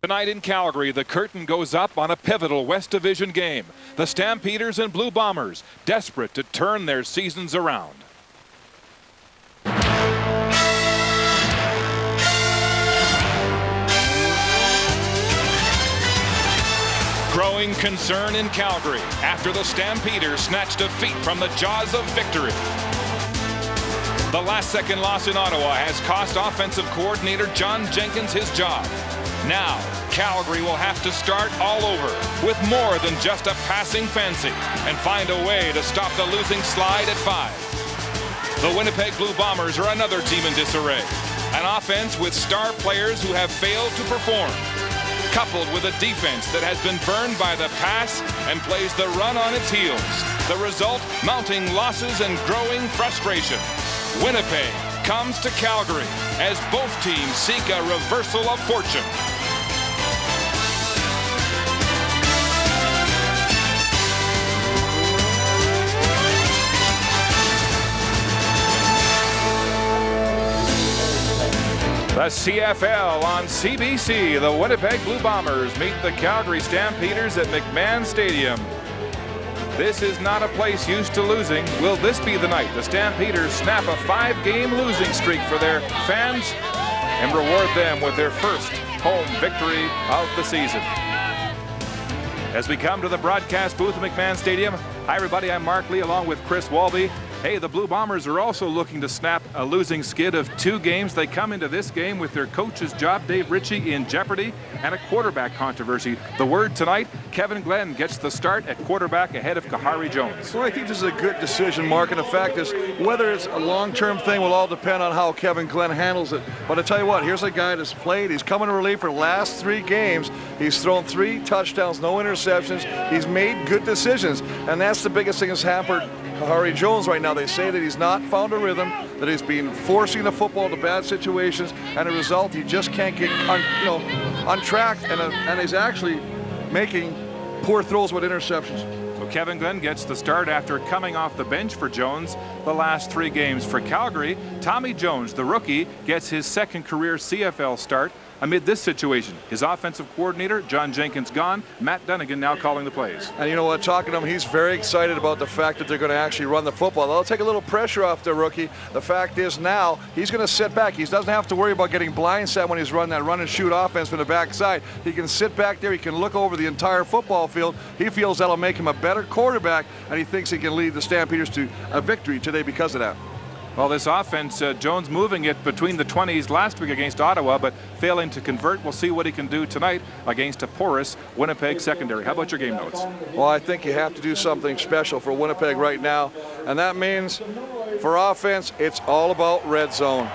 Tonight in Calgary, the curtain goes up on a pivotal West Division game. The Stampeders and Blue Bombers, desperate to turn their seasons around. Growing concern in Calgary after the Stampeders snatched defeat from the jaws of victory. The last-second loss in Ottawa has cost offensive coordinator John Jenkins his job. Now, Calgary will have to start all over with more than just a passing fancy and find a way to stop the losing slide at 5. The Winnipeg Blue Bombers are another team in disarray. An offense with star players who have failed to perform, coupled with a defense that has been burned by the pass and plays the run on its heels. The result, mounting losses and growing frustration. Winnipeg comes to Calgary as both teams seek a reversal of fortune. The CFL on CBC. The Winnipeg Blue Bombers meet the Calgary Stampeders at McMahon Stadium. This is not a place used to losing. Will this be the night the Stampeders snap a 5-game losing streak for their fans and reward them with their first home victory of the season? As we come to the broadcast booth at McMahon Stadium, hi everybody, I'm Mark Lee along with Chris Walby. Hey, the Blue Bombers are also looking to snap a losing skid of 2 games. They come into this game with their coach's job, Dave Ritchie, in jeopardy and a quarterback controversy. The word tonight, Kevin Glenn gets the start at quarterback ahead of Kahari Jones. Well, I think this is a good decision, Mark, and the fact is whether it's a long-term thing will all depend on how Kevin Glenn handles it. But I tell you what, here's a guy that's played. He's come in relief for the last 3 games. He's thrown 3 touchdowns, no interceptions. He's made good decisions, and that's the biggest thing that's hampered Kahari Jones right now. They say that he's not found a rhythm, that he's been forcing the football into bad situations, and a result, he just can't get on track, and he's actually making poor throws with interceptions. So Kevin Glenn gets the start after coming off the bench for Jones the last 3 games. For Calgary, Tommy Jones, the rookie, gets his second career CFL start amid this situation. His offensive coordinator, John Jenkins, gone. Matt Dunnigan now calling the plays. And you know what, talking to him, he's very excited about the fact that they're going to actually run the football. They'll take a little pressure off the rookie. The fact is now he's going to sit back. He doesn't have to worry about getting blindsided when he's running that run and shoot offense from the backside. He can sit back there. He can look over the entire football field. He feels that'll make him a better quarterback, and he thinks he can lead the Stampeders to a victory today because of that. Well, this offense, Jones moving it between the 20s last week against Ottawa, but failing to convert. We'll see what he can do tonight against a porous Winnipeg secondary. How about your game notes? Well, I think you have to do something special for Winnipeg right now, and that means for offense, it's all about red zone.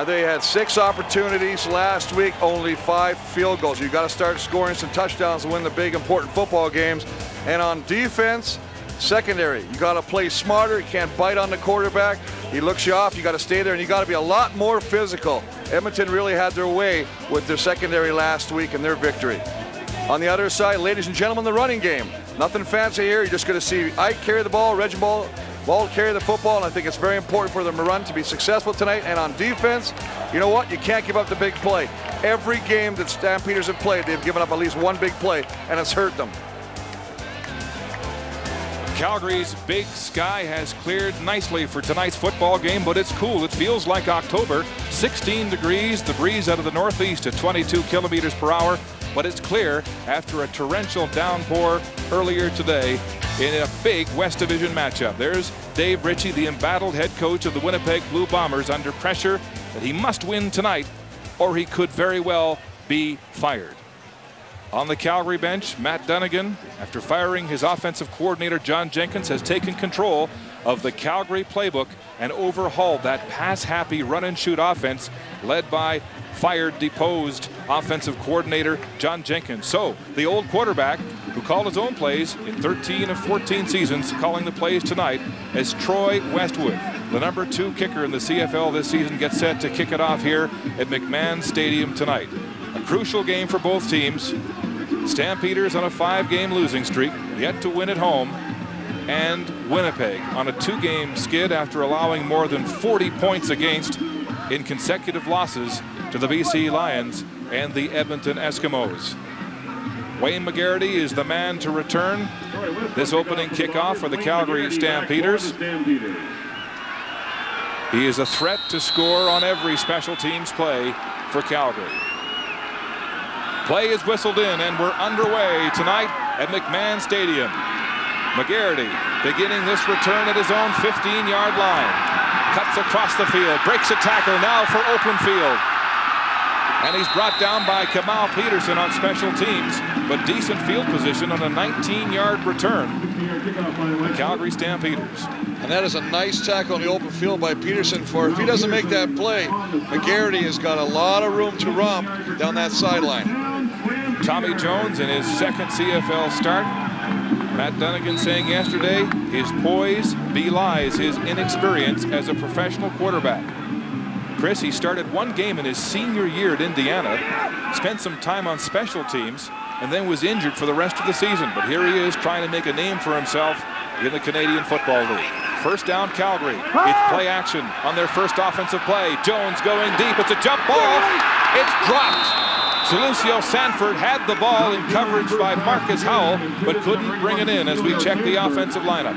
They had 6 opportunities last week, only 5 field goals. You've got to start scoring some touchdowns to win the big, important football games. And on defense, secondary, you got to play smarter. You can't bite on the quarterback. He looks you off. You got to stay there, and you got to be a lot more physical. Edmonton really had their way with their secondary last week and their victory. On the other side, ladies and gentlemen, the running game. Nothing fancy here. You're just going to see Ike carry the ball, Reggie Ball carry the football, and I think it's very important for them to run to be successful tonight. And on defense, you know what? You can't give up the big play. Every game that Stampeders have played, they've given up at least one big play, and it's hurt them. Calgary's big sky has cleared nicely for tonight's football game, but it's cool. It feels like October. 16 degrees, the breeze out of the northeast at 22 kilometers per hour, but it's clear after a torrential downpour earlier today in a big West Division matchup. There's Dave Ritchie, the embattled head coach of the Winnipeg Blue Bombers, under pressure that he must win tonight or he could very well be fired. On the Calgary bench, Matt Dunnigan, after firing his offensive coordinator John Jenkins, has taken control of the Calgary playbook and overhauled that pass-happy run-and-shoot offense led by fired, deposed offensive coordinator John Jenkins. So the old quarterback who called his own plays in 13 of 14 seasons, calling the plays tonight as Troy Westwood, the number 2 kicker in the CFL this season, gets set to kick it off here at McMahon Stadium tonight. A crucial game for both teams. Stampeders on a 5-game losing streak, yet to win at home, and Winnipeg on a 2-game skid after allowing more than 40 points against in consecutive losses to the BC Lions and the Edmonton Eskimos. Wayne McGarity is the man to return this opening kickoff for the Calgary Stampeders. He is a threat to score on every special teams play for Calgary. Play is whistled in, and we're underway tonight at McMahon Stadium. McGarity beginning this return at his own 15-yard line. Cuts across the field, breaks a tackle now for open field. And he's brought down by Kamal Peterson on special teams, but decent field position on a 19-yard return. The Calgary Stampeders. And that is a nice tackle in the open field by Peterson. For if he doesn't make that play, McGarity has got a lot of room to romp down that sideline. Tommy Jones in his second CFL start. Matt Dunnigan saying yesterday his poise belies his inexperience as a professional quarterback. Chris, he started one game in his senior year at Indiana, spent some time on special teams, and then was injured for the rest of the season. But here he is trying to make a name for himself in the Canadian Football League. First down, Calgary. It's play action on their first offensive play. Jones going deep. It's a jump ball. It's dropped. Lucio Sanford had the ball in coverage by Marcus Howell, but couldn't bring it in as we check the offensive lineup.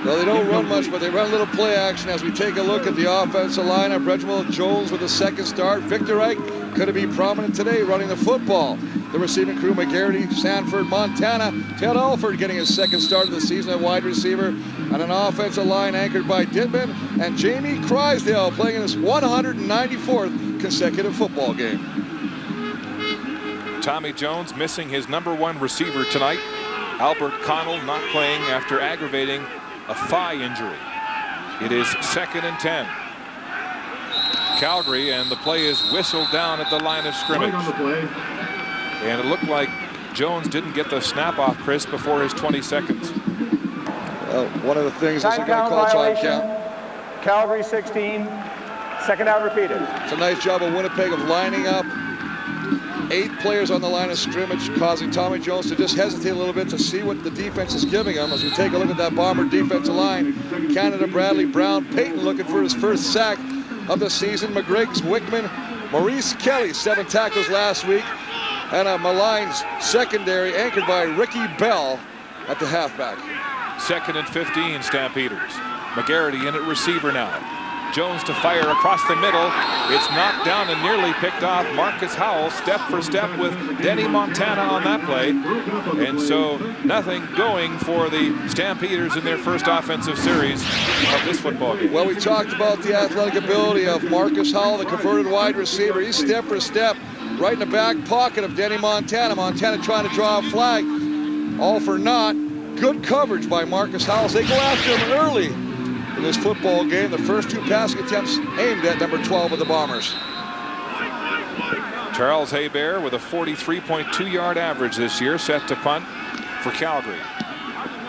Well, they don't run much, but they run a little play action as we take a look at the offensive lineup. Reginald Jones with a second start. Victor Reich could be prominent today running the football. The receiving crew, McGarity, Sanford, Montana. Ted Alford getting his second start of the season at wide receiver. And an offensive line anchored by Didman and Jamie Crysdale playing in his 194th consecutive football game. Tommy Jones missing his #1 receiver tonight. Albert Connell not playing after aggravating a thigh injury. It is 2nd and 10. Calgary, and the play is whistled down at the line of scrimmage. And it looked like Jones didn't get the snap off, Chris, before his 20 seconds. Well, one of the things is they're going to call time count. Calgary 16, second out repeated. It's a nice job of Winnipeg of lining up 8 players on the line of scrimmage, causing Tommy Jones to just hesitate a little bit to see what the defense is giving him. As we take a look at that Bomber defensive line, Canada, Bradley, Brown, Payton looking for his first sack of the season. McGriggs, Wickman, Maurice Kelly, 7 tackles last week, and a Malines secondary anchored by Ricky Bell at the halfback. 2nd and 15, Stampeders. McGarity in at receiver now. Jones to fire across the middle. It's knocked down and nearly picked off. Marcus Howell step for step with Denny Montana on that play. And so nothing going for the Stampeders in their first offensive series of this football game. Well, we talked about the athletic ability of Marcus Howell, the converted wide receiver. He's step for step right in the back pocket of Denny Montana. Montana trying to draw a flag. All for naught. Good coverage by Marcus Howell. They go after him early in this football game. The first 2 passing attempts aimed at number 12 of the Bombers. Charles Hebert with a 43.2-yard average this year, set to punt for Calgary.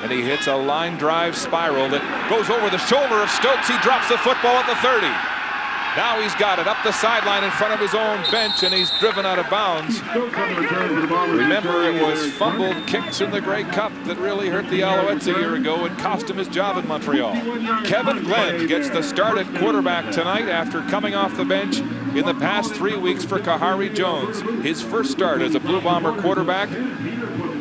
And he hits a line drive spiral that goes over the shoulder of Stokes. He drops the football at the 30. Now he's got it up the sideline in front of his own bench, and he's driven out of bounds. Remember, it was fumbled kicks in the Grey Cup that really hurt the Alouettes a year ago and cost him his job in Montreal. Kevin Glenn gets the start at quarterback tonight after coming off the bench in the past 3 weeks for Kahari Jones. His first start as a Blue Bomber quarterback.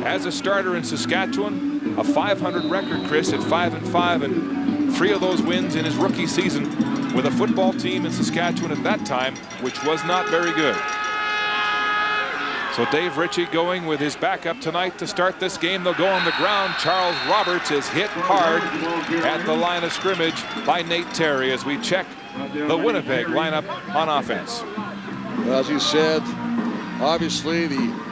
As a starter in Saskatchewan, a 500 record, Chris, at 5-5, and 3 of those wins in his rookie season with a football team in Saskatchewan at that time, which was not very good. So Dave Ritchie going with his backup tonight to start this game. They'll go on the ground. Charles Roberts is hit hard at the line of scrimmage by Nate Terry as we check the Winnipeg lineup on offense. Well, as you said, obviously the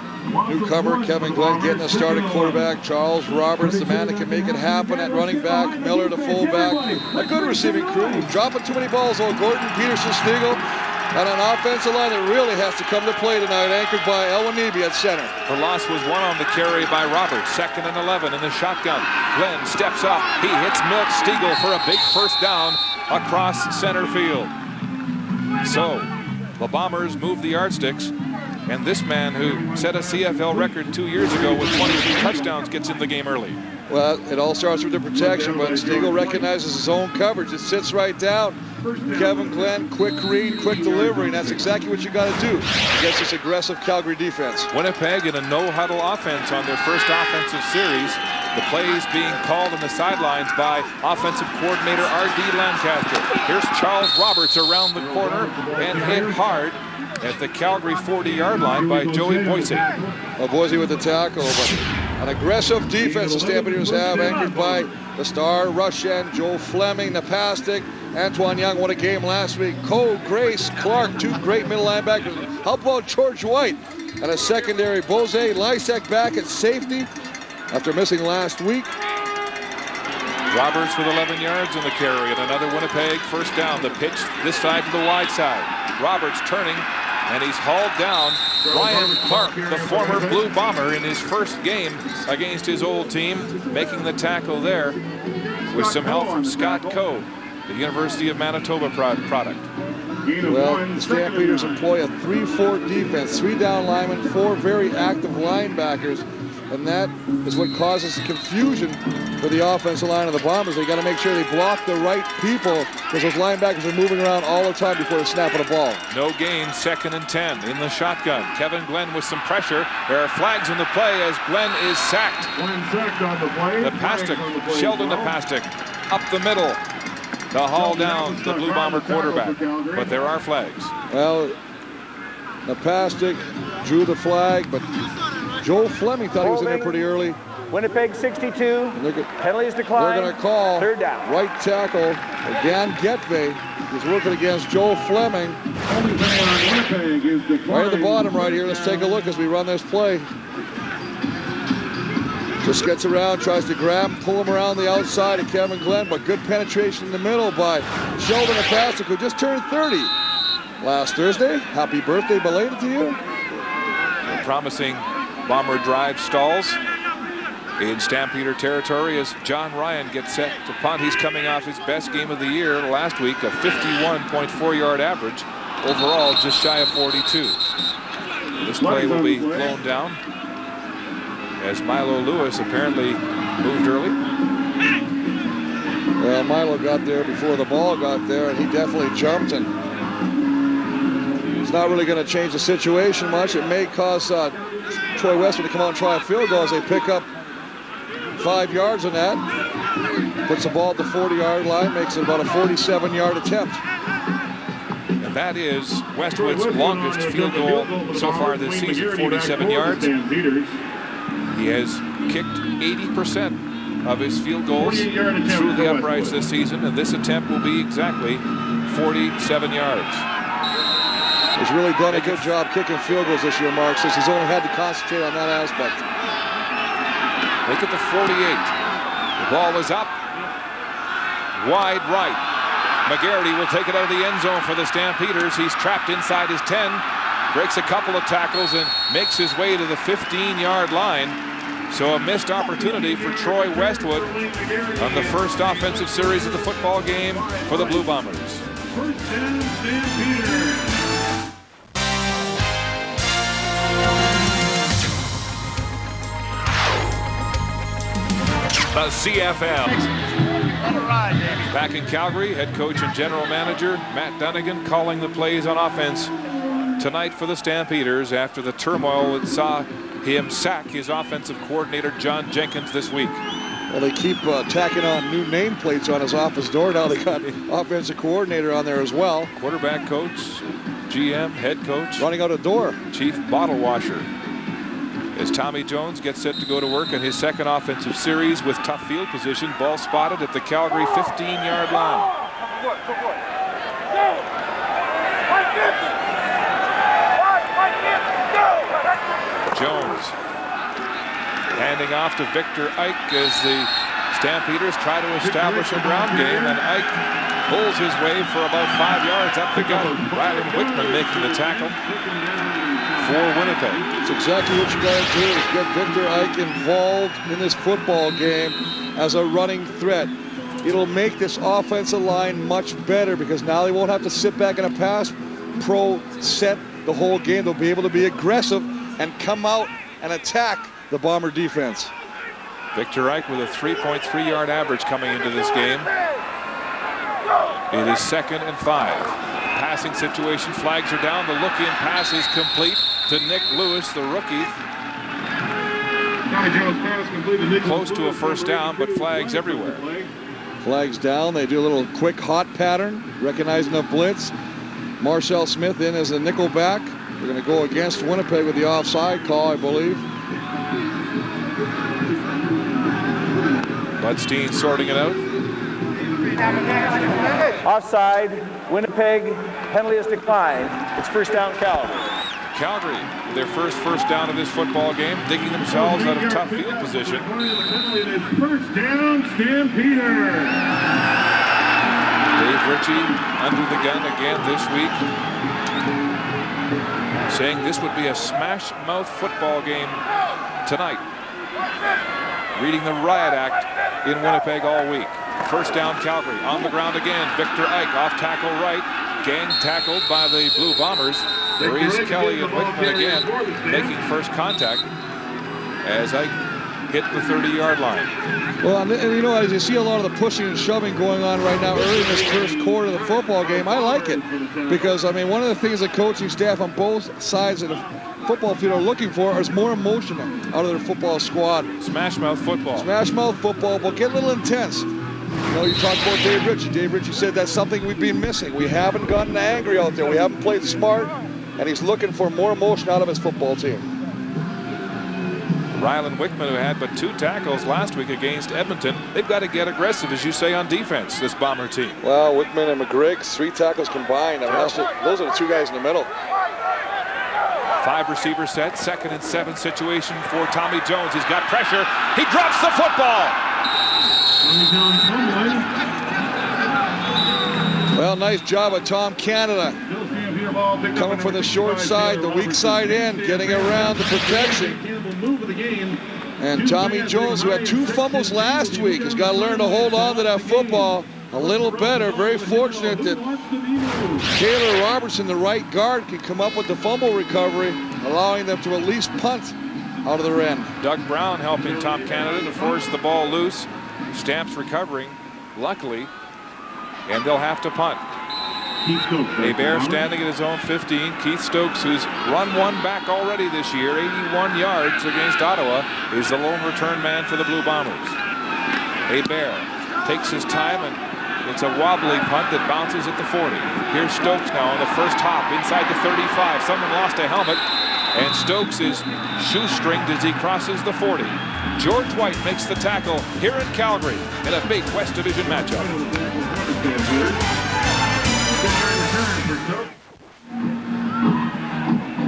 newcomer Kevin Glenn getting a starting quarterback. Charles Roberts, the man that can make it happen at running back. Miller, the fullback. A good receiving crew. Dropping too many balls, though. Gordon, Peterson, Stegall. And an offensive line that really has to come to play tonight, anchored by Elwin Neby at center. The loss was 1 on the carry by Roberts. 2nd and 11 in the shotgun. Glenn steps up. He hits Milt Stegall for a big first down across center field. So the Bombers move the yardsticks And this man who set a CFL record 2 years ago with 23 touchdowns gets in the game early. Well, it all starts with the protection, but Stiegel recognizes his own coverage. It sits right down. Kevin Glenn, quick read, quick delivery, and that's exactly what you got to do against this aggressive Calgary defense. Winnipeg in a no-huddle offense on their first offensive series. The plays being called on the sidelines by offensive coordinator R.D. Lancaster. Here's Charles Roberts around the corner and hit hard at the Calgary 40-yard line by Joey Boise. Well, Boise with the tackle, but an aggressive defense the Stampeders have, anchored by the star rush end, Joe Fleming, Napastic, Antoine Young. What a game last week. Cole, Grace, Clark, two great middle linebackers. How about George White? And a secondary, Bose, Lysek back at safety after missing last week. Roberts with 11 yards on the carry and another Winnipeg first down. The pitch this side to the wide side. Roberts turning, and he's hauled down. Ryan Clark, the former Blue Bomber, in his first game against his old team, making the tackle there with some help from Scott Coe, the University of Manitoba product. Well, the Stampeders employ a 3-4 defense, 3 down linemen, 4 very active linebackers, and that is what causes confusion for the offensive line of the Bombers. They got to make sure they block the right people because those linebackers are moving around all the time before the snap of the ball. No gain, 2nd and 10 in the shotgun. Kevin Glenn with some pressure. There are flags in the play as Glenn is sacked. Napastic, Sheldon Napastic, up the middle to haul down the Blue Bomber quarterback. But there are flags. Well, Napastic drew the flag, but Joe Fleming thought he was in there pretty early. Winnipeg 62, penalties decline. They're going to call 3rd down. Right tackle, Dan Getve. He's working against Joe Fleming. Right at the bottom right here. Let's take a look as we run this play. Just gets around, tries to grab, pull him around the outside of Kevin Glenn, but good penetration in the middle by Sheldon Napastic, who just turned 30 last Thursday. Happy birthday belated to you. A promising Bomber drive stalls in Stampeder territory as John Ryan gets set to punt. He's coming off his best game of the year last week, a 51.4-yard average. Overall, just shy of 42. This play will be blown down as Milo Lewis apparently moved early. Well, Milo got there before the ball got there, and he definitely jumped, and it's not really going to change the situation much. It may cause Troy Westwood to come out and try a field goal as they pick up 5 yards on that. Puts the ball at the 40-yard line, makes it about a 47-yard attempt. And that is Westwood's longest field goal so far this season, 47 yards. He has kicked 80% of his field goals through the uprights this season, and this attempt will be exactly 47 yards. He's really done a good job kicking field goals this year, Mark, since he's only had to concentrate on that aspect. Look at the 48. The ball is up. Wide right. McGarity will take it out of the end zone for the Stampeders. He's trapped inside his 10. Breaks a couple of tackles and makes his way to the 15-yard line. So a missed opportunity for Troy Westwood on the first offensive series of the football game for the Blue Bombers. The CFL. Back in Calgary, head coach and general manager Matt Dunnigan calling the plays on offense tonight for the Stampeders after the turmoil that saw him sack his offensive coordinator John Jenkins this week. Well, they keep tacking on new nameplates on his office door. Now they got offensive coordinator on there as well. Quarterback coach, GM, head coach. Running out a door. Chief bottle washer. As Tommy Jones gets set to go to work on his second offensive series with tough field position. Ball spotted at the Calgary 15-yard line. Jones handing off to Victor Ike as the Stampeders try to establish a ground game, and Ike pulls his way for about 5 yards up the gut. Riley Whitman making the tackle for Winnipeg. It's exactly what you got to do, is get Victor Ike involved in this football game as a running threat. It'll make this offensive line much better because now they won't have to sit back in a pass pro set the whole game. They'll be able to be aggressive and come out and attack the Bomber defense. Victor Ike with a 3.3-yard average coming into this game. It is 2nd and 5. Passing situation, flags are down. The look-in pass is complete to Nick Lewis, the rookie. Close to a first down, but flags everywhere. Flags down. They do a little quick hot pattern, recognizing a blitz. Marcel Smith in as a nickel back. They're going to go against Winnipeg with the offside call, I believe. Budstein sorting it out. Offside, Winnipeg, penalty is declined. It's first down, Calgary. Calgary, their first down of this football game, digging themselves out of tough field position. First down, Stampeders. Dave Ritchie under the gun again this week, saying this would be a smash-mouth football game tonight. Reading the riot act in Winnipeg all week. First down, Calgary. On the ground again. Victor Ike off tackle right. Gang tackled by the Blue Bombers. Maurice Kelly and Wickman again making first contact as Ike hit the 30-yard line. Well, and you know, as you see a lot of the pushing and shoving going on right now early in this first quarter of the football game, I like it. Because, I mean, one of the things the coaching staff on both sides of the football field are looking for is more emotion out of their football squad. Smash-mouth football. Smash-mouth football, but get a little intense. You know, you talk about Dave Ritchie. Dave Ritchie said that's something we've been missing. We haven't gotten angry out there. We haven't played smart, and he's looking for more emotion out of his football team. Ryland Wickman, who had but 2 tackles last week against Edmonton, they've got to get aggressive, as you say, on defense, this Bomber team. Well, Wickman and McGriggs, 3 tackles combined. I mean, those are the 2 guys in the middle. 5 receiver set, 2nd and 7 situation for Tommy Jones. He's got pressure. He drops the football. Well, nice job of Tom Canada. Coming from the short side, the weak side in, getting around the protection. And Tommy Jones, who had 2 fumbles last week, has got to learn to hold on to that football a little better. Very fortunate that Taylor Robertson, the right guard, can come up with the fumble recovery, allowing them to at least punt out of their end. Doug Brown helping Tom Canada to force the ball loose. Stamps recovering, luckily, and they'll have to punt. Hebert standing at his own 15. Keith Stokes, who's run one back already this year, 81 yards against Ottawa, is the lone return man for the Blue Bombers. Hebert takes his time, and it's a wobbly punt that bounces at the 40. Here's Stokes now on the first hop inside the 35. Someone lost a helmet, and Stokes is shoestringed as he crosses the 40. George White makes the tackle here in Calgary in a big West Division matchup.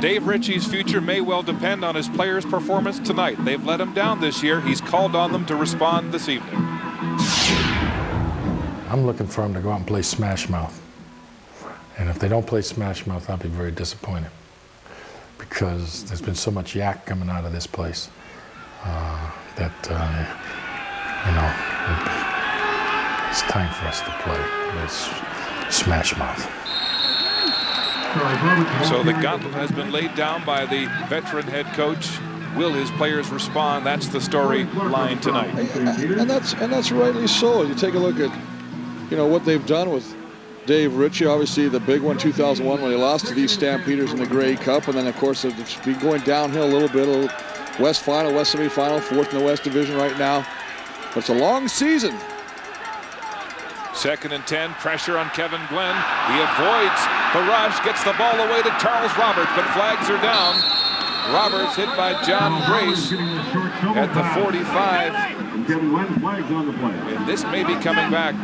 Dave Ritchie's future may well depend on his players' performance tonight. They've let him down this year. He's called on them to respond this evening. I'm looking for them to go out and play smash mouth. And if they don't play smash mouth, I'll be very disappointed. Because there's been so much yak coming out of this place that, you know, it's time for us to play. It's smash mouth. So the gauntlet has been laid down by the veteran head coach. Will his players respond? That's the storyline tonight. And that's rightly so. You take a look at, you know, what they've done with Dave Ritchie. Obviously, the big one, 2001, when he lost to these Stampeders in the Grey Cup, and then of course it's been going downhill a little bit. West final, West semifinal, 4th in the West Division right now. But it's a long season. 2nd and 10, pressure on Kevin Glenn. He avoids the rush, gets the ball away to Charles Roberts, but flags are down. Roberts hit by John Grace at the 45. And this may be coming back.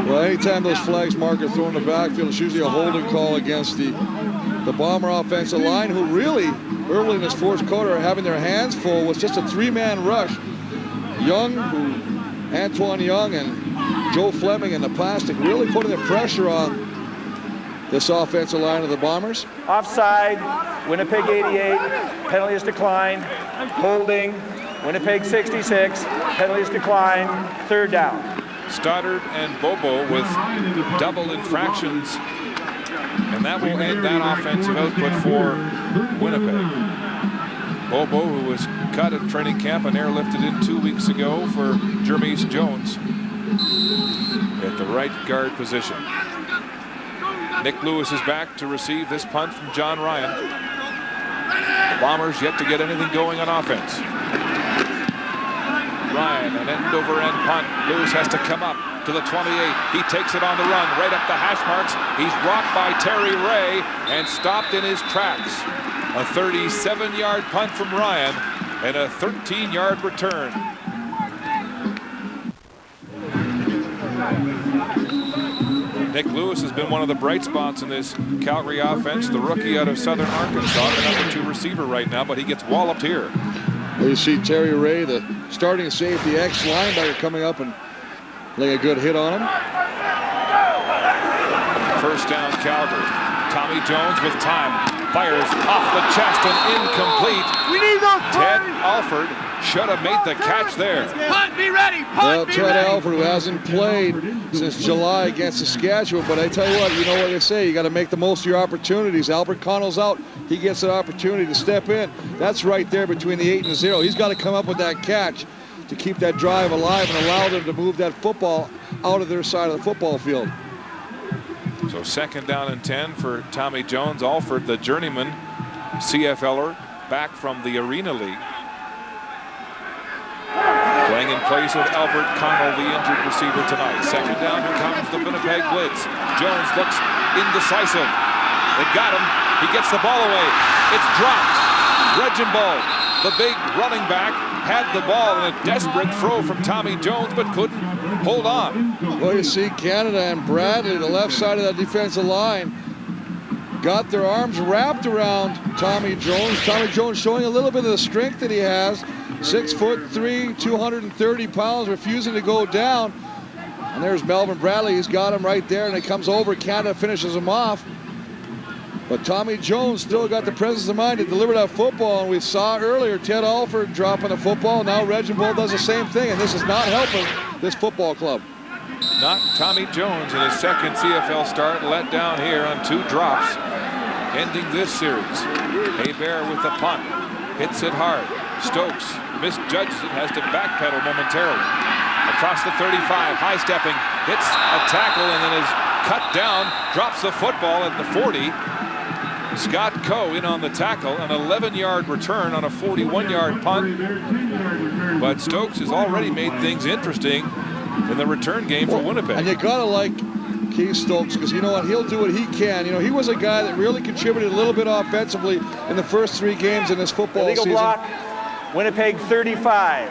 Well, anytime those flags mark are thrown in the backfield, it's usually a holding call against the Bomber offensive line, who really, early in this 4th quarter, are having their hands full with just a 3-man rush. Antoine Young and Joe Fleming and the plastic really putting the pressure on this offensive line of the Bombers. Offside, Winnipeg 88, penalty is declined. Holding, Winnipeg 66, penalty is declined. 3rd down. Stoddard and Bobo with double infractions. And And that will end that offensive output for Winnipeg. Bobo, who was cut at training camp and airlifted in 2 weeks ago for Jermise Jones at the right guard position. Nick Lewis is back to receive this punt from John Ryan. The Bombers yet to get anything going on offense. Ryan, an end-over-end punt. Lewis has to come up to the 28. He takes it on the run, right up the hash marks. He's rocked by Terry Ray and stopped in his tracks. A 37-yard punt from Ryan and a 13-yard return. Nick Lewis has been one of the bright spots in this Calgary offense. The rookie out of Southern Arkansas, the #2 receiver right now, but he gets walloped here. Well, you see Terry Ray, the starting safety ex-linebacker, coming up and laying a good hit on him. First down, Calgary. Tommy Jones with time. Fires off the chest and incomplete. We need those Ted Alford should have made the catch there. Punt, be ready. Punt, be Ted ready. Alford, who hasn't played since July against Saskatchewan, but I tell you what, you know what they say, you got to make the most of your opportunities. Albert Connell's out. He gets an opportunity to step in. That's right there between the 8 and the 0. He's got to come up with that catch to keep that drive alive and allow them to move that football out of their side of the football field. So second down and 10 for Tommy Jones. Alford, the journeyman CFLer, back from the Arena League. Playing in place of Albert Connell, the injured receiver tonight. Second down, here comes the Winnipeg blitz. Jones looks indecisive. They got him. He gets the ball away. It's dropped. Reginald, the big running back, had the ball in a desperate throw from Tommy Jones, but couldn't hold on. Well, you see Canada and Bradley, the left side of that defensive line, got their arms wrapped around Tommy Jones. Tommy Jones showing a little bit of the strength that he has. 6'3", 230 pounds, refusing to go down. And there's Melvin Bradley. He's got him right there, and it comes over. Canada finishes him off. But Tommy Jones still got the presence of mind to deliver that football. And we saw earlier Ted Alford dropping the football. Now Reginald does the same thing, and this is not helping this football club. Not Tommy Jones in his second CFL start, let down here on 2 drops, ending this series. Hebert with the punt, hits it hard. Stokes misjudges it, has to backpedal momentarily. Across the 35, high stepping, hits a tackle and then is cut down, drops the football at the 40. Scott Coe in on the tackle, an 11-yard return on a 41-yard punt. But Stokes has already made things interesting in the return game for Winnipeg. And you gotta like Keith Stokes, because you know what, he'll do what he can. You know, he was a guy that really contributed a little bit offensively in the first 3 games in this football Illegal season. block. Winnipeg 35.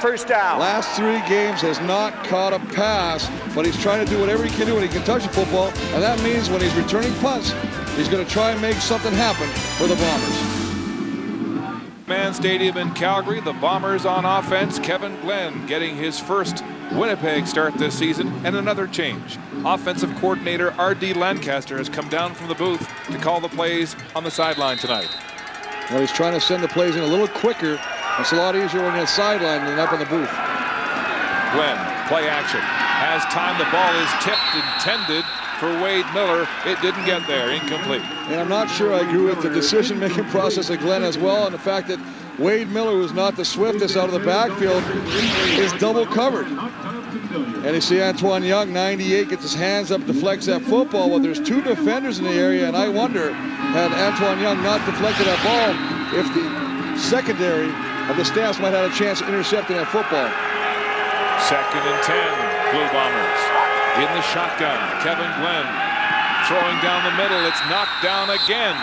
First down. Last 3 games has not caught a pass, but he's trying to do whatever he can do when he can touch the football, and that means when he's returning punts, he's going to try and make something happen for the Bombers. Man Stadium in Calgary, the Bombers on offense. Kevin Glenn getting his first Winnipeg start this season, and another change. Offensive coordinator R.D. Lancaster has come down from the booth to call the plays on the sideline tonight. Well, he's trying to send the plays in a little quicker. It's a lot easier when you're on the sideline than up in the booth. Glenn, play action, has time. The ball is tipped, intended for Wade Miller. It didn't get there, incomplete. And I'm not sure I agree with the decision-making process of Glenn as well, and the fact that Wade Miller, who's not the swiftest out of the backfield, is double covered. And you see Antoine Young, 98, gets his hands up, deflects that football. Well, there's 2 defenders in the area, and I wonder, had Antoine Young not deflected that ball, if the secondary of the Stamps might have had a chance of intercepting that football. Second and 10, Blue Bombers. In the shotgun, Kevin Glenn throwing down the middle. It's knocked down again.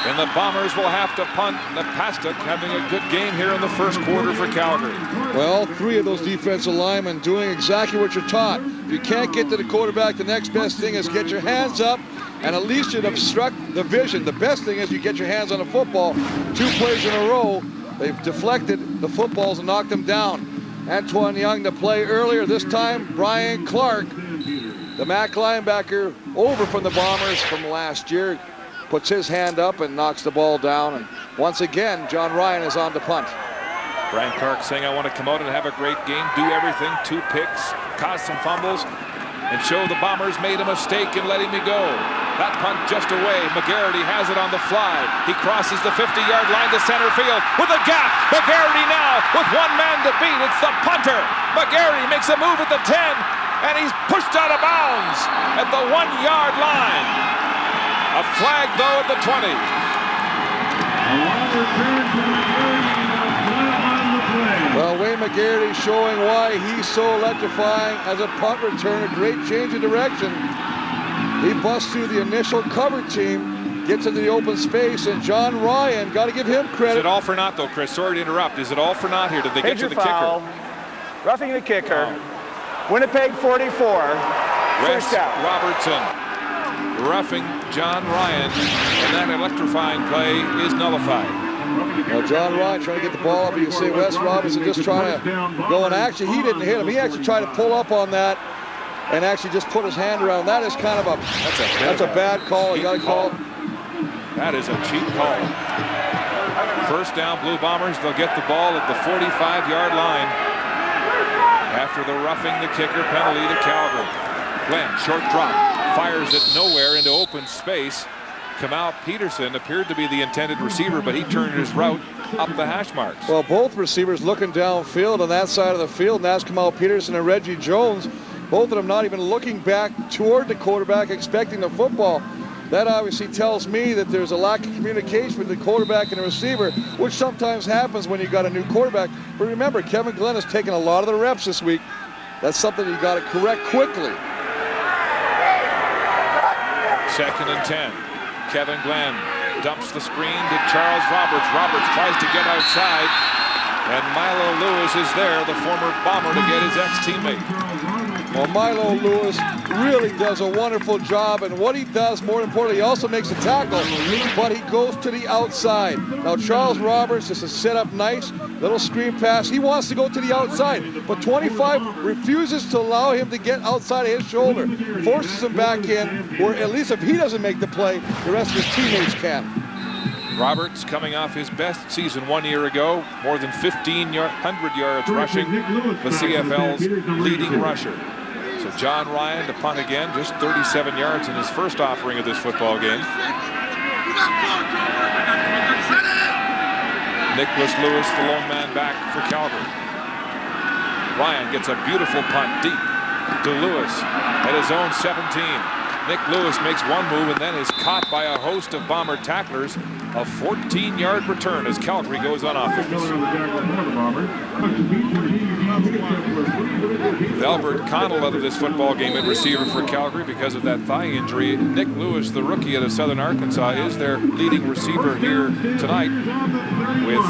And the Bombers will have to punt. Napastuk having a good game here in the first quarter for Calgary. Well, 3 of those defensive linemen doing exactly what you're taught. If you can't get to the quarterback, the next best thing is get your hands up, and at least you'd obstruct the vision. The best thing is you get your hands on the football. 2 plays in a row, they've deflected the footballs and knocked them down. Antoine Young to play earlier. This time, Brian Clark, the MAC linebacker, over from the Bombers from last year, puts his hand up and knocks the ball down. And once again, John Ryan is on to punt. Brian Clark saying, I want to come out and have a great game, do everything, 2 picks, cause some fumbles, and show the Bombers made a mistake in letting me go. That punt just away. McGarity has it on the fly. He crosses the 50-yard line to center field with a gap. McGarity now with one man to beat. It's the punter. McGarity makes a move at the 10, and he's pushed out of bounds at the 1-yard line. A flag, though, at the 20. Well, Wayne McGarity showing why he's so electrifying as a punt returner. Great change of direction. He busts through the initial cover team, gets into the open space, and John Ryan, got to give him credit. Is it all for naught, though, Chris? Sorry to interrupt. Is it all for naught here? Did they get to the foul. kicker? Roughing the kicker. Winnipeg 44. First down. Robertson roughing John Ryan, and that electrifying play is nullified. Well, John Ryan trying to get the ball up. You can see Wes Robinson just trying to go in action. He didn't hit him. He actually tried to pull up on that and actually just put his hand around. That is kind of that's a bad call. You got to call. That is a cheap call. First down, Blue Bombers. They'll get the ball at the 45-yard line after the roughing the kicker penalty to Calgary. Glenn, short drop, fires it nowhere into open space. Kamal Peterson appeared to be the intended receiver, but he turned his route up the hash marks. Well, both receivers looking downfield on that side of the field, and that's Kamal Peterson and Reggie Jones. Both of them not even looking back toward the quarterback, expecting the football. That obviously tells me that there's a lack of communication with the quarterback and the receiver, which sometimes happens when you got a new quarterback. But remember, Kevin Glenn has taken a lot of the reps this week. That's something you got to correct quickly. 2nd and 10. Kevin Glenn dumps the screen to Charles Roberts. Roberts tries to get outside, and Milo Lewis is there, the former Bomber, to get his ex-teammate. Well, Milo Lewis really does a wonderful job, and what he does, more importantly, he also makes a tackle, but he goes to the outside. Now, Charles Roberts, this is set up nice, little screen pass. He wants to go to the outside, but 25 refuses to allow him to get outside of his shoulder, forces him back in, where at least if he doesn't make the play, the rest of his teammates can. Roberts coming off his best season 1 year ago, more than 1,500 yards rushing, the CFL's leading rusher. So John Ryan to punt again, just 37 yards in his first offering of this football game. Nicholas Lewis, the lone man back for Calgary. Ryan gets a beautiful punt deep to Lewis at his own 17. Nick Lewis makes one move and then is caught by a host of Bomber tacklers. A 14-yard return as Calgary goes on offense. Albert Connell out of this football game at receiver for Calgary because of that thigh injury. Nick Lewis, the rookie out of Southern Arkansas, is their leading receiver here tonight with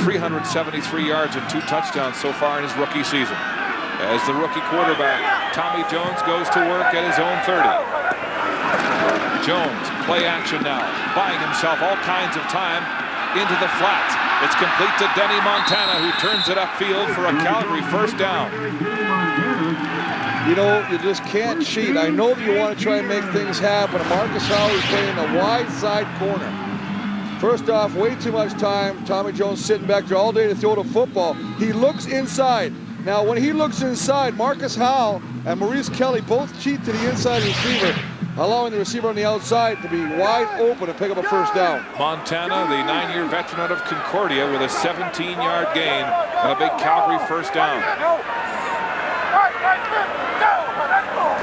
373 yards and 2 touchdowns so far in his rookie season. As the rookie quarterback, Tommy Jones goes to work at his own 30. Jones, play action now, buying himself all kinds of time into the flat. It's complete to Denny Montana, who turns it upfield for a Calgary first down. You know, you just can't cheat. I know that you want to try and make things happen. Marcus Howard is playing the wide side corner. First off, way too much time. Tommy Jones sitting back there all day to throw the football. He looks inside. Now, when he looks inside, Marcus Howell and Maurice Kelly both cheat to the inside receiver, allowing the receiver on the outside to be wide open and pick up a first down. Montana, the 9-year veteran out of Concordia, with a 17-yard gain and a big Calgary first down.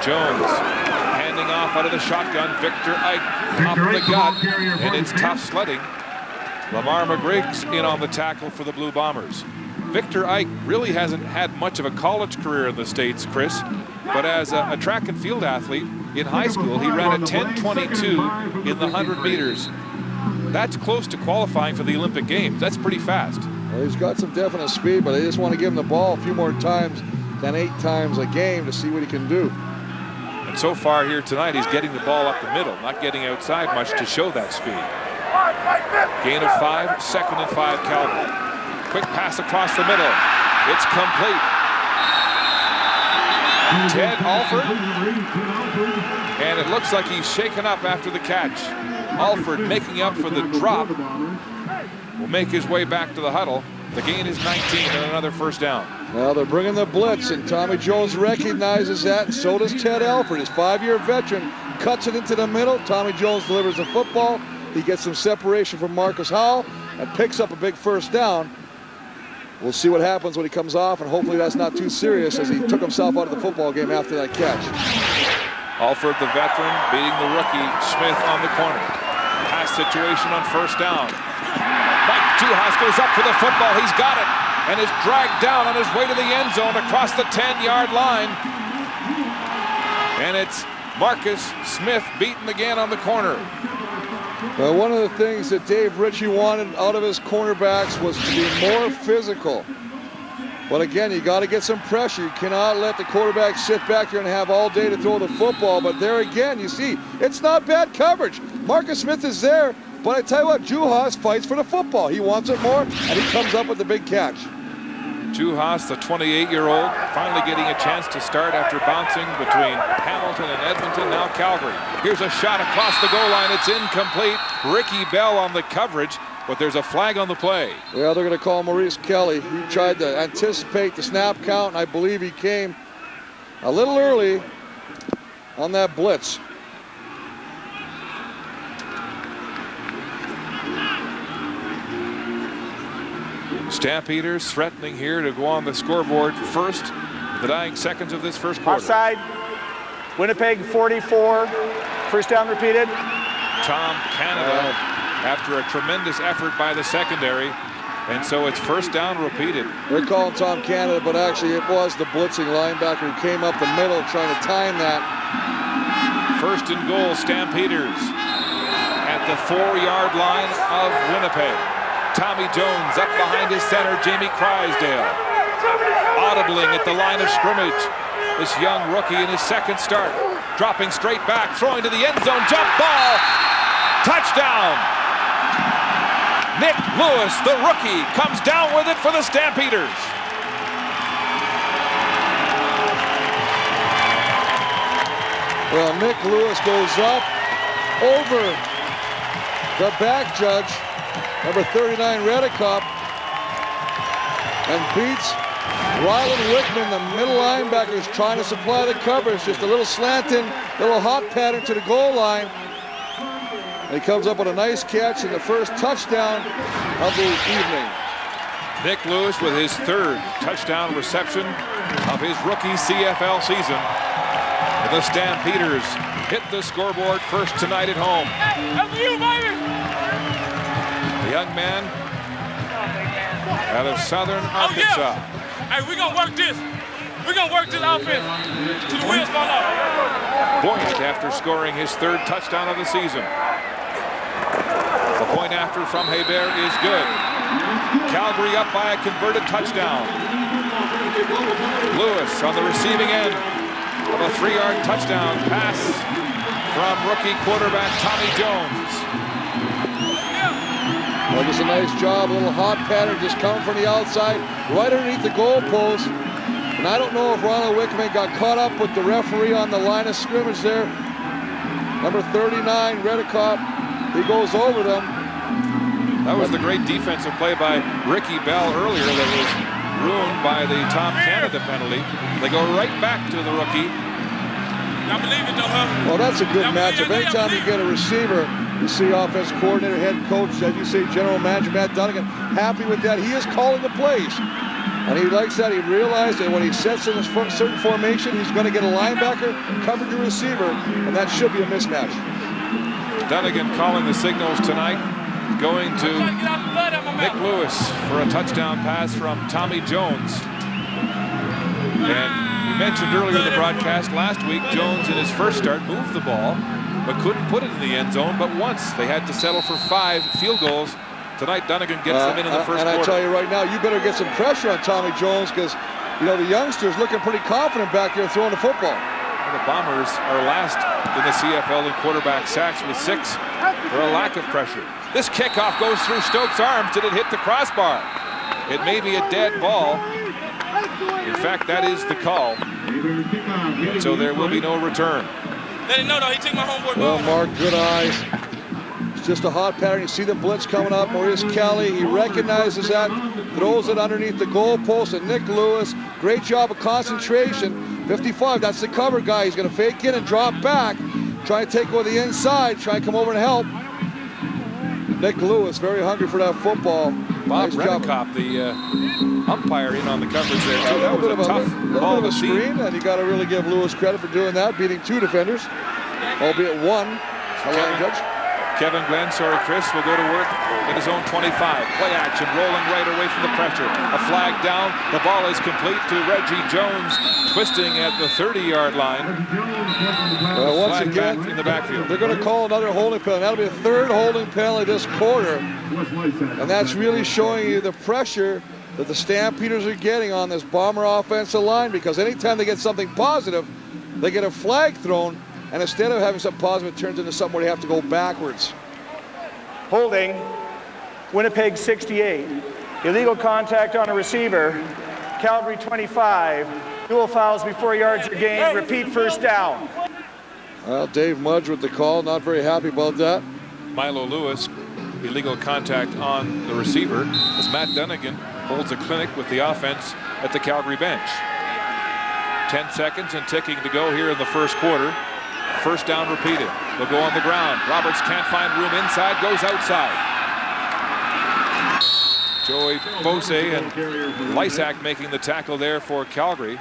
Jones handing off out of the shotgun. Victor Ike up the gut, and it's tough sledding. Lamar McGriggs in on the tackle for the Blue Bombers. Victor Ike really hasn't had much of a college career in the States, Chris, but as a track and field athlete in high school, he ran a 10:22 in the 100 meters. That's close to qualifying for the Olympic Games. That's pretty fast. Well, he's got some definite speed, but they just want to give him the ball a few more times than 8 times a game to see what he can do. And so far here tonight, he's getting the ball up the middle, not getting outside much to show that speed. Gain of 5, 2nd and 5 Calgary. Quick pass across the middle. It's complete. Ted Alford. And it looks like he's shaken up after the catch. Alford making up for the drop. Will make his way back to the huddle. The gain is 19 and another first down. Well, they're bringing the blitz, and Tommy Jones recognizes that, and so does Ted Alford, his 5-year veteran. Cuts it into the middle. Tommy Jones delivers the football. He gets some separation from Marcus Howell and picks up a big first down. We'll see what happens when he comes off, and hopefully that's not too serious as he took himself out of the football game after that catch. Alford, the veteran, beating the rookie Smith on the corner. Pass situation on first down. Mike Juhas goes up for the football. He's got it and is dragged down on his way to the end zone across the 10-yard line. And it's Marcus Smith beaten again on the corner. Well, one of the things that Dave Ritchie wanted out of his cornerbacks was to be more physical. But again, you got to get some pressure. You cannot let the quarterback sit back here and have all day to throw the football. But there again, you see, it's not bad coverage. Marcus Smith is there, but I tell you what, Juhas fights for the football. He wants it more, and he comes up with the big catch. Juhas, the 28-year-old, finally getting a chance to start after bouncing between Hamilton and Edmonton, now Calgary. Here's a shot across the goal line. It's incomplete. Ricky Bell on the coverage, but there's a flag on the play. Well, they're going to call Maurice Kelly. He tried to anticipate the snap count, and I believe he came a little early on that blitz. Stampeders threatening here to go on the scoreboard first, the dying seconds of this first quarter. Offside. Winnipeg 44. First down repeated. Tom Canada after a tremendous effort by the secondary. And so it's first down repeated. They're calling Tom Canada, but actually it was the blitzing linebacker who came up the middle trying to time that. First and goal, Stampeders at the 4-yard line of Winnipeg. Tommy Jones up behind his center, Jamie Crysdale. Audibling at the line of scrimmage. This young rookie in his second start. Dropping straight back, throwing to the end zone, jump ball. Touchdown. Nick Lewis, the rookie, comes down with it for the Stampeders. Well, Nick Lewis goes up over the back judge, number 39 Redicop, and beats Ryland Wickman, the middle linebacker, is trying to supply the coverage. Just a little slanting, little hot pattern to the goal line. And he comes up with a nice catch and the first touchdown of the evening. Nick Lewis with his third touchdown reception of his rookie CFL season. And the Stampeders hit the scoreboard first tonight at home. The young man out of Southern Arkansas. Hey, we're going to work this. We're going to work this offense to the wheels fall off. Buoyant after scoring his third touchdown of the season. The point after from Hebert is good. Calgary up by a converted touchdown. Lewis on the receiving end of a 3-yard touchdown pass from rookie quarterback Tommy Jones. Well, just a nice job, a little hot pattern just coming from the outside, right underneath the goalpost. And I don't know if Ronald Wickman got caught up with the referee on the line of scrimmage there. Number 39, Redicop, he goes over them. That was the great defensive play by Ricky Bell earlier that was ruined by the Tom Canada penalty. They go right back to the rookie. I believe it though, huh? Well, that's a good matchup. Anytime you get a receiver, you see offense coordinator, head coach, as you say, general manager Matt Dunnigan, happy with that. He is calling the plays. And he likes that. He realized that when he sets in a certain formation, he's going to get a linebacker, cover your receiver, and that should be a mismatch. Dunnigan calling the signals tonight, going to Nick Lewis for a touchdown pass from Tommy Jones. And we mentioned earlier in the broadcast last week, Jones in his first start moved the ball, but couldn't put it in the end zone. But once they had to settle for 5 field goals. Tonight, Dunnigan gets them in the first quarter. And I tell you right now, you better get some pressure on Tommy Jones because, you know, the youngster's looking pretty confident back there throwing the football. Well, the Bombers are last in the CFL in quarterback sacks with 6 for a lack of pressure. This kickoff goes through Stokes' arms. Did it hit the crossbar? It may be a dead ball. In fact, that is the call. So there will be no return. Let him know, though. He took my homeboy Well, ball. Mark Goodeyes It's just a hot pattern. You see the blitz coming up. Maurice Kelly, he recognizes that, throws it underneath the goalpost, and Nick Lewis, great job of concentration. 55, that's the cover guy. He's going to fake in and drop back, try to take over the inside, try and come over and help. Nick Lewis, very hungry for that football. Bob Nice Redekop, the umpire, in on the coverage there too. That was a tough ball of to a see. screen, and you got to really give Lewis credit for doing that, beating 2 defenders, albeit 1. Kevin Glenn, Chris, will go to work in his own 25. Play action, rolling right away from the pressure. A flag down. The ball is complete to Reggie Jones, twisting at the 30-yard line. Once Flag again, back in the backfield. they're going to call another holding penalty. That'll be a 3rd holding penalty this quarter. And that's really showing you the pressure that the Stampeders are getting on this Bomber offensive line, because anytime they get something positive, they get a flag thrown. And instead of having something positive, it turns into something where they have to go backwards. Holding, Winnipeg 68. Illegal contact on a receiver, Calgary 25. Dual fouls before yards are gained, repeat first down. Well, Dave Mudge with the call, not very happy about that. Milo Lewis, illegal contact on the receiver, as Matt Dunnigan holds a clinic with the offense at the Calgary bench. 10 seconds and ticking to go here in the first quarter. First down repeated. They'll go on the ground. Roberts can't find room inside, goes outside. Joey Bose and Lysak making the tackle there for Calgary.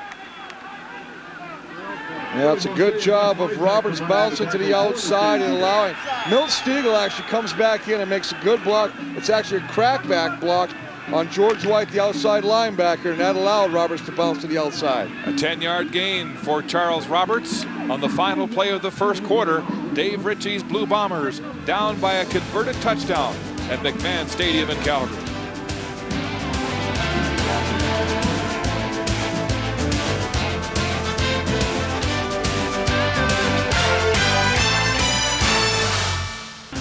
Yeah, it's a good job of Roberts bouncing to the outside and allowing. Milt Stiegel actually comes back in and makes a good block. It's actually a crackback block on George White, the outside linebacker, and that allowed Roberts to bounce to the outside. A 10-yard gain for Charles Roberts on the final play of the first quarter. Dave Ritchie's Blue Bombers down by a converted touchdown at McMahon Stadium in Calgary.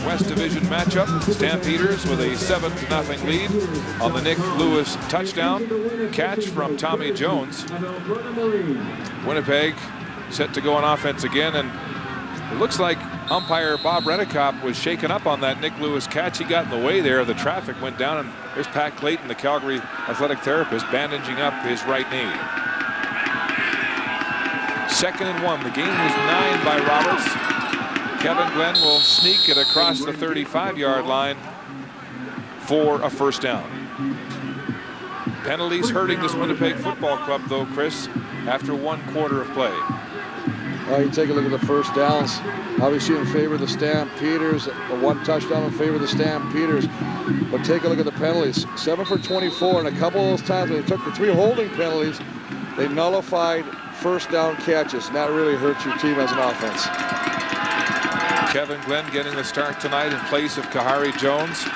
West Division matchup. Stampeders with a 7-0 lead on the Nick Lewis touchdown catch from Tommy Jones. Winnipeg set to go on offense again, and it looks like umpire Bob Redekop was shaken up on that Nick Lewis catch. He got in the way there. The traffic went down, and there's Pat Clayton, the Calgary athletic therapist, bandaging up his right knee. 2nd and 1. The game was 9 by Roberts. Kevin Glenn will sneak it across the 35-yard line for a first down. Penalties hurting this Winnipeg football club, though, Chris, after 1 quarter of play. You take a look at the first downs. Obviously in favor of the Stampeders. The 1 touchdown in favor of the Stampeders. But take a look at the penalties. 7 for 24, and a couple of those times when they took the 3 holding penalties, they nullified first down catches, and that really hurts your team as an offense. Kevin Glenn getting the start tonight in place of Kahari Jones.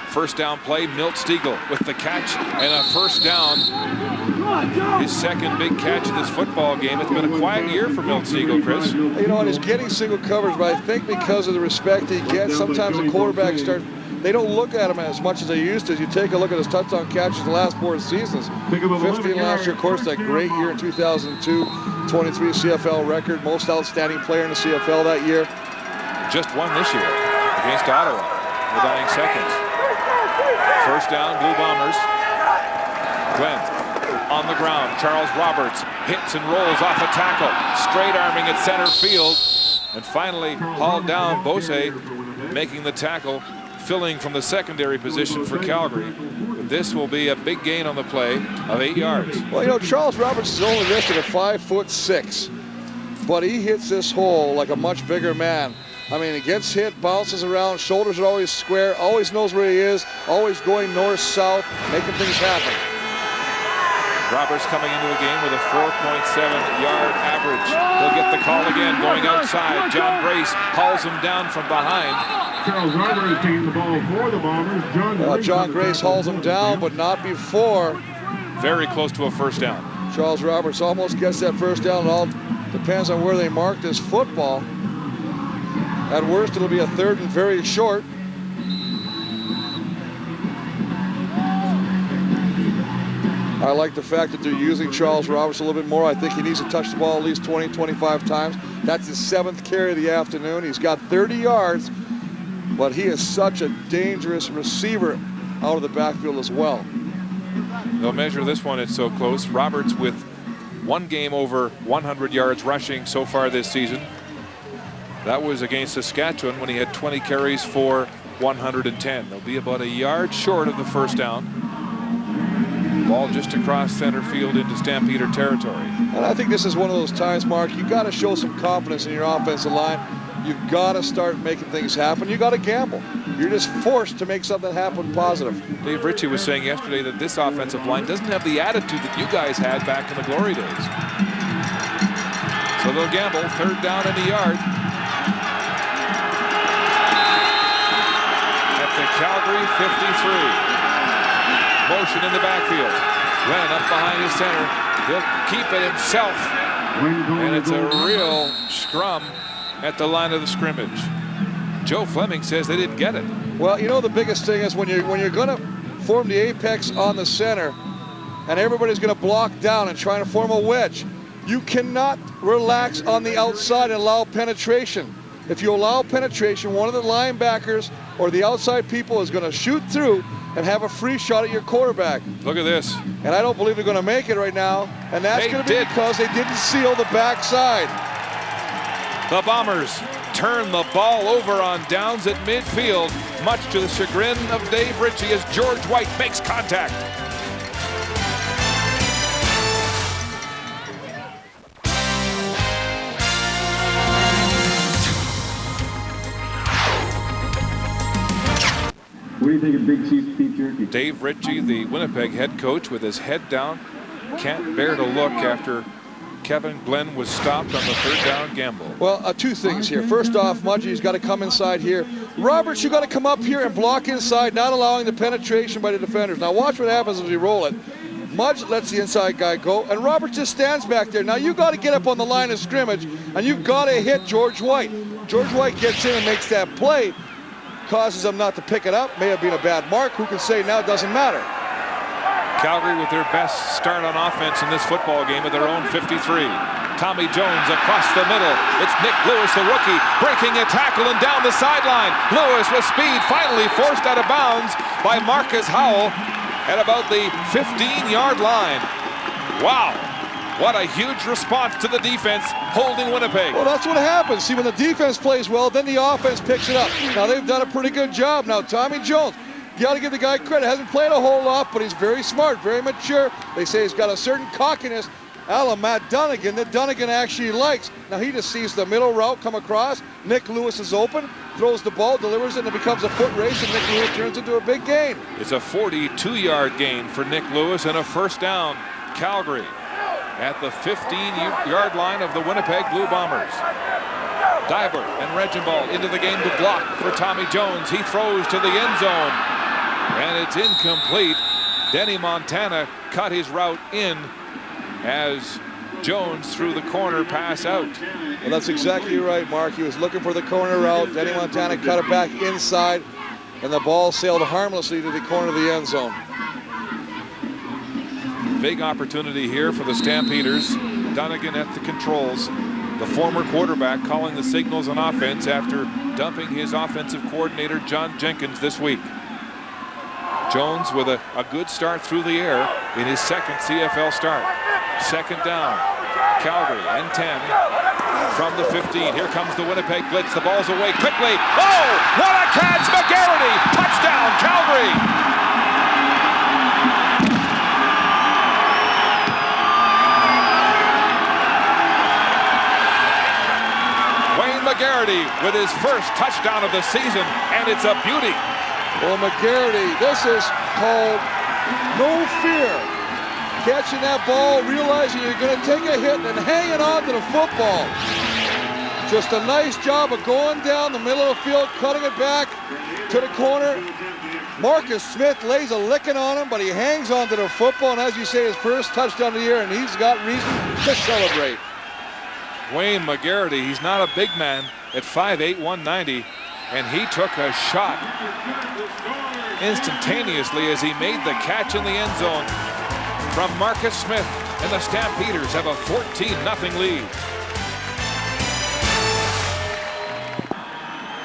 First down play, Milt Stiegel with the catch and a first down. His 2nd big catch of this football game. It's been a quiet year for Milt Stiegel, Chris. You know, and he's getting single coverage, but I think because of the respect he gets, sometimes the quarterbacks they don't look at him as much as they used to. You take a look at his touchdown catches the last 4 seasons. 15 last year, of course, that great year in 2002. 23 CFL record, most outstanding player in the CFL that year. Just won this year against Ottawa in the dying seconds. First down, Blue Bombers. Glenn on the ground. Charles Roberts hits and rolls off a tackle, straight arming at center field, and finally hauled down. Bose making the tackle, filling from the secondary position for Calgary. This will be a big gain on the play of 8 yards. Well, you know, Charles Roberts is only listed at 5'6", but he hits this hole like a much bigger man. I mean, he gets hit, bounces around, shoulders are always square, always knows where he is, always going north-south, making things happen. Roberts coming into the game with a 4.7-yard average. He'll get the call again, going outside. John Grace hauls him down from behind. Charles Roberts taking the ball for the Bombers. John Grace hauls him down, but not before. Very close to a first down. Charles Roberts almost gets that first down. It all depends on where they mark this football. At worst, it'll be a 3rd and very short. I like the fact that they're using Charles Roberts a little bit more. I think he needs to touch the ball at least 20, 25 times. That's his 7th carry of the afternoon. He's got 30 yards. but he is such a dangerous receiver out of the backfield as well. They'll measure this one, it's so close. Roberts with one game over 100 yards rushing so far this season. That was against Saskatchewan when he had 20 carries for 110. They'll be about a yard short of the first down. Ball just across center field into Stampeder territory. And I think this is one of those times, Mark, you got to show some confidence in your offensive line. You've got to start making things happen. You got to gamble. You're just forced to make something happen positive. Dave Ritchie was saying yesterday that this offensive line doesn't have the attitude that you guys had back in the glory days. So they'll gamble. Third down and a yard. At the Calgary 53. Motion in the backfield. Glenn up behind his center. He'll keep it himself. And it's a real scrum at the line of the scrimmage. Joe Fleming says they didn't get it. Well, you know, the biggest thing is when you're going to form the apex on the center and everybody's going to block down and try to form a wedge, you cannot relax on the outside and allow penetration. If you allow penetration, one of the linebackers or the outside people is going to shoot through and have a free shot at your quarterback. Look at this. And I don't believe they're going to make it right now. And that's going to be because they didn't seal the backside. The Bombers turn the ball over on downs at midfield, much to the chagrin of Dave Ritchie as George White makes contact. What do you think of Big Chief's beef jerky? Dave Ritchie, the Winnipeg head coach, with his head down, can't bear to look after Kevin Glenn was stopped on the third down gamble. Well, two things here. First off, Mudgey's got to come inside here. Roberts, you got to come up here and block inside, not allowing the penetration by the defenders. Now watch what happens as we roll it. Mudge lets the inside guy go, and Roberts just stands back there. Now you got to get up on the line of scrimmage, and you've got to hit George White. George White gets in and makes that play, causes them not to pick it up. May have been a bad mark. Who can say now? It doesn't matter. Calgary with their best start on offense in this football game at their own 53. Tommy Jones across the middle. It's Nick Lewis, the rookie, breaking a tackle and down the sideline. Lewis with speed, finally forced out of bounds by Marcus Howell at about the 15-yard line. Wow. What a huge response to the defense holding Winnipeg. Well, that's what happens. See, when the defense plays well, then the offense picks it up. Now, they've done a pretty good job. Now, Tommy Jones, you got to give the guy credit. Hasn't played a whole lot, but he's very smart, very mature. They say he's got a certain cockiness a la Matt Dunnigan that Dunnigan actually likes. Now, he just sees the middle route come across. Nick Lewis is open, throws the ball, delivers it, and it becomes a foot race, and Nick Lewis turns into a big gain. It's a 42-yard gain for Nick Lewis and a first down. Calgary at the 15-yard line of the Winnipeg Blue Bombers. Diver and Reginbald into the game to block for Tommy Jones. He throws to the end zone, and it's incomplete. Denny Montana cut his route in as Jones threw the corner pass out. Well, that's exactly right, Mark. He was looking for the corner route. Denny Montana cut it back inside, and the ball sailed harmlessly to the corner of the end zone. Big opportunity here for the Stampeders. Dunnigan at the controls. The former quarterback calling the signals on offense after dumping his offensive coordinator John Jenkins this week. Jones with a good start through the air in his second CFL start. Second down. Calgary and 10 from the 15. Here comes the Winnipeg blitz. The ball's away quickly. Oh, what a catch! McGarity! Touchdown, Calgary! McGarity with his first touchdown of the season, and it's a beauty. Well, McGarity, this is called no fear. Catching that ball, realizing you're going to take a hit and hanging on to the football. Just a nice job of going down the middle of the field, cutting it back to the corner. Marcus Smith lays a licking on him, but he hangs on to the football, and as you say, his first touchdown of the year, and he's got reason to celebrate. Wayne McGarity, he's not a big man at 5'8", 190, and he took a shot instantaneously as he made the catch in the end zone from Marcus Smith, and the Stampeders have a 14-0 lead.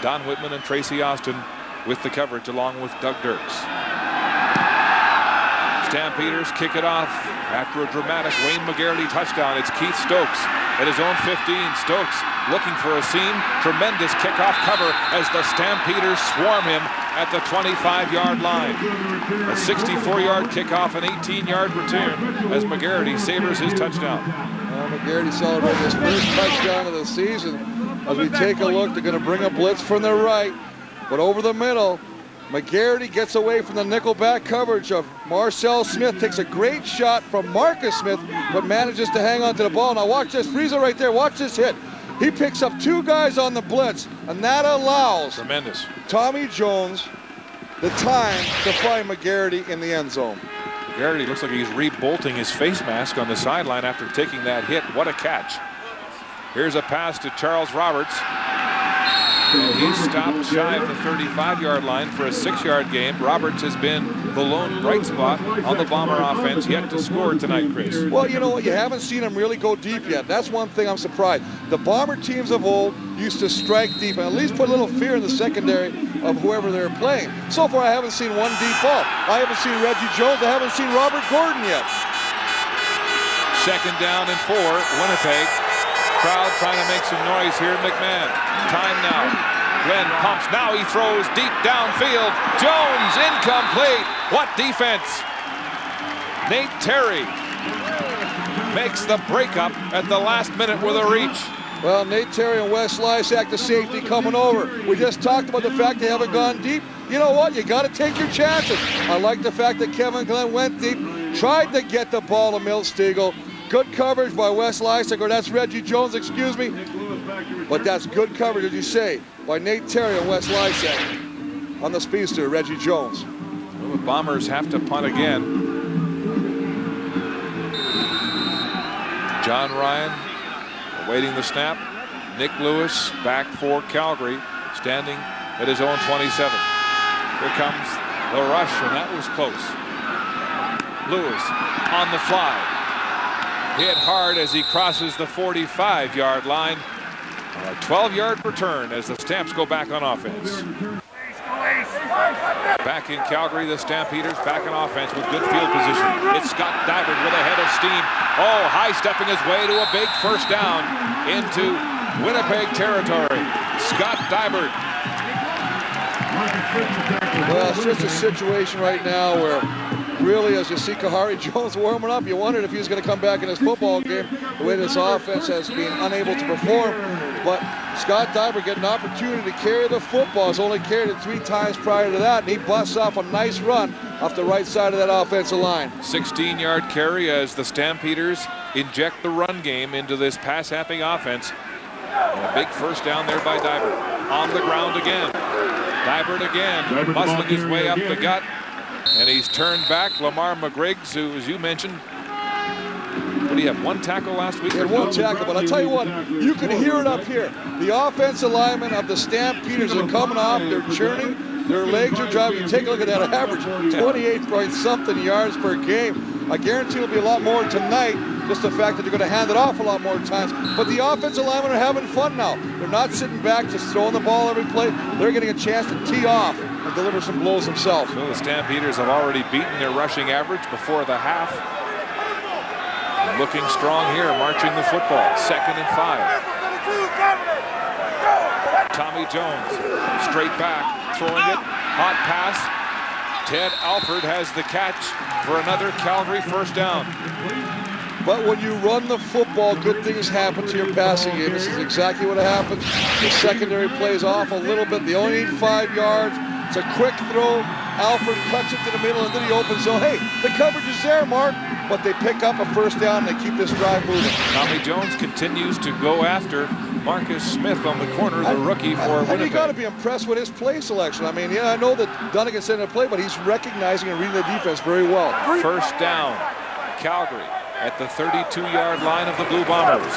Don Whitman and Tracy Austin with the coverage along with Doug Dirks. Stampeders kick it off after a dramatic Wayne McGarity touchdown. It's Keith Stokes at his own 15. Stokes looking for a seam. Tremendous kickoff cover as the Stampeders swarm him at the 25-yard line. A 64-yard kickoff, an 18-yard return as McGarity savors his touchdown. McGarity celebrating his first touchdown of the season. As we take a look, they're going to bring a blitz from the right, but over the middle, McGarity gets away from the nickelback coverage of Marcel Smith, takes a great shot from Marcus Smith, but manages to hang on to the ball. Now watch this, Frieza right there, watch this hit. He picks up 2 guys on the blitz, and that allows Tremendous. Tommy Jones the time to find McGarity in the end zone. McGarity looks like he's rebolting his face mask on the sideline after taking that hit. What a catch. Here's a pass to Charles Roberts. And he's stopped shy of the 35-yard line for a 6-yard gain. Roberts has been the lone bright spot on the Bomber offense, yet to score tonight, Chris. Well, you know what? You haven't seen him really go deep yet. That's one thing I'm surprised. The Bomber teams of old used to strike deep and at least put a little fear in the secondary of whoever they're playing. So far, I haven't seen one deep ball. I haven't seen Reggie Jones. I haven't seen Robert Gordon yet. 2nd down and 4, Winnipeg. Crowd trying to make some noise here. McMahon. Time now. Glenn pumps. Now he throws deep downfield. Jones incomplete. What defense? Nate Terry makes the breakup at the last minute with a reach. Well, Nate Terry and Wes Lysak, the safety, coming over. We just talked about the fact they haven't gone deep. You know what? You got to take your chances. I like the fact that Kevin Glenn went deep, tried to get the ball to Milt Stegall. Good coverage by Wes Lysak, or that's Reggie Jones, excuse me. But that's good coverage, as you say, by Nate Terry and Wes Lysak on the speedster, Reggie Jones. Well, the Bombers have to punt again. John Ryan awaiting the snap. Nick Lewis back for Calgary, standing at his own 27. Here comes the rush, and that was close. Lewis on the fly. Hit hard as he crosses the 45-yard line. A 12-yard return as the Stamps go back on offense. Back in Calgary, the Stampeders back in offense with good field position. It's Scott Dybert with a head of steam. Oh, high-stepping his way to a big first down into Winnipeg territory. Scott Dybert. Well, it's just a situation right now where really, as you see Kahari Jones warming up, you wondered if he was going to come back in this football game, the way this offense has been unable to perform. But Scott Dybert getting an opportunity to carry the football. He's only carried it 3 times prior to that, and he busts off a nice run off the right side of that offensive line. 16-yard carry as the Stampeders inject the run game into this pass-happy offense. And a big first down there by Dybert. On the ground again. Dybert again, muscling his way up the gut. And he's turned back. Lamar McGriggs, who, as you mentioned, what do you have, 1 tackle last week? He had 1 tackle, but I'll tell you what, you can hear it up here. The offensive linemen of the Stampeders are coming off, they're churning, their legs are driving. You take a look at that average, 28-point-something yards per game. I guarantee it'll be a lot more tonight, just the fact that they're going to hand it off a lot more times. But the offensive linemen are having fun now. They're not sitting back just throwing the ball every play. They're getting a chance to tee off and deliver some blows themselves. So the Stampeders have already beaten their rushing average before the half. Looking strong here, marching the football. 2nd and 5. Tommy Jones, straight back, throwing it. Hot pass. Ted Alford has the catch for another Calgary first down. But when you run the football, good things happen to your passing game. This is exactly what happens. The secondary plays off a little bit. They only need 5 yards. It's a quick throw. Alford cuts it to the middle into the open zone. Hey, the coverage is there, Mark. But they pick up a first down and they keep this drive moving. Tommy Jones continues to go after Marcus Smith on the corner, the rookie for Winnipeg. You got to be impressed with his play selection. I mean, yeah, I know that Dunnigan said in play, but he's recognizing and reading the defense very well. First down, Calgary at the 32-yard line of the Blue Bombers.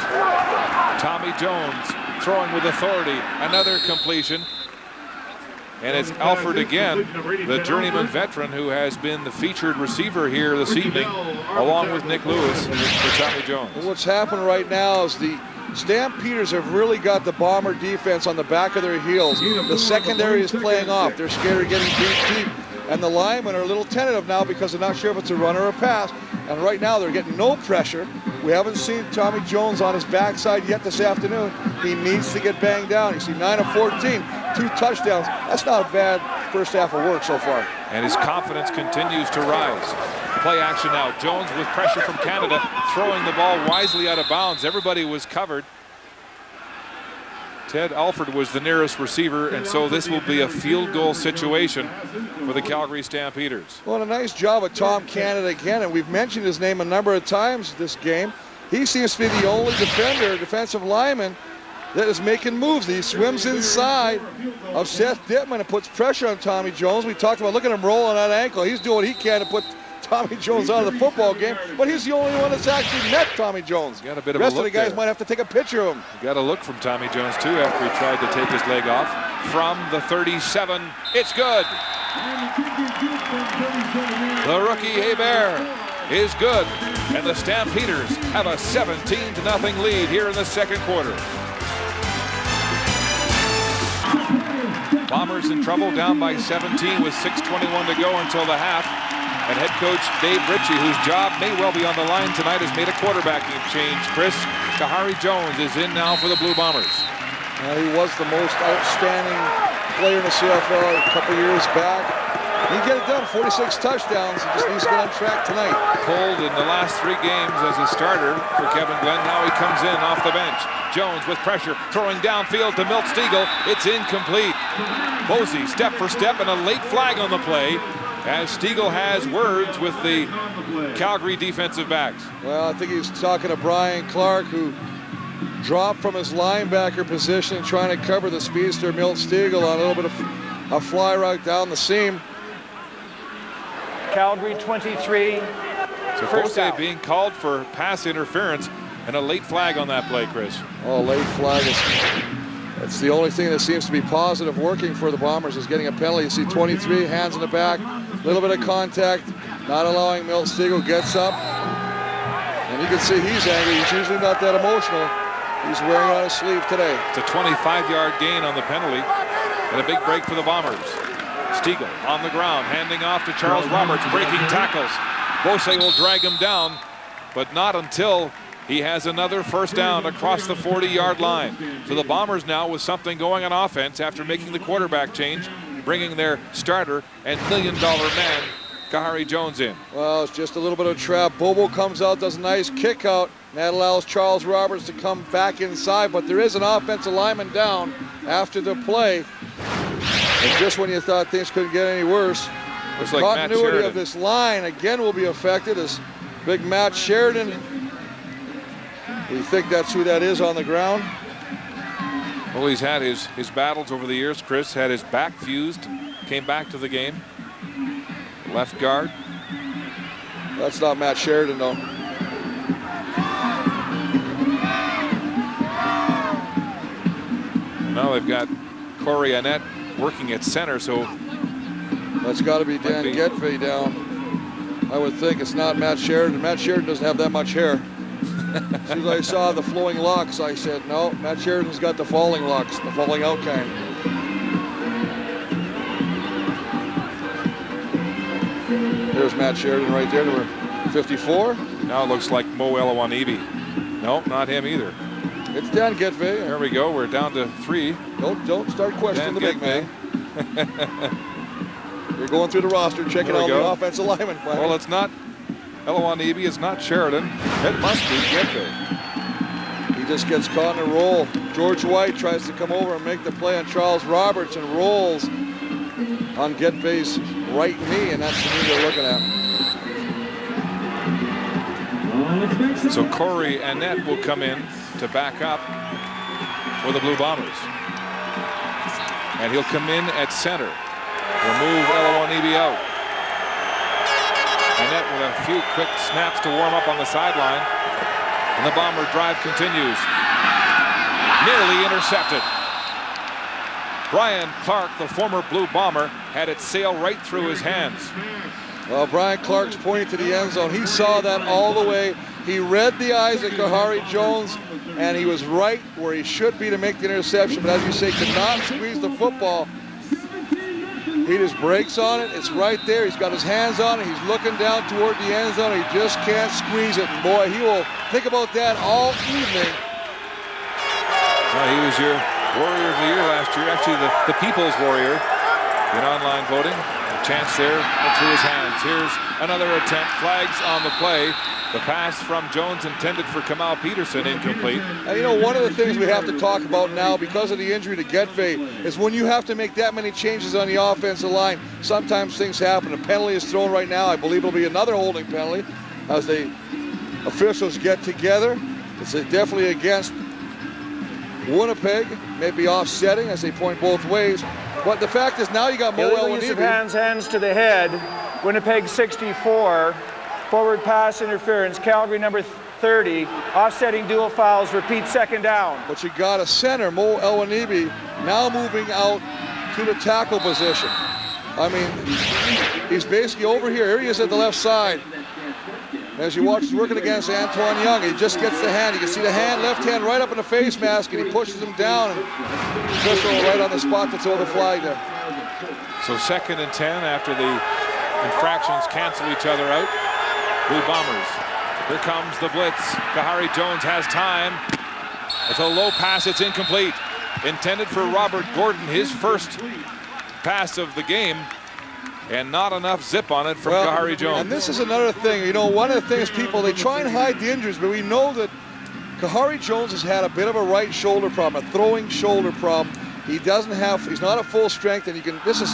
Tommy Jones throwing with authority. Another completion. And it's Alford again, the journeyman veteran who has been the featured receiver here this evening, along with Nick Lewis for Tommy Jones. And what's happened right now is the Stampeders have really got the Bomber defense on the back of their heels. The secondary is playing off. They're scared of getting beat deep. And the linemen are a little tentative now because they're not sure if it's a run or a pass. And right now they're getting no pressure. We haven't seen Tommy Jones on his backside yet this afternoon. He needs to get banged down. You see 9 of 14, 2 touchdowns. That's not a bad first half of work so far. And his confidence continues to rise. Play action now. Jones with pressure from Canada, throwing the ball wisely out of bounds. Everybody was covered. Ted Alford was the nearest receiver, and so this will be a field goal situation for the Calgary Stampeders. Well, a nice job of Tom Canada again, and we've mentioned his name a number of times this game. He seems to be the only defensive lineman that is making moves. He swims inside of Seth Dittman and puts pressure on Tommy Jones. We talked about, look at him roll on that ankle. He's doing what he can to put Tommy Jones out of the football game, but he's the only one that's actually met Tommy Jones. Got a bit the of rest a look of the guys there. might have to take a picture of him. Got a look from Tommy Jones too after he tried to take his leg off. From the 37, it's good. The rookie Hebert is good, and the Stampeders have a 17-0 lead here in the second quarter. Bombers in trouble, down by 17 with 6:21 to go until the half. And head coach Dave Ritchie, whose job may well be on the line tonight, has made a quarterbacking change. Chris, Kahari Jones is in now for the Blue Bombers. He was the most outstanding player in the CFL a couple years back. He can get it done, 46 touchdowns. He just needs to get on track tonight. Pulled in the last 3 games as a starter for Kevin Glenn. Now he comes in off the bench. Jones with pressure, throwing downfield to Milt Stiegel. It's incomplete. Posey step for step, and a late flag on the play, as Stiegel has words with the Calgary defensive backs. Well, I think he's talking to Brian Clark, who dropped from his linebacker position trying to cover the speedster Milt Stiegel on a little bit of a fly route down the seam. Calgary 23. So Posey being called for pass interference and a late flag on that play, Chris. Oh, late flag is... That's the only thing that seems to be positive working for the Bombers, is getting a penalty. You see 23, hands in the back, a little bit of contact, not allowing Milt Stiegel, gets up. And you can see he's angry. He's usually not that emotional. He's wearing it on his sleeve today. It's a 25-yard gain on the penalty and a big break for the Bombers. Stiegel on the ground, handing off to Charles Roberts, breaking tackles. Bose will drag him down, but not until he has another first down across the 40-yard line. So the Bombers now with something going on offense after making the quarterback change, bringing their starter and million-dollar man, Kahari Jones, in. Well, it's just a little bit of a trap. Bobo comes out, does a nice kick out. And that allows Charles Roberts to come back inside, but there is an offensive lineman down after the play. And just when you thought things couldn't get any worse, the like continuity of this line again will be affected as big Matt Sheridan. We think that's who that is on the ground. Well, he's had his battles over the years. Chris had his back fused, came back to the game. Left guard. That's not Matt Sheridan, though. Now they've got Corey Annette working at center, so that's got to be Dan Getve down. I would think it's not Matt Sheridan. Matt Sheridan doesn't have that much hair. As soon as I saw the flowing locks, I said, no, Matt Sheridan's got the falling locks, the falling out kind. There's Matt Sheridan right there, number 54. Now it looks like Mo Elawanibi. No, not him either. It's Dan Getve. There we go. We're down to 3. Don't start questioning Dan the big man. You're going through the roster, checking out the offensive lineman. Well, it's not Elawanibi, it's not Sheridan. It must be Getve. He just gets caught in a roll. George White tries to come over and make the play on Charles Roberts and rolls on Getve's right knee, and that's the knee they're looking at. So Corey Annette will come in to back up for the Blue Bombers. And he'll come in at center. Remove Elawanibi out. Annette with a few quick snaps to warm up on the sideline. And the Bomber drive continues. Nearly intercepted. Brian Clark, the former Blue Bomber, had it sail right through his hands. Well, Brian Clark's pointing to the end zone. He saw that all the way. He read the eyes of Kahari Jones, and he was right where he should be to make the interception. But as you say, could not squeeze the football. He just breaks on it. It's right there. He's got his hands on it. He's looking down toward the end zone. He just can't squeeze it. And boy, he will think about that all evening. Well, he was your Warrior of the Year last year. Actually, the People's Warrior in online voting. A chance there through his hands. Here's another attempt. Flags on the play. The pass from Jones intended for Kamal Peterson, incomplete. And you know, one of the things we have to talk about now because of the injury to Getve is when you have to make that many changes on the offensive line, sometimes things happen. A penalty is thrown right now. I believe it'll be another holding penalty as the officials get together. It's definitely against Winnipeg, maybe offsetting as they point both ways. But the fact is now you got Mo Illegal use of hands to the head. Winnipeg 64. Forward pass interference. Calgary number 30. Offsetting dual fouls. Repeat, second down. But you got a center, Mo Elwanibi, now moving out to the tackle position. I mean, he's basically over here. Here he is at the left side. As you watch, he's working against Antoine Young. He just gets the hand. You can see the hand, left hand right up in the face mask, and he pushes him down. And Crystal right on the spot to throw the flag there. So 2nd and 10 after the infractions cancel each other out. Blue Bombers. Here comes the blitz. Kahari Jones has time. It's a low pass. It's incomplete. Intended for Robert Gordon, his first pass of the game. And not enough zip on it from Kahari Jones. And this is another thing. You know, one of the things people, they try and hide the injuries, but we know that Kahari Jones has had a bit of a right shoulder problem, a throwing shoulder problem. He doesn't have, he's not at full strength, and this is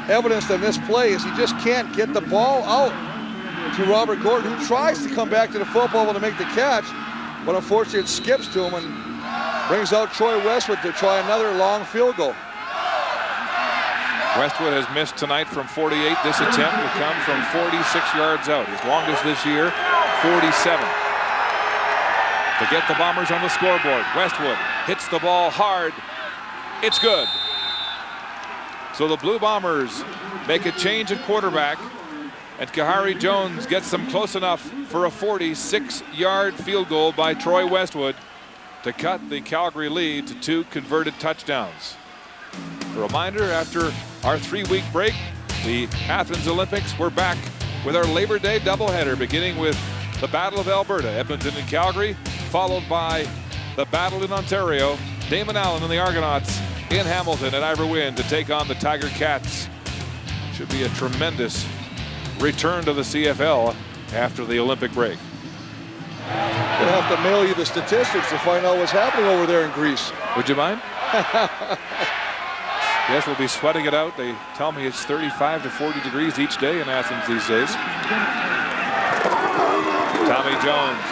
evidence in this play is he just can't get the ball out to Robert Gordon, who tries to come back to the football to make the catch, but unfortunately it skips to him and brings out Troy Westwood to try another long field goal. Westwood has missed tonight from 48. This attempt will come from 46 yards out. His longest this year, 47. To get the Bombers on the scoreboard. Westwood hits the ball hard. It's good. So the Blue Bombers make a change at quarterback, and Kahari Jones gets them close enough for a 46-yard field goal by Troy Westwood to cut the Calgary lead to 2 converted touchdowns. A reminder, after our 3-week break, the Athens Olympics, we're back with our Labor Day doubleheader, beginning with the Battle of Alberta, Edmonton and Calgary, followed by the Battle in Ontario, Damon Allen and the Argonauts in Hamilton at Ivor Wynne to take on the Tiger Cats. Should be a tremendous return to the CFL after the Olympic break. We'll have to mail you the statistics to find out what's happening over there in Greece. Would you mind? Yes, we'll be sweating it out. They tell me it's 35 to 40 degrees each day in Athens these days. Tommy Jones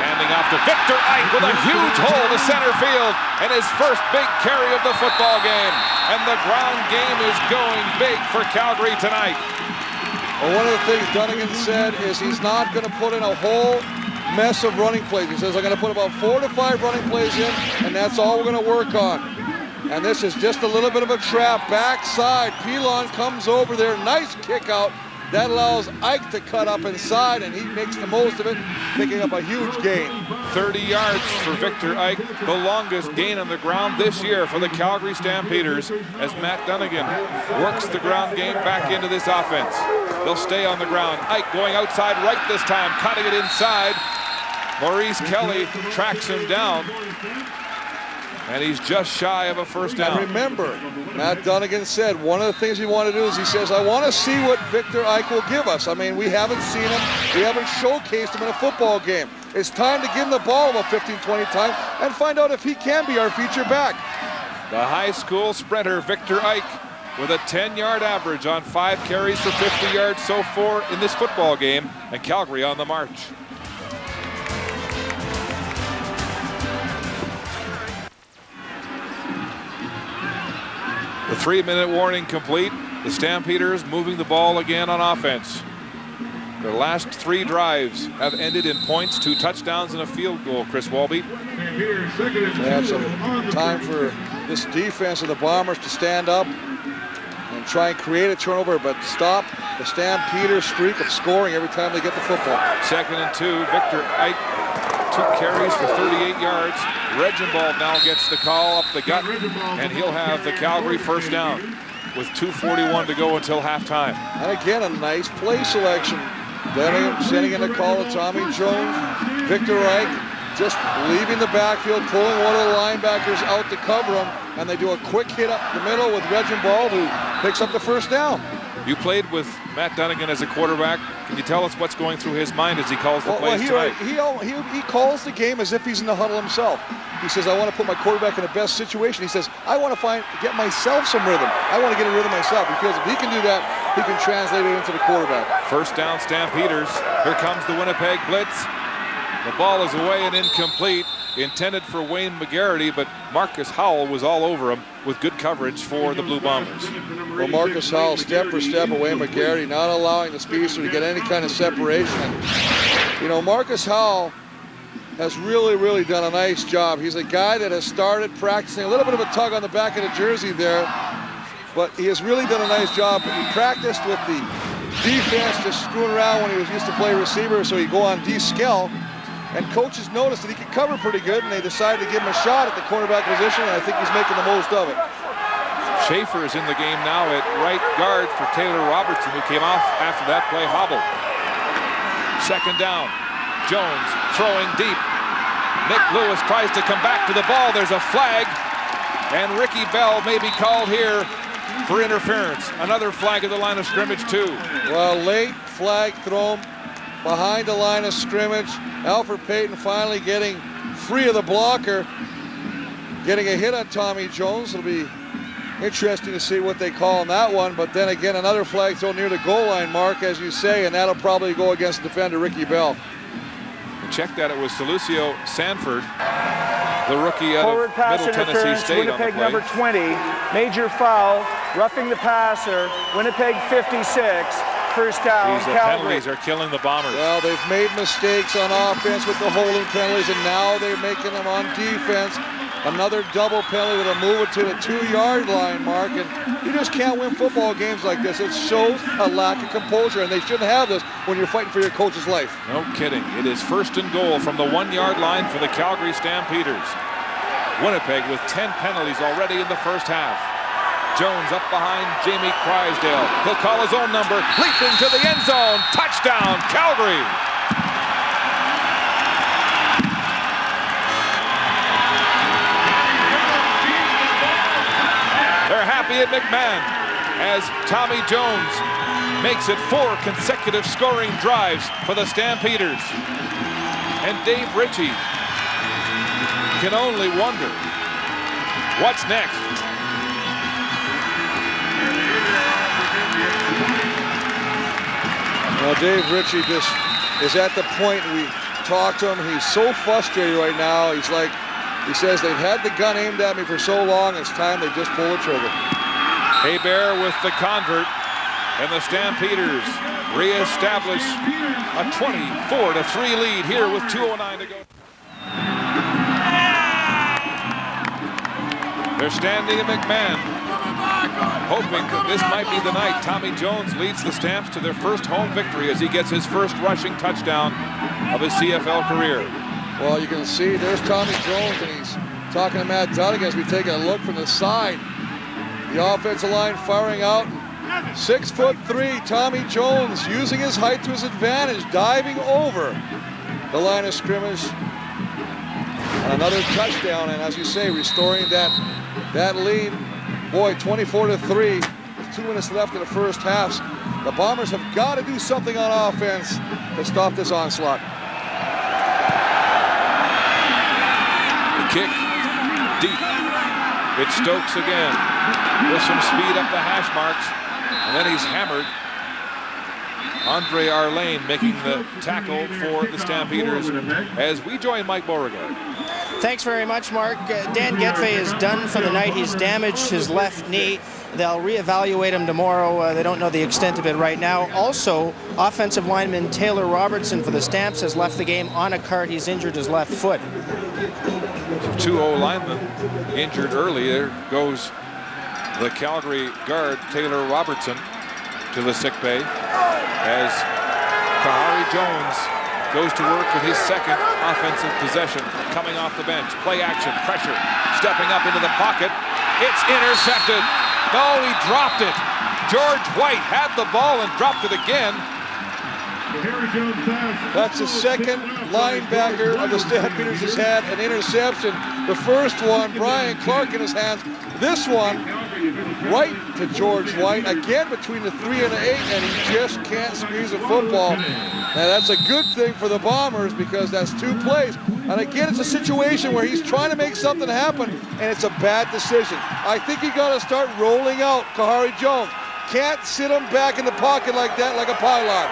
handing off to Victor Ike with a huge hole to center field and his first big carry of the football game. And the ground game is going big for Calgary tonight. Well, one of the things Dunnigan said is he's not going to put in a whole mess of running plays. He says, I'm going to put about 4 to 5 running plays in, and that's all we're going to work on. And this is just a little bit of a trap. Backside, Pilon comes over there. Nice kick out. That allows Ike to cut up inside, and he makes the most of it, picking up a huge gain. 30 yards for Victor Ike, the longest gain on the ground this year for the Calgary Stampeders, as Matt Dunnigan works the ground game back into this offense. They'll stay on the ground. Ike going outside right this time, cutting it inside. Maurice Kelly tracks him down, and he's just shy of a first down. And remember, Matt Dunnigan said one of the things we want to do is he says, I want to see what Victor Ike will give us. I mean, we haven't seen him. We haven't showcased him in a football game. It's time to give him the ball about 15, 20 times and find out if he can be our feature back. The high school sprinter, Victor Ike, with a 10-yard average on 5 carries for 50 yards so far in this football game, and Calgary on the march. The 3-minute warning complete. The Stampeders moving the ball again on offense. Their last 3 drives have ended in points, 2 touchdowns and a field goal, Chris Walby. They have some time for this defense of the Bombers to stand up and try and create a turnover, but stop the Stampeders streak of scoring every time they get the football. 2nd and 2. Victor Ike, 2 carries for 38 yards. Reginbald now gets the call up the gut, and he'll have the Calgary first down with 2:41 to go until halftime. And again, a nice play selection. Sending in the call to Tommy Jones. Victor Ike just leaving the backfield, pulling one of the linebackers out to cover him, and they do a quick hit up the middle with Reginbald, who picks up the first down. You played with Matt Dunnigan as a quarterback. Can you tell us what's going through his mind as he calls the plays tonight? He calls the game as if he's in the huddle himself. He says, I want to put my quarterback in the best situation. He says, I want to get myself some rhythm. I want to get a rhythm myself. He feels if he can do that, he can translate it into the quarterback. First down, Stampeders. Here comes the Winnipeg blitz. The ball is away and incomplete. Intended for Wayne McGarity, but Marcus Howell was all over him with good coverage for the Blue Bombers. Well, Marcus Howell step for step away McGarity, not allowing the speedster to get any kind of separation. You know, Marcus Howell has really done a nice job. He's a guy that has started practicing a little bit of a tug on the back of the jersey there, but he has really done a nice job. He practiced with the defense just screwing around when he was used to play receiver, so he'd go on D-skill. And coaches noticed that he could cover pretty good, and they decided to give him a shot at the cornerback position, and I think he's making the most of it. Schaefer is in the game now at right guard for Taylor Robertson, who came off after that play hobbled. 2nd down. Jones throwing deep. Nick Lewis tries to come back to the ball. There's a flag, and Ricky Bell may be called here for interference. Another flag at the line of scrimmage, too. Well, late flag thrown behind the line of scrimmage. Alfred Payton finally getting free of the blocker, getting a hit on Tommy Jones. It'll be interesting to see what they call on that one, but then again, another flag thrown near the goal line, Mark, as you say, and that'll probably go against defender Ricky Bell. Check that, it was Lucio Sanford, the rookie out Forward of pass Middle Tennessee interference, State Winnipeg on the play. number 20, major foul, roughing the passer, Winnipeg 56, first down, These Calgary. penalties are killing the Bombers. Well, they've made mistakes on offense with the holding penalties, and now they're making them on defense. Another double penalty that'll move it to the 2-yard line, Mark, and you just can't win football games like this. It shows a lack of composure, and they shouldn't have this when you're fighting for your coach's life. No kidding. It is 1st and goal from the 1-yard line for the Calgary Stampeders. Winnipeg with 10 penalties already in the first half. Jones up behind Jamie Crysdale. He'll call his own number, leaping to the end zone. Touchdown, Calgary! They're happy at McMahon as Tommy Jones makes it 4 consecutive scoring drives for the Stampeders. And Dave Ritchie can only wonder what's next. Well, Dave Ritchie just is at the point, we talked to him, he's so frustrated right now. He says, they've had the gun aimed at me for so long, it's time they just pull the trigger. Hebert with the convert, and the Stampeders reestablish a 24-3 lead here with 2:09 to go. They're standing at McMahon, hoping that this might be the night. Tommy Jones leads the Stamps to their first home victory as he gets his first rushing touchdown of his CFL career. Well, you can see there's Tommy Jones, and he's talking to Matt Dunnigan as we take a look from the side. The offensive line firing out. 6'3", Tommy Jones using his height to his advantage, diving over the line of scrimmage. And another touchdown, and as you say, restoring that lead. Boy, 24-3, with 2 minutes left in the first half. The Bombers have got to do something on offense to stop this onslaught. The kick deep. It's Stokes again with some speed up the hash marks, and then he's hammered. Andre Arlane making the tackle for the Stampeders as we join Mike Beauregard. Thanks very much, Mark. Dan Getfe is done for the night. He's damaged his left knee. They'll reevaluate him tomorrow. They don't know the extent of it right now. Also, offensive lineman Taylor Robertson for the Stamps has left the game on a cart. He's injured his left foot. So 2 O-linemen injured early. There goes the Calgary guard, Taylor Robertson, to the sick bay as Kahari Jones goes to work with his second offensive possession. Coming off the bench, play action, pressure, stepping up into the pocket. It's intercepted. No, he dropped it. George White had the ball and dropped it again. That's the second linebacker of the Stampeders has had an interception. The first one, Brian Clark in his hands. This one, right to George White, again between the 3 and the 8, and he just can't squeeze a football. Now that's a good thing for the Bombers because that's 2 plays. And again, it's a situation where he's trying to make something happen, and it's a bad decision. I think you got to start rolling out Kahari Jones. Can't sit him back in the pocket like that, like a pylon.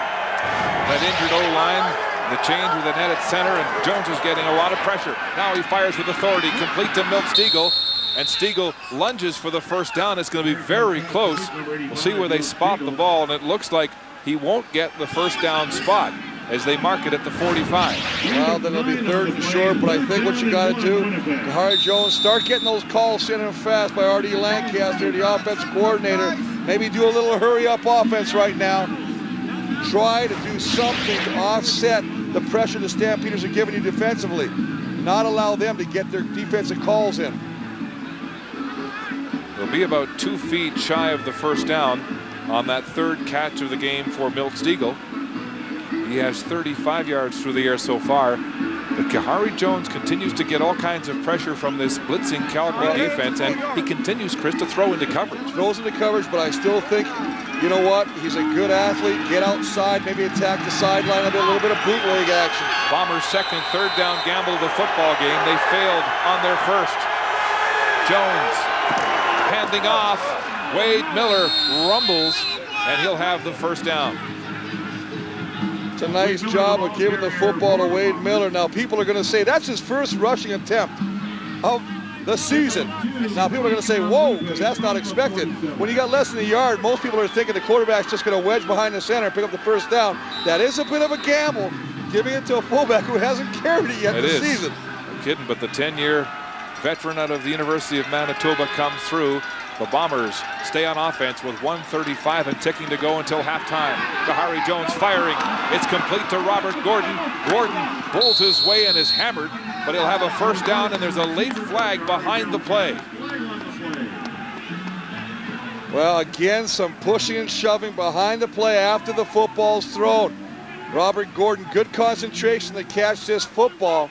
That injured O-line, the change with the net at center, and Jones is getting a lot of pressure. Now he fires with authority, complete to Milt Stiegel, and Stiegel lunges for the first down. It's going to be very close. We'll see where they spot the ball, and it looks like he won't get the first down spot as they mark it at the 45. Well, then it'll be 3rd and short, but I think what you got to do, Kahari Jones, start getting those calls in and fast by R.D. Lancaster, the offensive coordinator. Maybe do a little hurry-up offense right now. Try to do something to offset the pressure the Stampeders are giving you defensively. Not allow them to get their defensive calls in. They'll be about 2 feet shy of the first down on that 3rd catch of the game for Milt Stiegel. He has 35 yards through the air so far. But Kahari Jones continues to get all kinds of pressure from this blitzing Calgary defense, and he continues, Chris, to throw into coverage. Throws into coverage, but I still think, you know what, he's a good athlete. Get outside, maybe attack the sideline, a little bit of bootleg action. Bombers' second, 3rd down gamble of the football game. They failed on their first. Jones handing off. Wade Miller rumbles, and he'll have the first down. It's a nice job of giving the football to Wade Miller. Now, people are going to say that's his first rushing attempt of the season. Now, people are going to say, whoa, because that's not expected. When you got less than a yard, most people are thinking the quarterback's just going to wedge behind the center and pick up the first down. That is a bit of a gamble, giving it to a fullback who hasn't carried it yet this season. No kidding, but the 10-year veteran out of the University of Manitoba comes through. The Bombers stay on offense with 1:35 and ticking to go until halftime. Kahari Jones firing. It's complete to Robert Gordon. Gordon bowls his way and is hammered, but he'll have a first down, and there's a late flag behind the play. Well, again, some pushing and shoving behind the play after the football's thrown. Robert Gordon, good concentration to catch this football.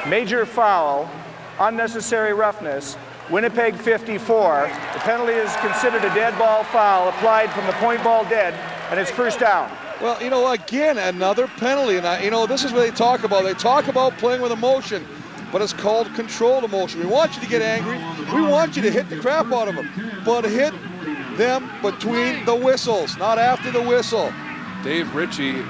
Major foul, unnecessary roughness. Winnipeg 54. The penalty is considered a dead ball foul applied from the point ball dead, and it's first down. Well, you know, again, another penalty. And, you know, this is what they talk about. They talk about playing with emotion, but it's called controlled emotion. We want you to get angry. We want you to hit the crap out of them, but hit them between the whistles, not after the whistle. Dave Ritchie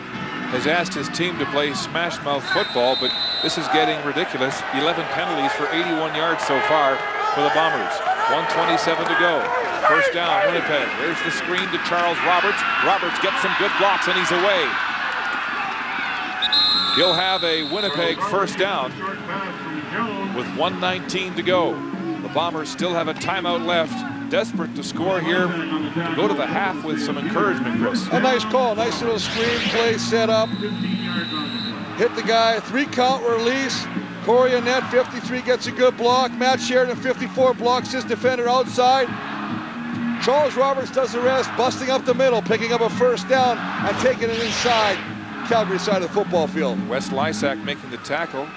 has asked his team to play smash mouth football, but this is getting ridiculous. 11 penalties for 81 yards so far for the Bombers. 1:27 to go. First down, Winnipeg. There's the screen to Charles Roberts. Roberts gets some good blocks, and he's away. He'll have a Winnipeg first down with 1:19 to go. The Bombers still have a timeout left. Desperate to score here, to go to the half with some encouragement, Chris. A nice call, nice little screen play set up. Hit the guy, 3-count release. Corey Annette, 53, gets a good block. Matt Sheridan, 54, blocks his defender outside. Charles Roberts does the rest, busting up the middle, picking up a first down and taking it inside Calgary side of the football field. Wes Lysak making the tackle,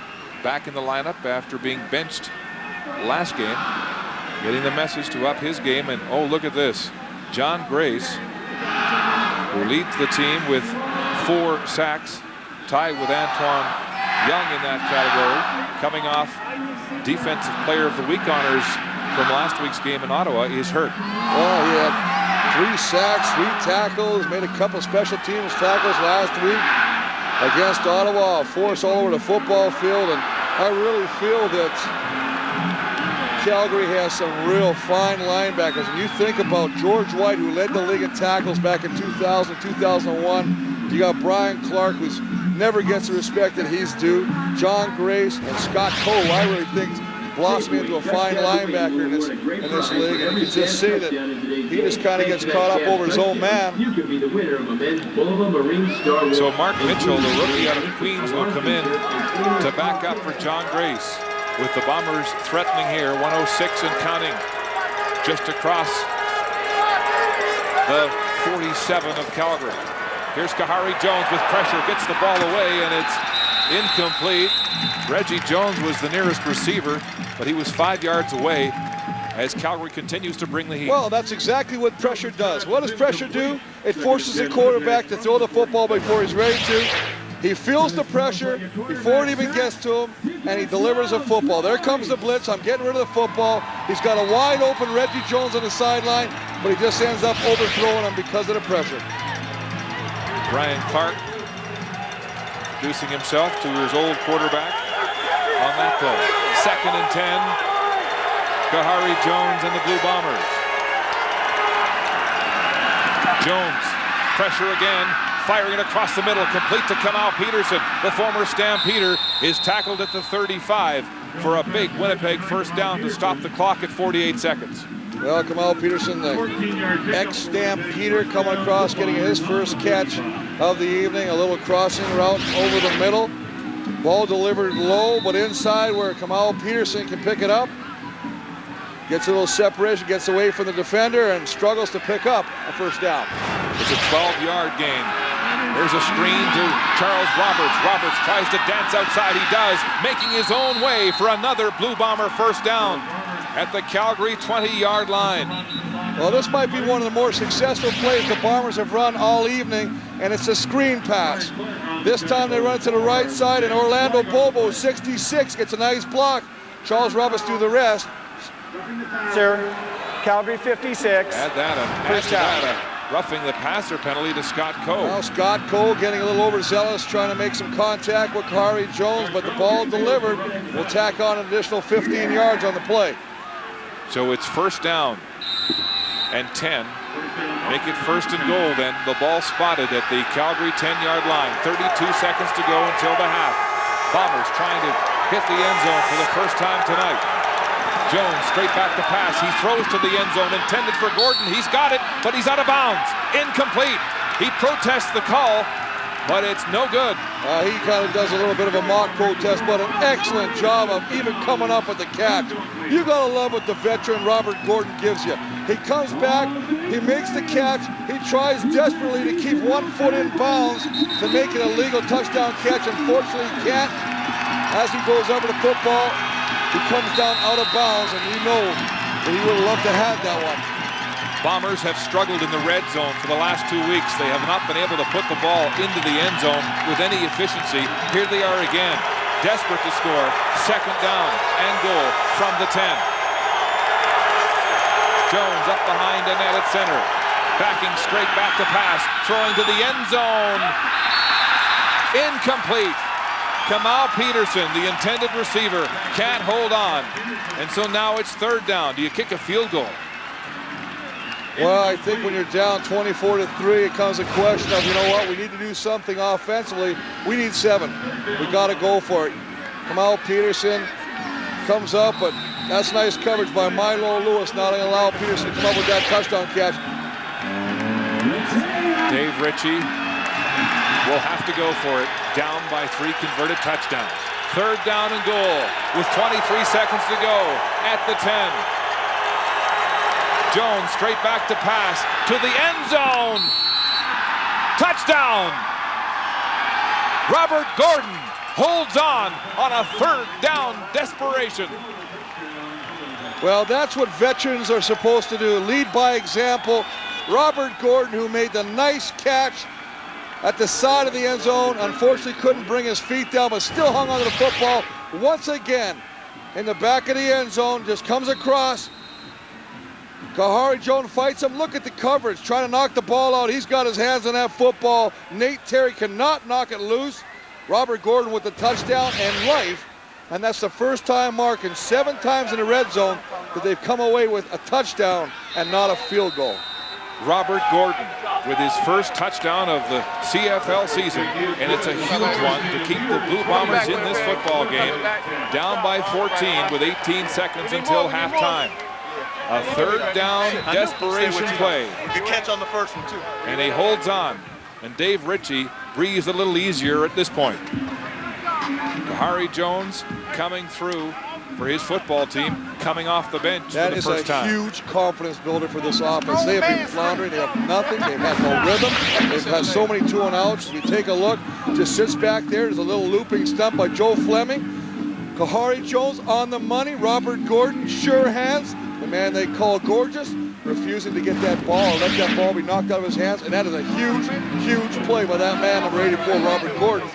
back in the lineup after being benched last game. Getting the message to up his game, and oh, look at this. John Grace, who leads the team with 4 sacks, tied with Antoine Young in that category, coming off Defensive Player of the Week honors from last week's game in Ottawa, is hurt. Well, he had 3 sacks, 3 tackles, made a couple special teams tackles last week against Ottawa, a force all over the football field, and I really feel that Calgary has some real fine linebackers. And you think about George White, who led the league in tackles back in 2000, 2001. You got Brian Clark, who's never gets the respect that he's due. John Grace and Scott Cole, I really think, blossomed into a fine linebacker in this league. And you can just see that he just kind of gets caught up over his own man. So Mark Mitchell, the rookie out of Queens, will come in to back up for John Grace, with the Bombers threatening here. 106 and counting, just across the 47 of Calgary. Here's Kahari Jones with pressure, gets the ball away, and it's incomplete. Reggie Jones was the nearest receiver, but he was 5 yards away as Calgary continues to bring the heat. Well, that's exactly what pressure does. What does pressure do? It forces the quarterback to throw the football before he's ready to. He feels the pressure before it even gets to him, and he delivers a football. There comes the blitz. I'm getting rid of the football. He's got a wide open Reggie Jones on the sideline, but he just ends up overthrowing him because of the pressure. Brian Clark introducing himself to his old quarterback on that play. 2nd and 10. Kahari Jones and the Blue Bombers. Jones, pressure again, firing it across the middle, complete to Kamal Peterson. The former Stampeder is tackled at the 35 for a big Winnipeg first down to stop the clock at 48 seconds. Well, Kamal Peterson, the ex-Stampeder, coming across, getting his first catch of the evening. A little crossing route over the middle. Ball delivered low, but inside where Kamal Peterson can pick it up. Gets a little separation, gets away from the defender, and struggles to pick up a first down. It's a 12-yard gain. There's a screen to Charles Roberts. Roberts tries to dance outside. He does, making his own way for another Blue Bomber first down at the Calgary 20-yard line. Well, this might be one of the more successful plays the Bombers have run all evening, and it's a screen pass. This time they run to the right side, and Orlando Bobo, 66, gets a nice block. Charles Roberts do the rest. Sir, Calgary 56. Add that First down. Roughing the passer penalty to Scott Cole. Well, Scott Cole getting a little overzealous, trying to make some contact with Kahari Jones, but the ball delivered will tack on an additional 15 yards on the play. So it's first down and 10. Make it first and goal then. The ball spotted at the Calgary 10-yard line. 32 seconds to go until the half. Bombers trying to hit the end zone for the first time tonight. Jones straight back to pass. He throws to the end zone, intended for Gordon. He's got it, but he's out of bounds. Incomplete. He protests the call, but it's no good. He kind of does a little bit of a mock protest, but an excellent job of even coming up with the catch. You gotta love what the veteran Robert Gordon gives you. He comes back, he makes the catch, he tries desperately to keep 1 foot in bounds to make it a legal touchdown catch. Unfortunately, he can't. As he goes over the football, he comes down out of bounds, and you know that he would have loved to have that one. Bombers have struggled in the red zone for the last 2 weeks. They have not been able to put the ball into the end zone with any efficiency. Here they are again, desperate to score. 2nd down and goal from the 10. Jones up behind Annette at center. Backing straight back to pass. Throwing to the end zone. Incomplete. Kamal Peterson, the intended receiver, can't hold on. And so now it's 3rd down. Do you kick a field goal? Well, I think when you're down 24-3, it comes a question of, you know what, we need to do something offensively. We need 7. We got to go for it. Kamal Peterson comes up, but that's nice coverage by Milo Lewis, not going to allow Peterson to come up with that touchdown catch. Dave Ritchie will have to go for it. Down by 3 converted touchdowns. 3rd down and goal with 23 seconds to go at the 10. Jones straight back to pass to the end zone. Touchdown! Robert Gordon holds on a 3rd down desperation. Well, that's what veterans are supposed to do. Lead by example. Robert Gordon, who made the nice catch at the side of the end zone, unfortunately couldn't bring his feet down, but still hung onto the football once again in the back of the end zone. Just comes across. Kahari Jones fights him. Look at the coverage, trying to knock the ball out. He's got his hands on that football. Nate Terry cannot knock it loose. Robert Gordon with the touchdown and life And that's the first time, Mark, in 7 times in the red zone that they've come away with a touchdown and not a field goal. Robert Gordon with his first touchdown of the CFL season, and it's a huge one to keep the Blue Bombers in this football game, down by 14 with 18 seconds until halftime. A third down desperation play. Good catch on the first one, too. And he holds on, and Dave Ritchie breathes a little easier at this point. Kahari Jones coming through for his football team, coming off the bench for the first time. That is a huge confidence builder for this offense. They have been floundering. They have nothing. They've had no rhythm. They've had so many 2 and outs. We take a look. Just sits back there. There's a little looping stump by Joe Fleming. Kahari Jones on the money. Robert Gordon, sure hands. The man they call Gorgeous, refusing to get that ball or let that ball be knocked out of his hands. And that is a huge, huge play by that man, number 84, Robert Gordon,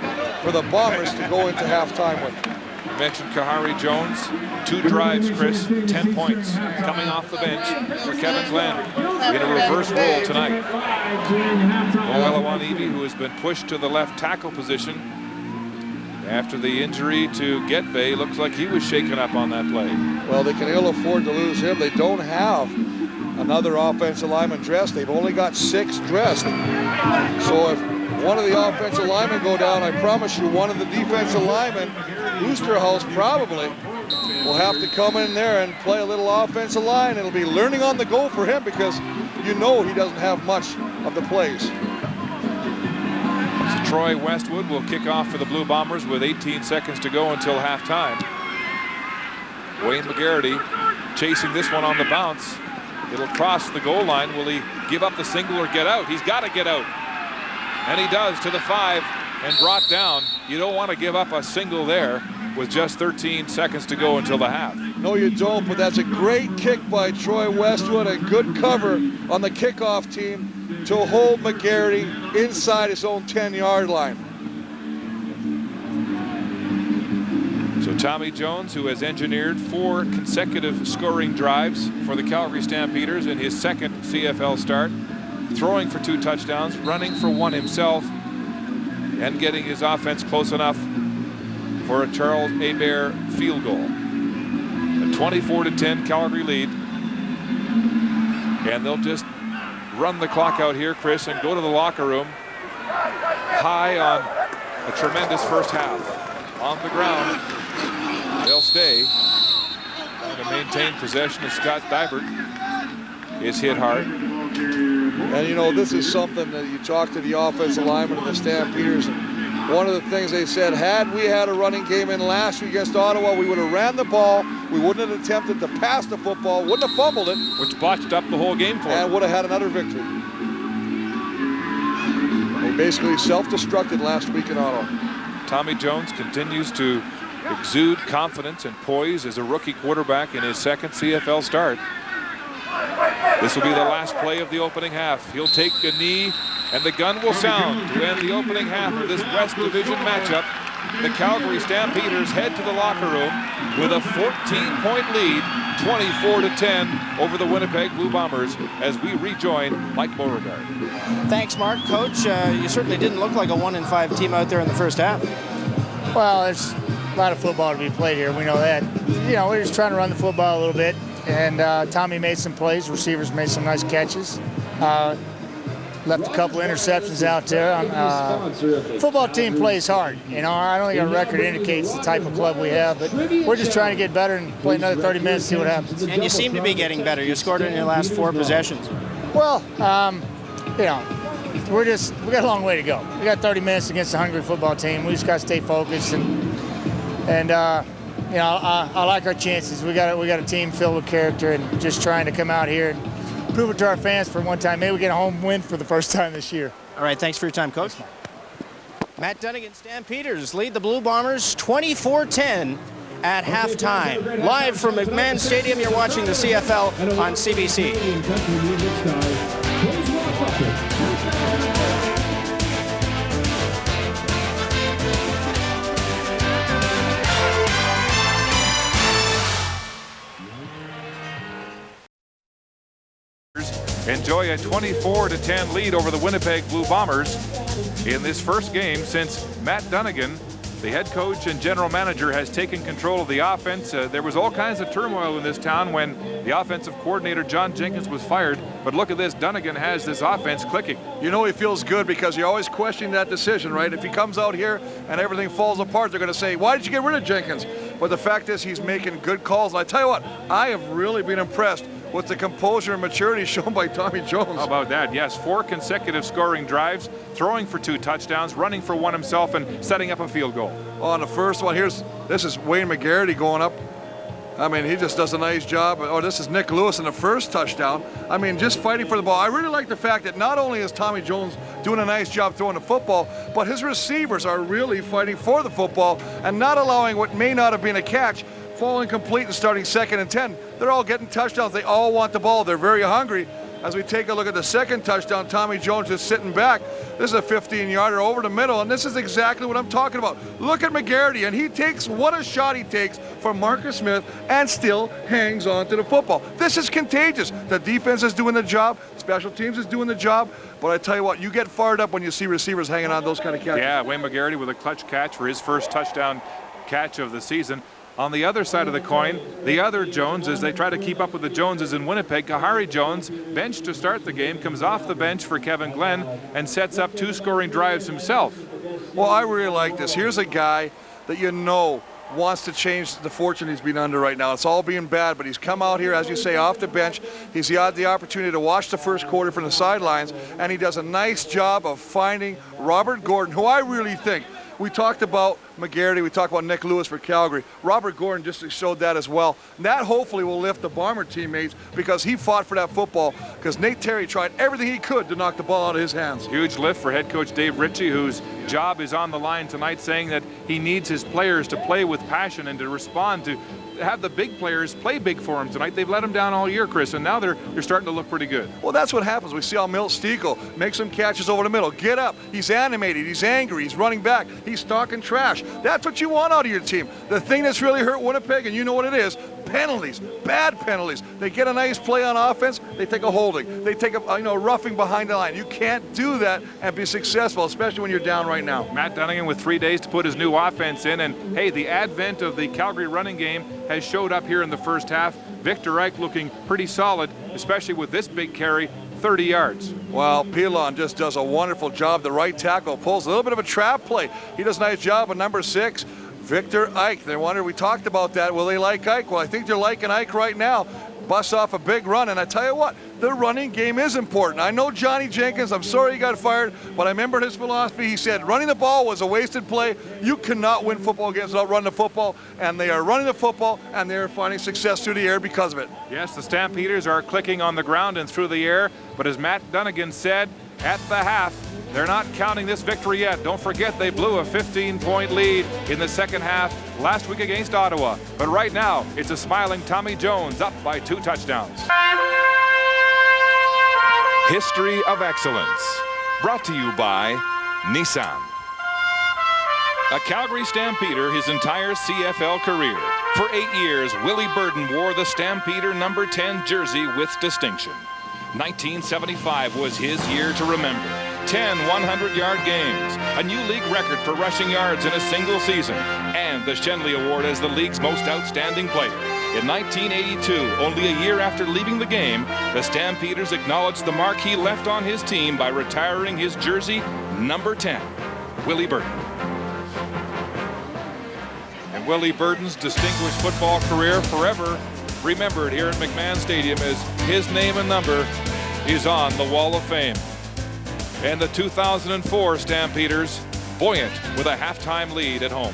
for the Bombers to go into halftime with. You mentioned Kahari Jones, 2 drives, Chris, 10 points coming off the bench for Kevin Landry in a reverse role tonight. Oelawanibi, who has been pushed to the left tackle position after the injury to Getve, looks like he was shaken up on that play. Well, they can ill afford to lose him. They don't have another offensive lineman dressed. They've only got 6 dressed. So if one of the offensive linemen go down, I promise you one of the defensive linemen, Oosterhuis probably, will have to come in there and play a little offensive line. It'll be learning on the go for him because you know he doesn't have much of the plays. So Troy Westwood will kick off for the Blue Bombers with 18 seconds to go until halftime. Wayne McGarity chasing this one on the bounce. It'll cross the goal line. Will he give up the single or get out? He's got to get out. And he does to the 5 and brought down. You don't want to give up a single there with just 13 seconds to go until the half. No, you don't, but that's a great kick by Troy Westwood. A good cover on the kickoff team to hold McGarity inside his own 10-yard line. So Tommy Jones, who has engineered 4 consecutive scoring drives for the Calgary Stampeders in his second CFL start, throwing for 2 touchdowns, running for 1 himself, and getting his offense close enough for a Charles Hebert field goal. A 24-10 Calgary lead. And they'll just run the clock out here, Chris, and go to the locker room high on a tremendous first half. On the ground, they'll stay to maintain possession as Scott Dybert is hit hard. And you know, this is something that you talk to the offensive linemen of the Stampeders, and one of the things they said, had we had a running game in last week against Ottawa, we would have ran the ball, we wouldn't have attempted to pass the football, wouldn't have fumbled it. Which botched up the whole game for them. And would have had another victory. They basically self-destructed last week in Ottawa. Tommy Jones continues to exude confidence and poise as a rookie quarterback in his second CFL start. This will be the last play of the opening half. He'll take a knee, and the gun will sound to end the opening half of this West Division matchup. The Calgary Stampeders head to the locker room with a 14-point lead, 24-10 over the Winnipeg Blue Bombers as we rejoin Mike Beauregard. Thanks, Mark. Coach, you certainly didn't look like a 1-5 team out there in the first half. Well, there's a lot of football to be played here. We know that. You know, we're just trying to run the football a little bit. And Tommy made some plays. Receivers made some nice catches. Left a couple interceptions out there. Football team plays hard. You know, I don't think our record indicates the type of club we have, but we're just trying to get better and play another 30 minutes, see what happens. And you seem to be getting better. You scored in your last 4 possessions. Well, you know, we got a long way to go. We got 30 minutes against a hungry football team. We just got to stay focused and you know, I like our chances. We got a team filled with character, and just trying to come out here and prove it to our fans for one time. Maybe we get a home win for the first time this year. All right, thanks for your time, Coach. Matt Dunnigan, Stampeders lead the Blue Bombers 24-10 at halftime. Live from McMahon Stadium, you're watching the CFL on CBC. Enjoy a 24-10 lead over the Winnipeg Blue Bombers in this first game since Matt Dunnigan The head coach and general manager has taken control of the offense. There was all kinds of turmoil in this town when the offensive coordinator, John Jenkins, was fired. But look at this, Dunnigan has this offense clicking. You know he feels good because you're always questioning that decision, right? If he comes out here and everything falls apart, they're going to say, why did you get rid of Jenkins? But the fact is he's making good calls. And I tell you what, I have really been impressed with the composure and maturity shown by Tommy Jones. How about that? Yes, 4 consecutive scoring drives, throwing for 2 touchdowns, running for 1 himself, and setting up a field goal. On the first one, this is Wayne McGarity going up. I mean, he just does a nice job. Oh, this is Nick Lewis in the first touchdown. I mean, just fighting for the ball. I really like the fact that not only is Tommy Jones doing a nice job throwing the football, but his receivers are really fighting for the football and not allowing what may not have been a catch falling complete and starting 2nd and 10. They're all getting touchdowns. They all want the ball. They're very hungry. As we take a look at the second touchdown, Tommy Jones is sitting back. This is a 15-yarder over the middle, and this is exactly what I'm talking about. Look at McGarity, and he takes what a shot he takes from Marcus Smith and still hangs on to the football. This is contagious. The defense is doing the job. Special teams is doing the job. But I tell you what, you get fired up when you see receivers hanging on those kind of catches. Yeah, Wayne McGarity with a clutch catch for his first touchdown catch of the season. On the other side of the coin, the other Jones, as they try to keep up with the Joneses in Winnipeg, Kahari Jones, benched to start the game, comes off the bench for Kevin Glenn and sets up 2 scoring drives himself. Well, I really like this. Here's a guy that you know wants to change the fortune he's been under right now. It's all being bad, but he's come out here, as you say, off the bench. He's had the opportunity to watch the first quarter from the sidelines, and he does a nice job of finding Robert Gordon, who I really think, we talked about McGarity, we talked about Nick Lewis for Calgary. Robert Gordon just showed that as well. And that hopefully will lift the Bomber teammates because he fought for that football because Nate Terry tried everything he could to knock the ball out of his hands. Huge lift for head coach Dave Ritchie, whose job is on the line tonight, saying that he needs his players to play with passion and to respond to have the big players play big for him tonight. They've let him down all year, Chris, and now they're starting to look pretty good. Well, that's what happens. We see how Milt Stiegel makes some catches over the middle. Get up. He's animated. He's angry. He's running back. He's talking trash. That's what you want out of your team. The thing that's really hurt Winnipeg, and you know what it is, penalties, bad penalties. They get a nice play on offense, they take a holding. They take a roughing behind the line. You can't do that and be successful, especially when you're down right now. Matt Dunnigan with 3 days to put his new offense in, and hey, the advent of the Calgary running game has showed up here in the first half. Victor Ike looking pretty solid, especially with this big carry, 30 yards. Well, Pilon just does a wonderful job. The right tackle pulls a little bit of a trap play. He does a nice job on number 6. Victor Ike. They wonder, we talked about that. Will they like Ike? Well, I think they're liking Ike right now. Busts off a big run, and I tell you what, the running game is important. I know Johnny Jenkins, I'm sorry he got fired, but I remember his philosophy. He said running the ball was a wasted play. You cannot win football games without running the football, and they are running the football, and they are finding success through the air because of it. Yes, the Stampeders are clicking on the ground and through the air, but as Matt Dunnigan said at the half, they're not counting this victory yet. Don't forget they blew a 15-point lead in the second half last week against Ottawa. But right now, it's a smiling Tommy Jones up by 2 touchdowns. History of Excellence, brought to you by Nissan. A Calgary Stampeder his entire CFL career. For 8 years, Willie Burden wore the Stampeder number 10 jersey with distinction. 1975 was his year to remember. 10 100-yard games, a new league record for rushing yards in a single season, and the Shenley Award as the league's most outstanding player. In 1982, only a year after leaving the game, the Stampeders acknowledged the mark he left on his team by retiring his jersey, number 10, Willie Burden. And Willie Burden's distinguished football career forever remembered here at McMahon Stadium as his name and number is on the Wall of Fame. And the 2004 Stampeders, buoyant with a halftime lead at home.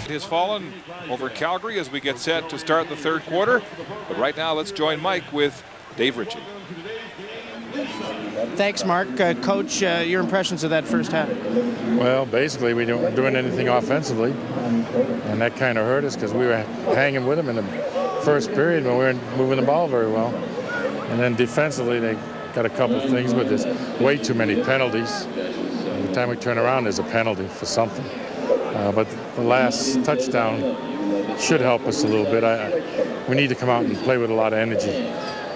It has fallen over Calgary as we get set to start the third quarter. But right now, let's join Mike with Dave Ritchie. Thanks, Mark. Coach, your impressions of that first half? Well, basically, we weren't doing anything offensively, and that kind of hurt us because we were hanging with them in the first period when we weren't moving the ball very well. And then defensively, they got a couple of things, but there's way too many penalties. Every time we turn around, there's a penalty for something. But the last touchdown should help us a little bit. We need to come out and play with a lot of energy.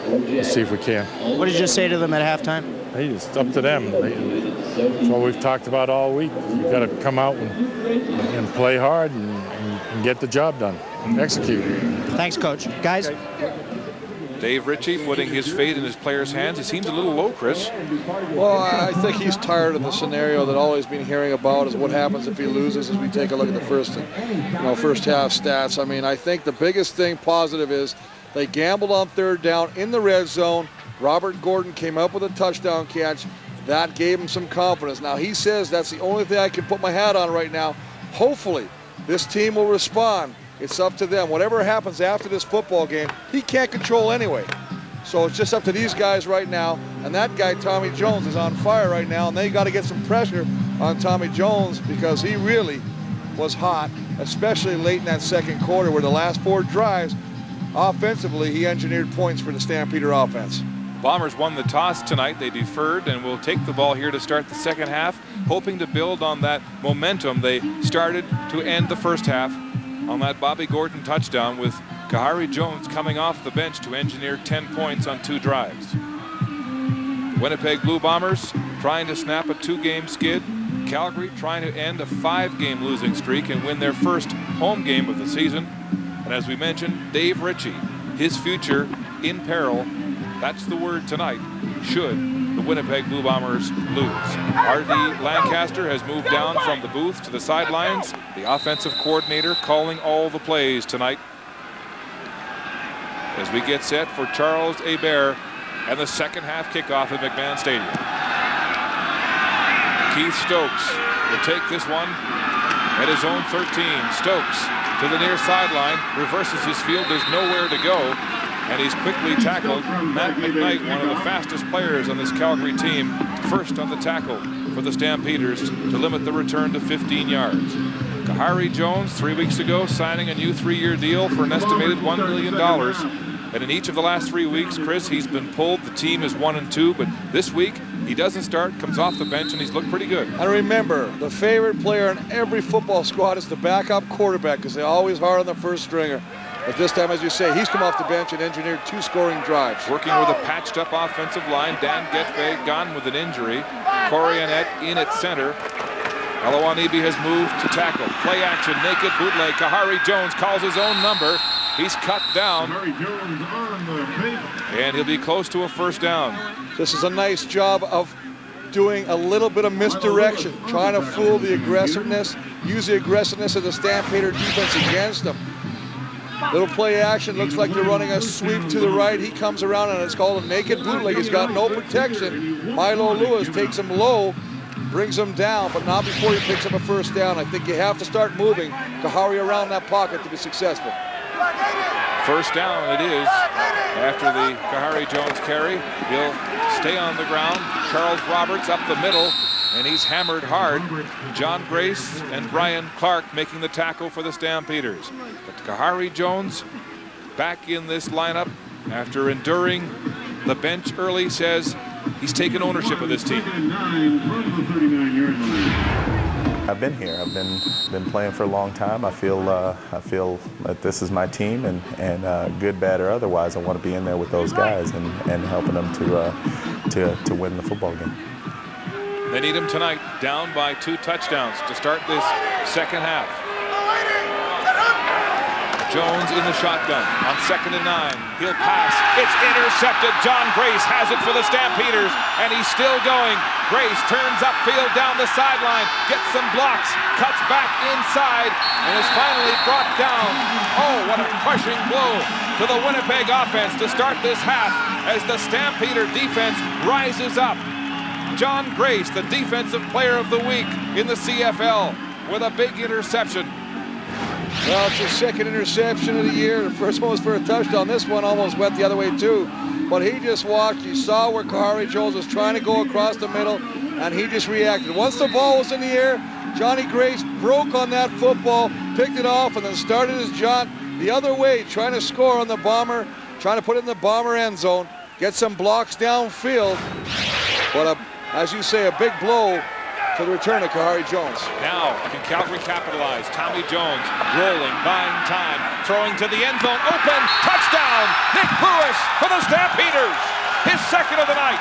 Let's see if we can. What did you say to them at halftime? Hey, it's up to them. It's what we've talked about all week. You've got to come out and play hard and get the job done. Execute. Thanks, Coach. Guys? Dave Ritchie putting his fate in his players' hands. He seems a little low, Chris. Well, I think he's tired of the scenario that always been hearing about is what happens if he loses as we take a look at the first half stats. I mean, I think the biggest thing positive is they gambled on third down in the red zone. Robert Gordon came up with a touchdown catch. That gave him some confidence. Now, he says that's the only thing I can put my hat on right now. Hopefully, this team will respond. It's up to them. Whatever happens after this football game, he can't control anyway. So it's just up to these guys right now. And that guy, Tommy Jones, is on fire right now. And they got to get some pressure on Tommy Jones because he really was hot, especially late in that second quarter where the last 4 drives, offensively, he engineered points for the Stampeder offense. Bombers won the toss tonight. They deferred and will take the ball here to start the second half, hoping to build on that momentum they started to end the first half on that Bobby Gordon touchdown, with Kahari Jones coming off the bench to engineer 10 points on 2 drives. Winnipeg Blue Bombers trying to snap a 2-game skid. Calgary trying to end a 5-game losing streak and win their first home game of the season. And as we mentioned, Dave Ritchie, his future in peril. That's the word tonight, should the Winnipeg Blue Bombers lose. R.D. Lancaster has moved down from the booth to the sidelines, the offensive coordinator calling all the plays tonight. As we get set for Charles Hebert and the second half kickoff at McMahon Stadium. Keith Stokes will take this one at his own 13. Stokes to the near sideline, reverses his field, there's nowhere to go. And he's quickly tackled. Matt McKnight, one of the fastest players on this Calgary team, first on the tackle for the Stampeders to limit the return to 15 yards. Kahari Jones, 3 weeks ago, signing a new 3-year deal for an estimated $1 million. And in each of the last 3 weeks, Chris, he's been pulled. The team is 1-2, but this week he doesn't start, comes off the bench, and he's looked pretty good. And remember, the favorite player in every football squad is the backup quarterback because they always hard on the first stringer. But this time, as you say, he's come off the bench and engineered 2 scoring drives. Working with a patched-up offensive line, Dan Getve gone with an injury. Corey Annette in at center. Alawanibi has moved to tackle. Play action, naked bootleg. Kahari Jones calls his own number. He's cut down. And he'll be close to a first down. This is a nice job of doing a little bit of misdirection, trying to fool the aggressiveness, use the aggressiveness of the Stampeder defense against them. Little play action, looks like they're running a sweep to the right. He comes around and it's called a naked bootleg. He's got no protection. Milo Lewis takes him low, brings him down, but not before he picks up a first down. I think you have to start moving Kahari around that pocket to be successful. First down it is after the Kahari Jones carry. He'll stay on the ground. Charles Roberts up the middle, and he's hammered hard. John Grace and Brian Clark making the tackle for the Stampeders. But Kahari Jones back in this lineup after enduring the bench early, says he's taken ownership of this team. I've been here. I've been playing for a long time. I feel that this is my team, and good, bad, or otherwise, I want to be in there with those guys and helping them to win the football game. They need him tonight, down by 2 touchdowns to start this second half. Jones in the shotgun on 2nd and 9. He'll pass. It's intercepted. John Grace has it for the Stampeders, and he's still going. Grace turns upfield down the sideline, gets some blocks, cuts back inside, and is finally brought down. Oh, what a crushing blow to the Winnipeg offense to start this half as the Stampeder defense rises up. John Grace, the defensive player of the week in the CFL, with a big interception. Well, it's his second interception of the year. The first one was for a touchdown. This one almost went the other way too. But he just walked. You saw where Kahari Jones was trying to go across the middle, and he just reacted. Once the ball was in the air, Johnny Grace broke on that football, picked it off, and then started his jaunt the other way, trying to score on the bomber, trying to put it in the bomber end zone, get some blocks downfield. But as you say, a big blow to the return of Kahari Jones. Now can Calgary capitalize? Tommy Jones rolling, buying time, throwing to the end zone, open, touchdown! Nick Lewis for the Stampeders, his second of the night.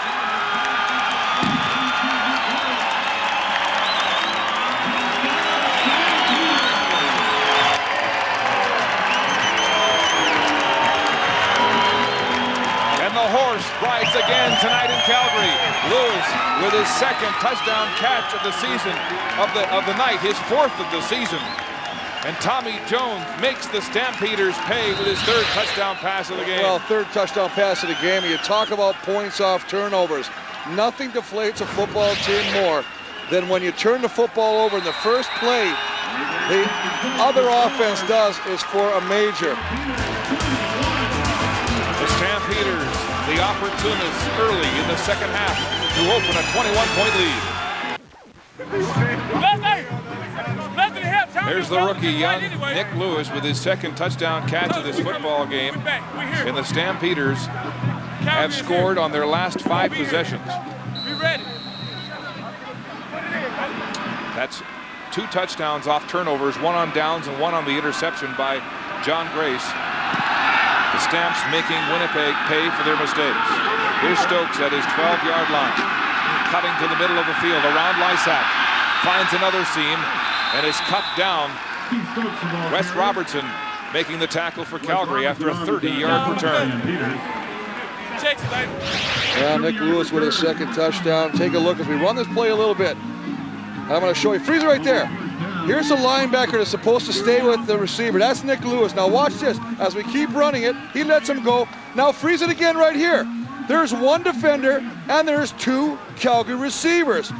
The horse rides again tonight in Calgary. Lewis with his second touchdown catch of the season, of the night, his fourth of the season. And Tommy Jones makes the Stampeders pay with his third touchdown pass of the game. Well, third touchdown pass of the game. You talk about points off turnovers. Nothing deflates a football team more than when you turn the football over in the first play. The other offense does is for a major. The Stampeders, the opportunists early in the second half to open a 21-point lead. There's the rookie, young Nick Lewis, with his second touchdown catch of this football game. And the Stampeders have scored on their last 5 possessions. That's 2 touchdowns off turnovers, 1 on downs and 1 on the interception by John Grace. The Stamps making Winnipeg pay for their mistakes. Here's Stokes at his 12-yard line. Cutting to the middle of the field around Lysak. Finds another seam and is cut down. Wes Robertson making the tackle for Calgary after a 30-yard return. Yeah, Nick Lewis with his second touchdown. Take a look as we run this play a little bit. I'm going to show you. Freeze it right there. Here's the linebacker that's supposed to stay with the receiver. That's Nick Lewis. Now watch this. As we keep running it, he lets him go. Now freeze it again right here. There's 1 defender and there's 2 Calgary receivers.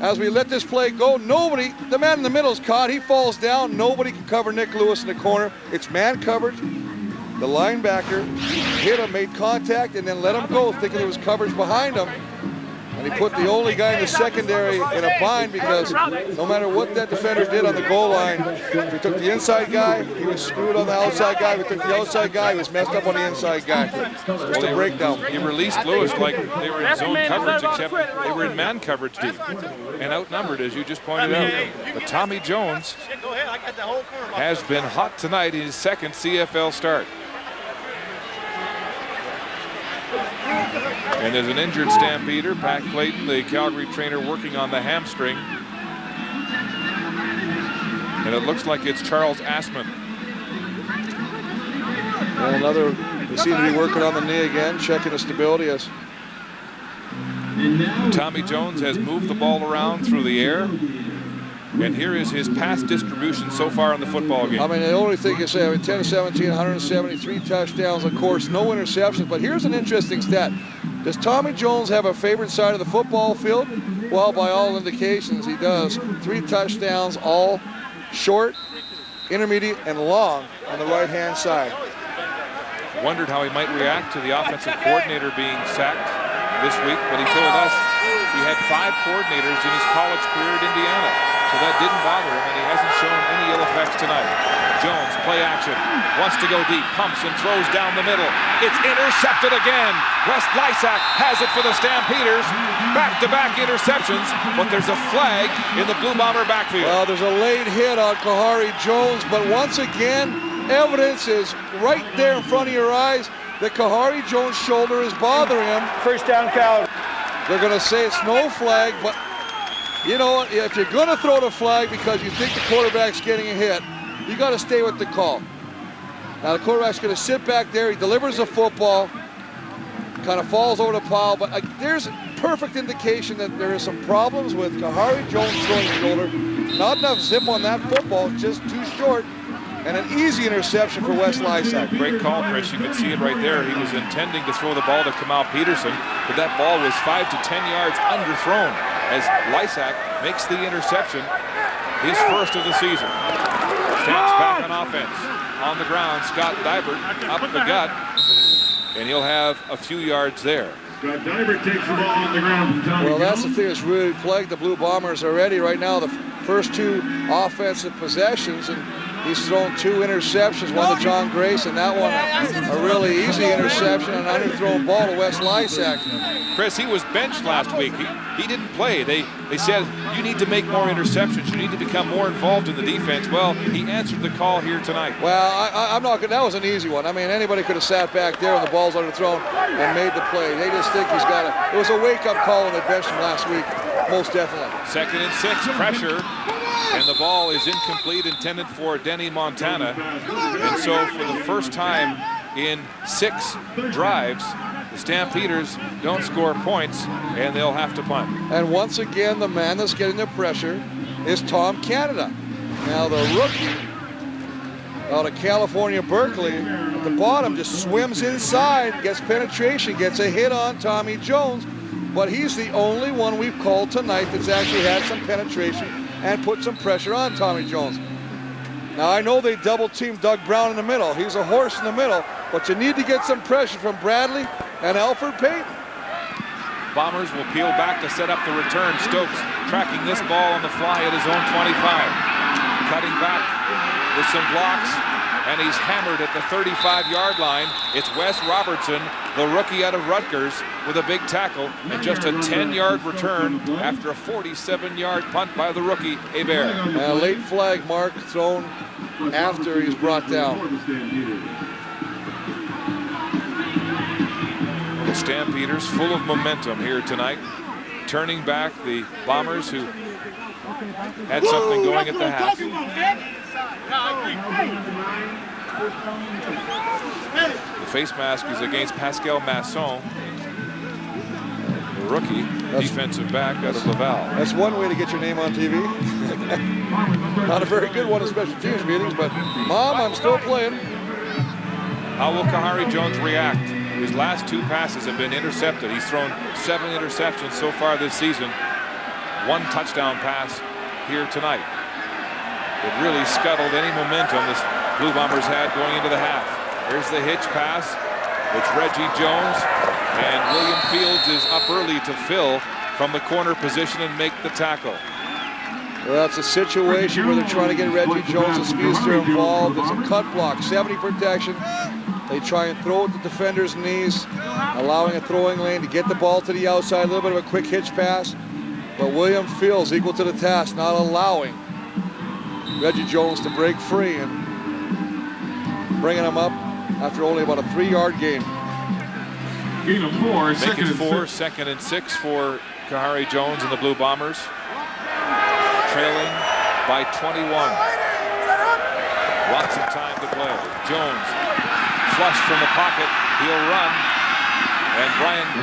As we let this play go, nobody, the man in the middle is caught. He falls down. Nobody can cover Nick Lewis in the corner. It's man coverage. The linebacker hit him, made contact, and then let him go, thinking there was coverage behind him. And he put the only guy in the secondary in a bind because no matter what that defender did on the goal line, if he took the inside guy, he was screwed on the outside guy. If he took the outside guy, he was messed up on the inside guy. Just a breakdown. He released Lewis like they were in zone coverage, except they were in man coverage deep and outnumbered, as you just pointed out. But Tommy Jones has been hot tonight in his second CFL start. And there's an injured Stampeder, Pat Clayton, the Calgary trainer, working on the hamstring. And it looks like it's Charles Assman. Well, they seem to be working on the knee again, checking the stability. As Tommy Jones has moved the ball around through the air. And here is his pass distribution so far in the football game. I mean, the only thing you say, 10-17, 173 touchdowns, of course, no interceptions. But here's an interesting stat. Does Tommy Jones have a favorite side of the football field? Well, by all indications, he does. 3 touchdowns, all short, intermediate, and long on the right-hand side. Wondered how he might react to the offensive coordinator being sacked this week, but he told us he had 5 coordinators in his college career at Indiana. So that didn't bother him, and he hasn't shown any ill effects tonight. Jones, play action, wants to go deep, pumps and throws down the middle. It's intercepted again. West Lysak has it for the Stampeders. Back-to-back interceptions, but there's a flag in the Blue Bomber backfield. Well, there's a late hit on Kahari Jones, but once again, evidence is right there in front of your eyes that Kahari Jones' shoulder is bothering him. First down, Calgary. They're going to say it's no flag, but you know, if you're going to throw the flag because you think the quarterback's getting a hit, you got to stay with the call. Now the quarterback's going to sit back there. He delivers the football, kind of falls over the pile, but there's perfect indication that there is some problems with Kahari Jones throwing the shoulder. Not enough zip on that football, just too short, and an easy interception for Wes Lysak. Great call, Chris. You can see it right there. He was intending to throw the ball to Kamal Peterson, but that ball was 5 to 10 yards underthrown as Lysak makes the interception, his first of the season. Stamps back on offense. On the ground, Scott Dybert up the gut, and he'll have a few yards there. Scott Dybert takes the ball on the ground from Tommy Well, that's Jones. the thing that's really plagued the Blue Bombers already right now. The first 2 offensive possessions, and he's thrown 2 interceptions, one to John Grace, and that one a really easy interception, and an underthrown ball to Wes Lysak. Chris, he was benched last week. He didn't play. They said, you need to make more interceptions. You need to become more involved in the defense. Well, he answered the call here tonight. Well, I'm not good. That was an easy one. I mean, anybody could have sat back there when the ball's underthrown and made the play. They just think he's got it. It was a wake-up call when they benched him last week, most definitely. 2nd and 6, pressure. And the ball is incomplete, intended for Denny Montana. And so for the first time in 6 drives, the Stampeders don't score points, and they'll have to punt. And once again, the man that's getting the pressure is Tom Canada. Now the rookie out of California, Berkeley, at the bottom, just swims inside, gets penetration, gets a hit on Tommy Jones, but he's the only one we've called tonight that's actually had some penetration and put some pressure on Tommy Jones. Now I know they double-teamed Doug Brown in the middle. He's a horse in the middle, but you need to get some pressure from Bradley and Alfred Payton. Bombers will peel back to set up the return. Stokes tracking this ball on the fly at his own 25. Cutting back with some blocks, and he's hammered at the 35-yard line. It's Wes Robertson, the rookie out of Rutgers, with a big tackle and just a 10-yard return after a 47-yard punt by the rookie, Hebert. A late flag mark thrown after he's brought down. The Stampeders full of momentum here tonight, turning back the Bombers, who had something going at the half. The face mask is against Pascal Masson, the rookie defensive back out of Laval. That's one way to get your name on TV. Not a very good one in special teams meetings, but Mom, I'm still playing. How will Kahari Jones react? His last 2 passes have been intercepted. He's thrown 7 interceptions so far this season. 1 touchdown pass here tonight. It really scuttled any momentum this Blue Bombers had going into the half. Here's the hitch pass. It's Reggie Jones, and William Fields is up early to fill from the corner position and make the tackle. Well, that's a situation where they're trying to get Reggie Jones and Speedster involved. It's a cut block, 70 protection. They try and throw at the defender's knees, allowing a throwing lane to get the ball to the outside, a little bit of a quick hitch pass. But William Fields equal to the task, not allowing Reggie Jones to break free and bringing him up after only about a 3-yard gain. Gain of 4, Make it 4, 2nd and 6 for Kahari Jones and the Blue Bombers. Trailing by 21. Lots of time to play. Jones flushed from the pocket. He'll run. And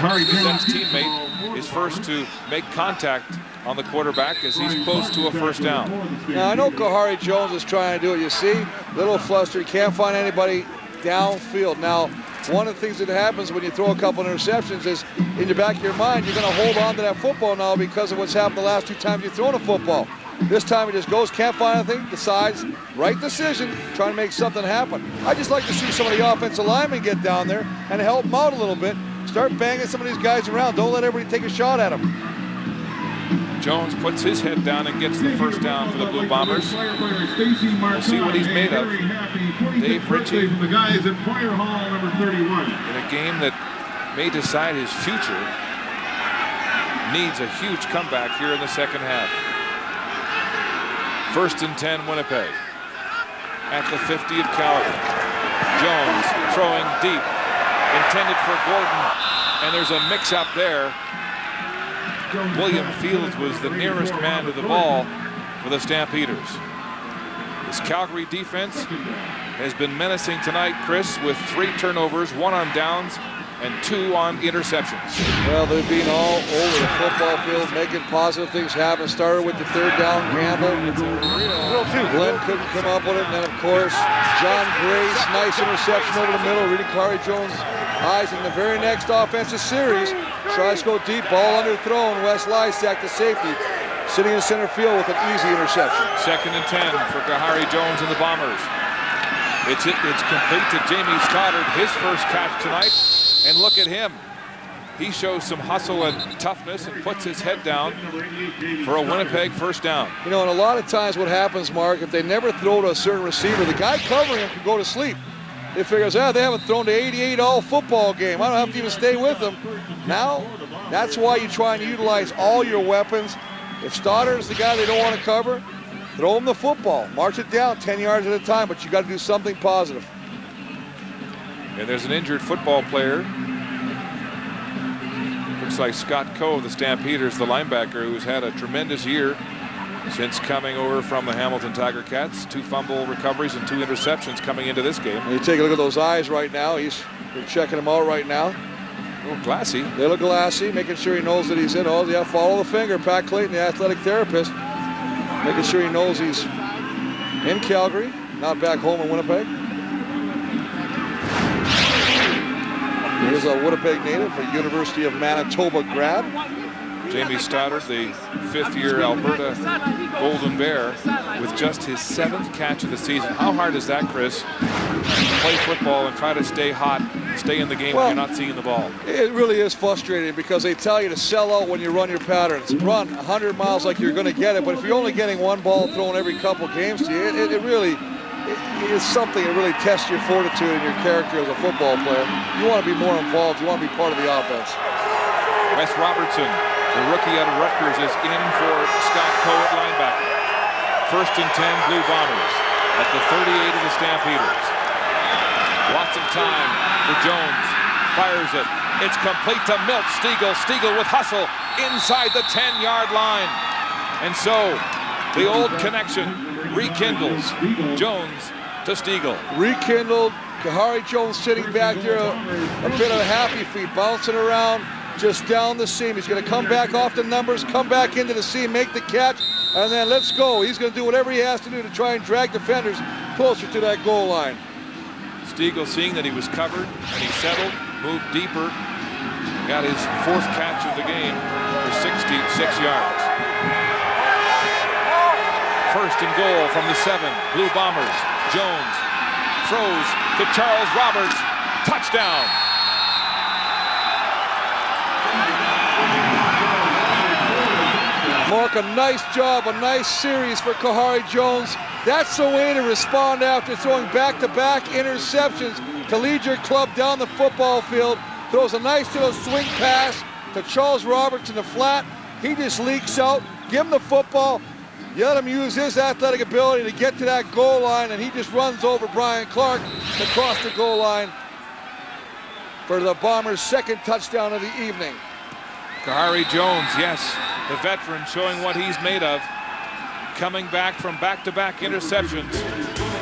Brian, his teammate, is first to make contact on the quarterback as he's close to a first down. Now I know Kahari Jones is trying to do it. You see, little flustered, can't find anybody downfield. Now, one of the things that happens when you throw a couple of interceptions is in the back of your mind, you're going to hold on to that football now because of what's happened the last 2 times you've thrown a football. This time he just goes, can't find anything, decides, right decision, trying to make something happen. I just like to see some of the offensive linemen get down there and help them out a little bit. Start banging some of these guys around. Don't let everybody take a shot at him. Jones puts his head down and gets the first down for the Blue Bombers. We'll see what he's made of. Dave Ritchie in a game that may decide his future needs a huge comeback here in the second half. 1st and 10 Winnipeg at the 50 of Calgary. Jones throwing deep, intended for Gordon, and there's a mix-up there. William Fields was the nearest man to the ball for the Stampeders. This Calgary defense has been menacing tonight, Chris, with 3 turnovers, 1 on downs and 2 on interceptions. Well, they've been all over the football field, making positive things happen. Started with the 3rd down gamble. Glenn couldn't come up with it. And then, of course, John Grace, nice interception over the middle. Reading Kahari Jones' eyes in the very next offensive series. Tries to go deep, ball underthrown. Wes Lysak, the safety, sitting in center field with an easy interception. 2nd and 10 for Kahari Jones and the Bombers. It's complete to Jamie Stoddard, his first catch tonight. And look at him. he shows some hustle and toughness and puts his head down for a Winnipeg first down. You know, and a lot of times what happens, Mark, if they never throw to a certain receiver, the guy covering him can go to sleep. It figures, they haven't thrown to 88 all football game. I don't have to even stay with them. Now, that's why you try and utilize all your weapons. If Stoddard's the guy they don't want to cover, throw him the football. March it down 10 yards at a time, but you got to do something positive. And there's an injured football player. Looks like Scott Coe of the Stampeders, the linebacker, who's had a tremendous year since coming over from the Hamilton Tiger Cats. 2 fumble recoveries and 2 interceptions coming into this game. And you take a look at those eyes right now. They're checking him out right now. A little glassy. They look glassy, making sure he knows that he's in. Oh, yeah, follow the finger. Pat Clayton, the athletic therapist, making sure he knows he's in Calgary, not back home in Winnipeg. Here's a Winnipeg native, a University of Manitoba grad. Jamie Stoddard, the 5th-year Alberta Golden Bear, with just his 7th catch of the season. How hard is that, Chris, to play football and try to stay hot, stay in the game when you're not seeing the ball? It really is frustrating because they tell you to sell out when you run your patterns. Run 100 miles like you're going to get it, but if you're only getting 1 ball thrown every couple games to you, it really is something that really tests your fortitude and your character as a football player. You want to be more involved. You want to be part of the offense. Wes Robertson, the rookie out of Rutgers, is in for Scott Coe at linebacker. 1st and 10, Blue Bombers at the 38 of the Stampeders. Lots of time for Jones. Fires it. It's complete to Milt Stiegel. Stiegel with hustle inside the 10-yard line. And so the old connection rekindles. Jones to Stiegel. Rekindled. Kahari Jones sitting back there, a bit of happy feet, bouncing around just down the seam. He's going to come back off the numbers, come back into the seam, make the catch, and then let's go. He's going to do whatever he has to do to try and drag defenders closer to that goal line. Stiegel, seeing that he was covered and he settled, moved deeper, got his 4th catch of the game for 66 yards. 1st and goal from the 7, Blue Bombers. Jones throws to Charles Roberts, touchdown. Mark, a nice job, a nice series for Kahari Jones. That's the way to respond after throwing back-to-back interceptions to lead your club down the football field. Throws a nice little swing pass to Charles Roberts in the flat. He just leaks out. Give him the football. You let him use his athletic ability to get to that goal line, and he just runs over Brian Clark to cross the goal line for the Bombers' 2nd touchdown of the evening. Kahari Jones, yes, the veteran, showing what he's made of, coming back from back-to-back interceptions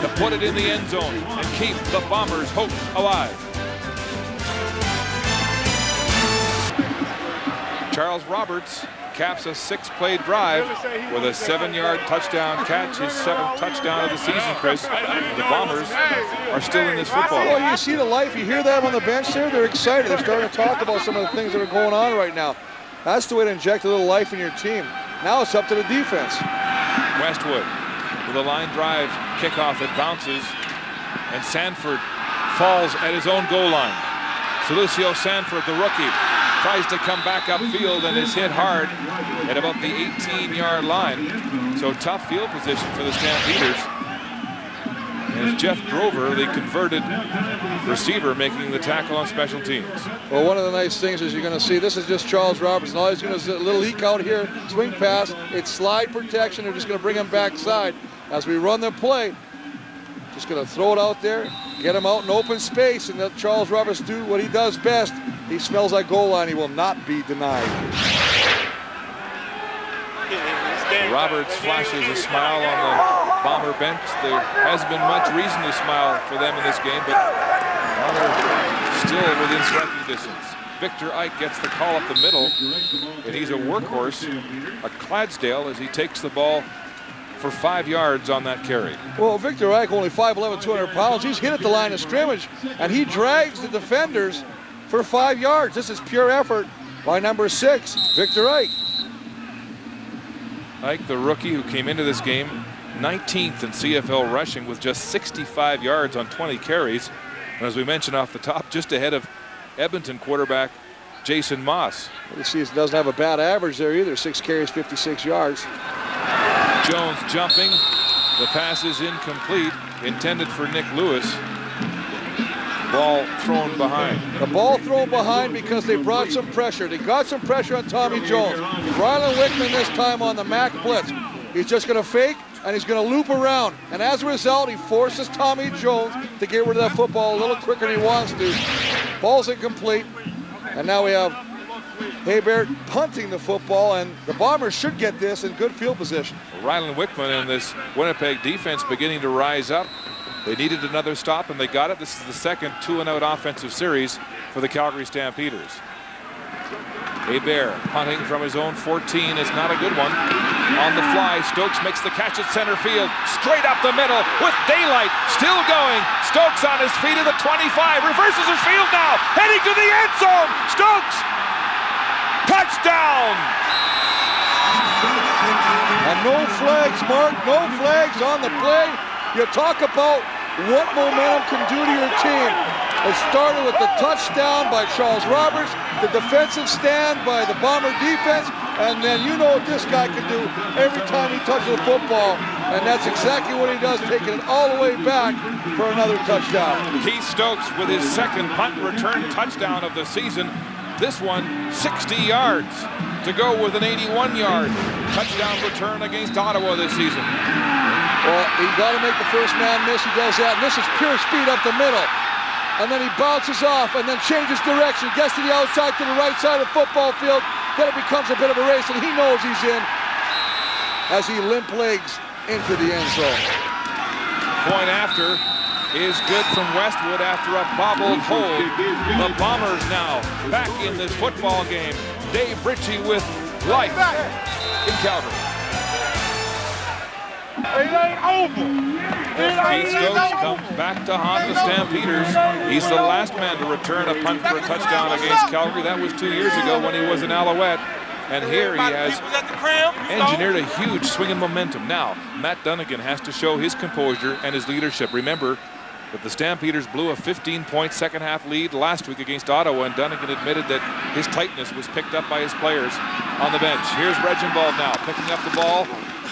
to put it in the end zone and keep the Bombers' hope alive. Charles Roberts caps a 6-play drive with a 7-yard touchdown catch, his 7th touchdown of the season, Chris. The Bombers are still in this football. Well, you see the life, you hear them on the bench there, they're excited. They're starting to talk about some of the things that are going on right now. That's the way to inject a little life in your team. Now it's up to the defense. Westwood with a line drive kickoff that bounces, and Sanford falls at his own goal line. Lucio Sanford, the rookie, tries to come back upfield and is hit hard at about the 18-yard line. So tough field position for the Stampeders. And it's Jeff Grover, the converted receiver, making the tackle on special teams. Well, one of the nice things is you're going to see, this is just Charles Robertson. All he's doing is a little leak out here, swing pass. It's slide protection. They're just going to bring him backside. As we run the play, just going to throw it out there, get him out in open space, and let Charles Robertson do what he does best. He smells that goal line. He will not be denied. Roberts flashes a smile on the Bomber bench. There hasn't been much reason to smile for them in this game, but they're still within striking distance. Victor Ike gets the call up the middle, and he's a workhorse, a Clydesdale, as he takes the ball for 5 yards on that carry. Well, Victor Ike, only 5'11", 200 pounds. He's hit at the line of scrimmage, and he drags the defenders for 5 yards. This is pure effort by number 6, Victor Ike. Ike, the rookie who came into this game 19th in CFL rushing with just 65 yards on 20 carries. And as we mentioned off the top, just ahead of Edmonton quarterback Jason Moss. You see, he doesn't have a bad average there either. 6 carries, 56 yards. Jones jumping. The pass is incomplete, intended for Nick Lewis. Ball thrown behind. The ball thrown behind because they brought some pressure. They got some pressure on Tommy Jones. Rylan Wickman this time on the Mac blitz. He's just going to fake, and he's going to loop around. And as a result, he forces Tommy Jones to get rid of that football a little quicker than he wants to. Ball's incomplete. And now we have Hebert punting the football, and the Bombers should get this in good field position. Rylan Wickman and this Winnipeg defense beginning to rise up. They needed another stop, and they got it. This is the second 2-and-out offensive series for the Calgary Stampeders. Hebert punting from his own 14 is not a good one. On the fly, Stokes makes the catch at center field. Straight up the middle with daylight. Still going. Stokes on his feet at the 25. Reverses his field now. Heading to the end zone. Stokes. Touchdown. And no flags, Mark. No flags on the play. You talk about what momentum can do to your team. It started with the touchdown by Charles Roberts, the defensive stand by the Bomber defense, and then you know what this guy can do every time he touches the football, and that's exactly what he does, taking it all the way back for another touchdown. Keith Stokes with his second punt return touchdown of the season. This one, 60 yards to go with an 81-yard touchdown return against Ottawa this season. Well, he got to make the first man miss. He does that, and this is pure speed up the middle. And then he bounces off and then changes direction, gets to the outside to the right side of the football field. Then it becomes a bit of a race, and he knows he's in as he limp legs into the end zone. Point after is good from Westwood after a bobbled hold. The Bombers now back in this football game. Dave Ritchie with life in Calgary. It ain't over. Keith Stokes comes back to haunt the Stampeders. He's the last man to return a punt for a touchdown against Calgary. That was 2 years ago when he was an Alouette. And here he has engineered a huge swing in momentum. Now, Matt Dunnigan has to show his composure and his leadership. Remember that the Stampeders blew a 15-point second-half lead last week against Ottawa, and Dunnigan admitted that his tightness was picked up by his players on the bench. Here's Reginbald now picking up the ball,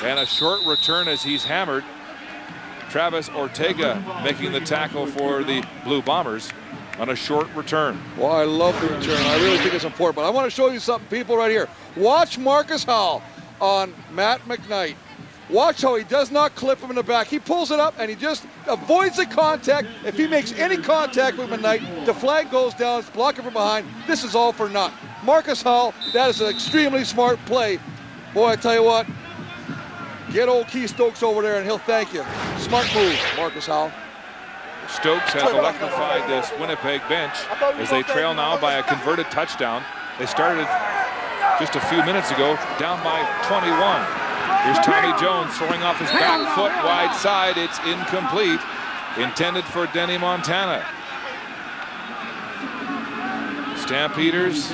and a short return as he's hammered. Travis Ortega making the tackle for the Blue Bombers on a short return. Well, I love the return. I really think it's important. But I want to show you something, people, right here. Watch Marcus Howell on Matt McKnight. Watch how he does not clip him in the back. He pulls it up and he just avoids the contact. If he makes any contact with McKnight, the flag goes down. It's blocking from behind. This is all for naught. Marcus Howell, that is an extremely smart play. Boy, I tell you what, get old Keith Stokes over there and he'll thank you. Smart move, Marcus Howell. Stokes has electrified this Winnipeg bench as they trail now by a converted touchdown. They started just a few minutes ago down by 21. Here's Tommy Jones throwing off his back foot wide side. It's incomplete. Intended for Denny Montana. Stampeders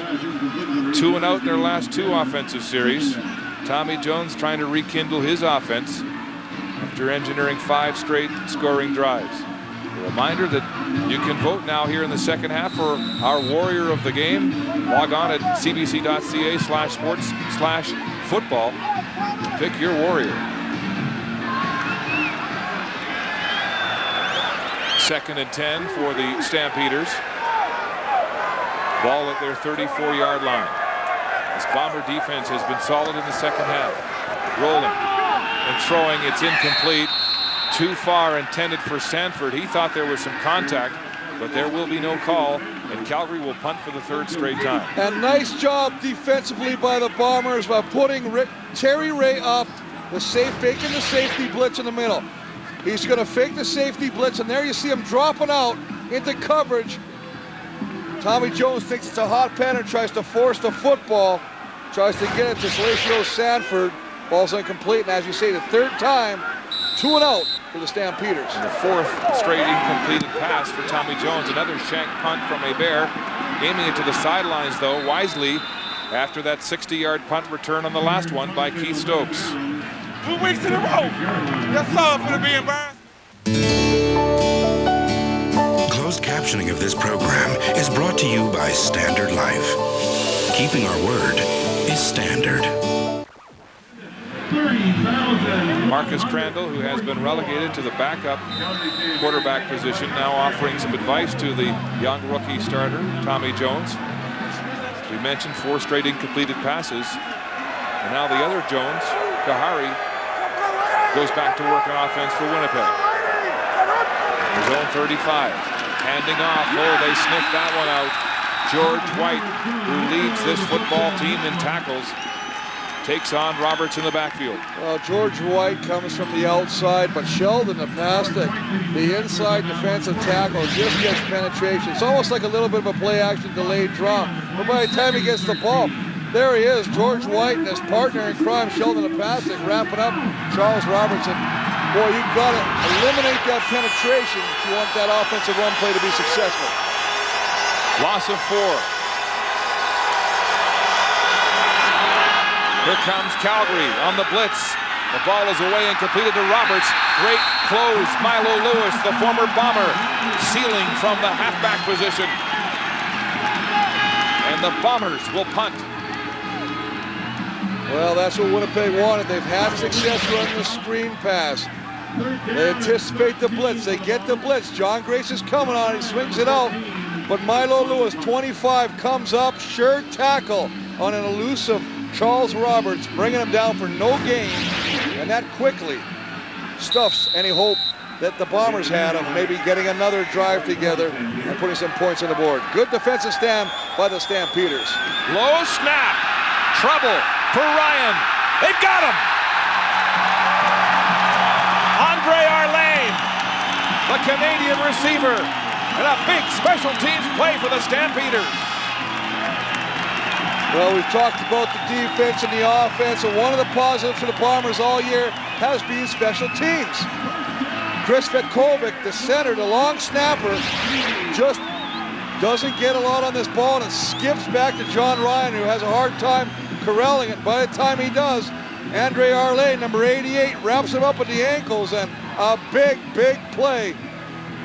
2-and-out in their last two offensive series. Tommy Jones trying to rekindle his offense after engineering 5 straight scoring drives. A reminder that you can vote now here in the second half for our Warrior of the Game. Log on at cbc.ca/sports/football. Pick your Warrior. Second and 10 for the Stampeders. Ball at their 34-yard line. This Bomber defense has been solid in the second half. Rolling and throwing, it's incomplete. Too far, intended for Sanford. He thought there was some contact, but there will be no call, and Calgary will punt for the third straight time. And nice job defensively by the Bombers by putting Terry Ray up, faking the safety blitz in the middle. He's going to fake the safety blitz, and there you see him dropping out into coverage. Tommy Jones thinks it's a hot pen and tries to force the football, tries to get it to Salacio Sanford. Ball's incomplete, and as you say, the third time, 2-and-out for the Stampeders. And the fourth straight incompleted pass for Tommy Jones. Another shank punt from Hebert. Aiming it to the sidelines, though, wisely, after that 60-yard punt return on the last one by Keith Stokes. 2 weeks in a row. Yes, sir, for the being burned. Closed captioning of this program is brought to you by Standard Life. keeping our word is standard. 30,000. Marcus Crandall, who has been relegated to the backup quarterback position, now offering some advice to the young rookie starter, Tommy Jones. As we mentioned, 4 straight incompleted passes. And now the other Jones, Kahari, goes back to work on offense for Winnipeg. His own 35. Handing off. Oh, they sniffed that one out. George White, who leads this football team in tackles, takes on Roberts in the backfield. Well, George White comes from the outside, but Sheldon, the Pastic, the inside defensive tackle, just gets penetration. It's almost like a little bit of a play-action delayed draw. But by the time he gets the ball, there he is, George White and his partner in crime, Sheldon, the Pastic, wrapping up Charles Robertson. Boy, you've got to eliminate that penetration if you want that offensive run play to be successful. Loss of 4. Here comes Calgary on the blitz. The ball is away and completed to Roberts. Great close. Milo Lewis, the former Bomber, sealing from the halfback position. And the Bombers will punt. Well, that's what Winnipeg wanted. They've had success running the screen pass. They anticipate the blitz. They get the blitz. John Grace is coming on. He swings it out. But Milo Lewis, 25, comes up. Sure tackle on an elusive Charles Roberts, bringing him down for no gain. And that quickly stuffs any hope that the Bombers had of maybe getting another drive together and putting some points on the board. Good defensive stand by the Stampeders. Low snap. Trouble for Ryan. They've got him. Andre Arlane, the Canadian receiver, and a big special teams play for the Stampeders. Well, we've talked about the defense and the offense, and one of the positives for the Bombers all year has been special teams. Chris Vetkovic, the center, the long snapper, just doesn't get a lot on this ball, and it skips back to John Ryan, who has a hard time corralling it. By the time he does, Andre Arlane, number 88, wraps him up at the ankles, and a big, big play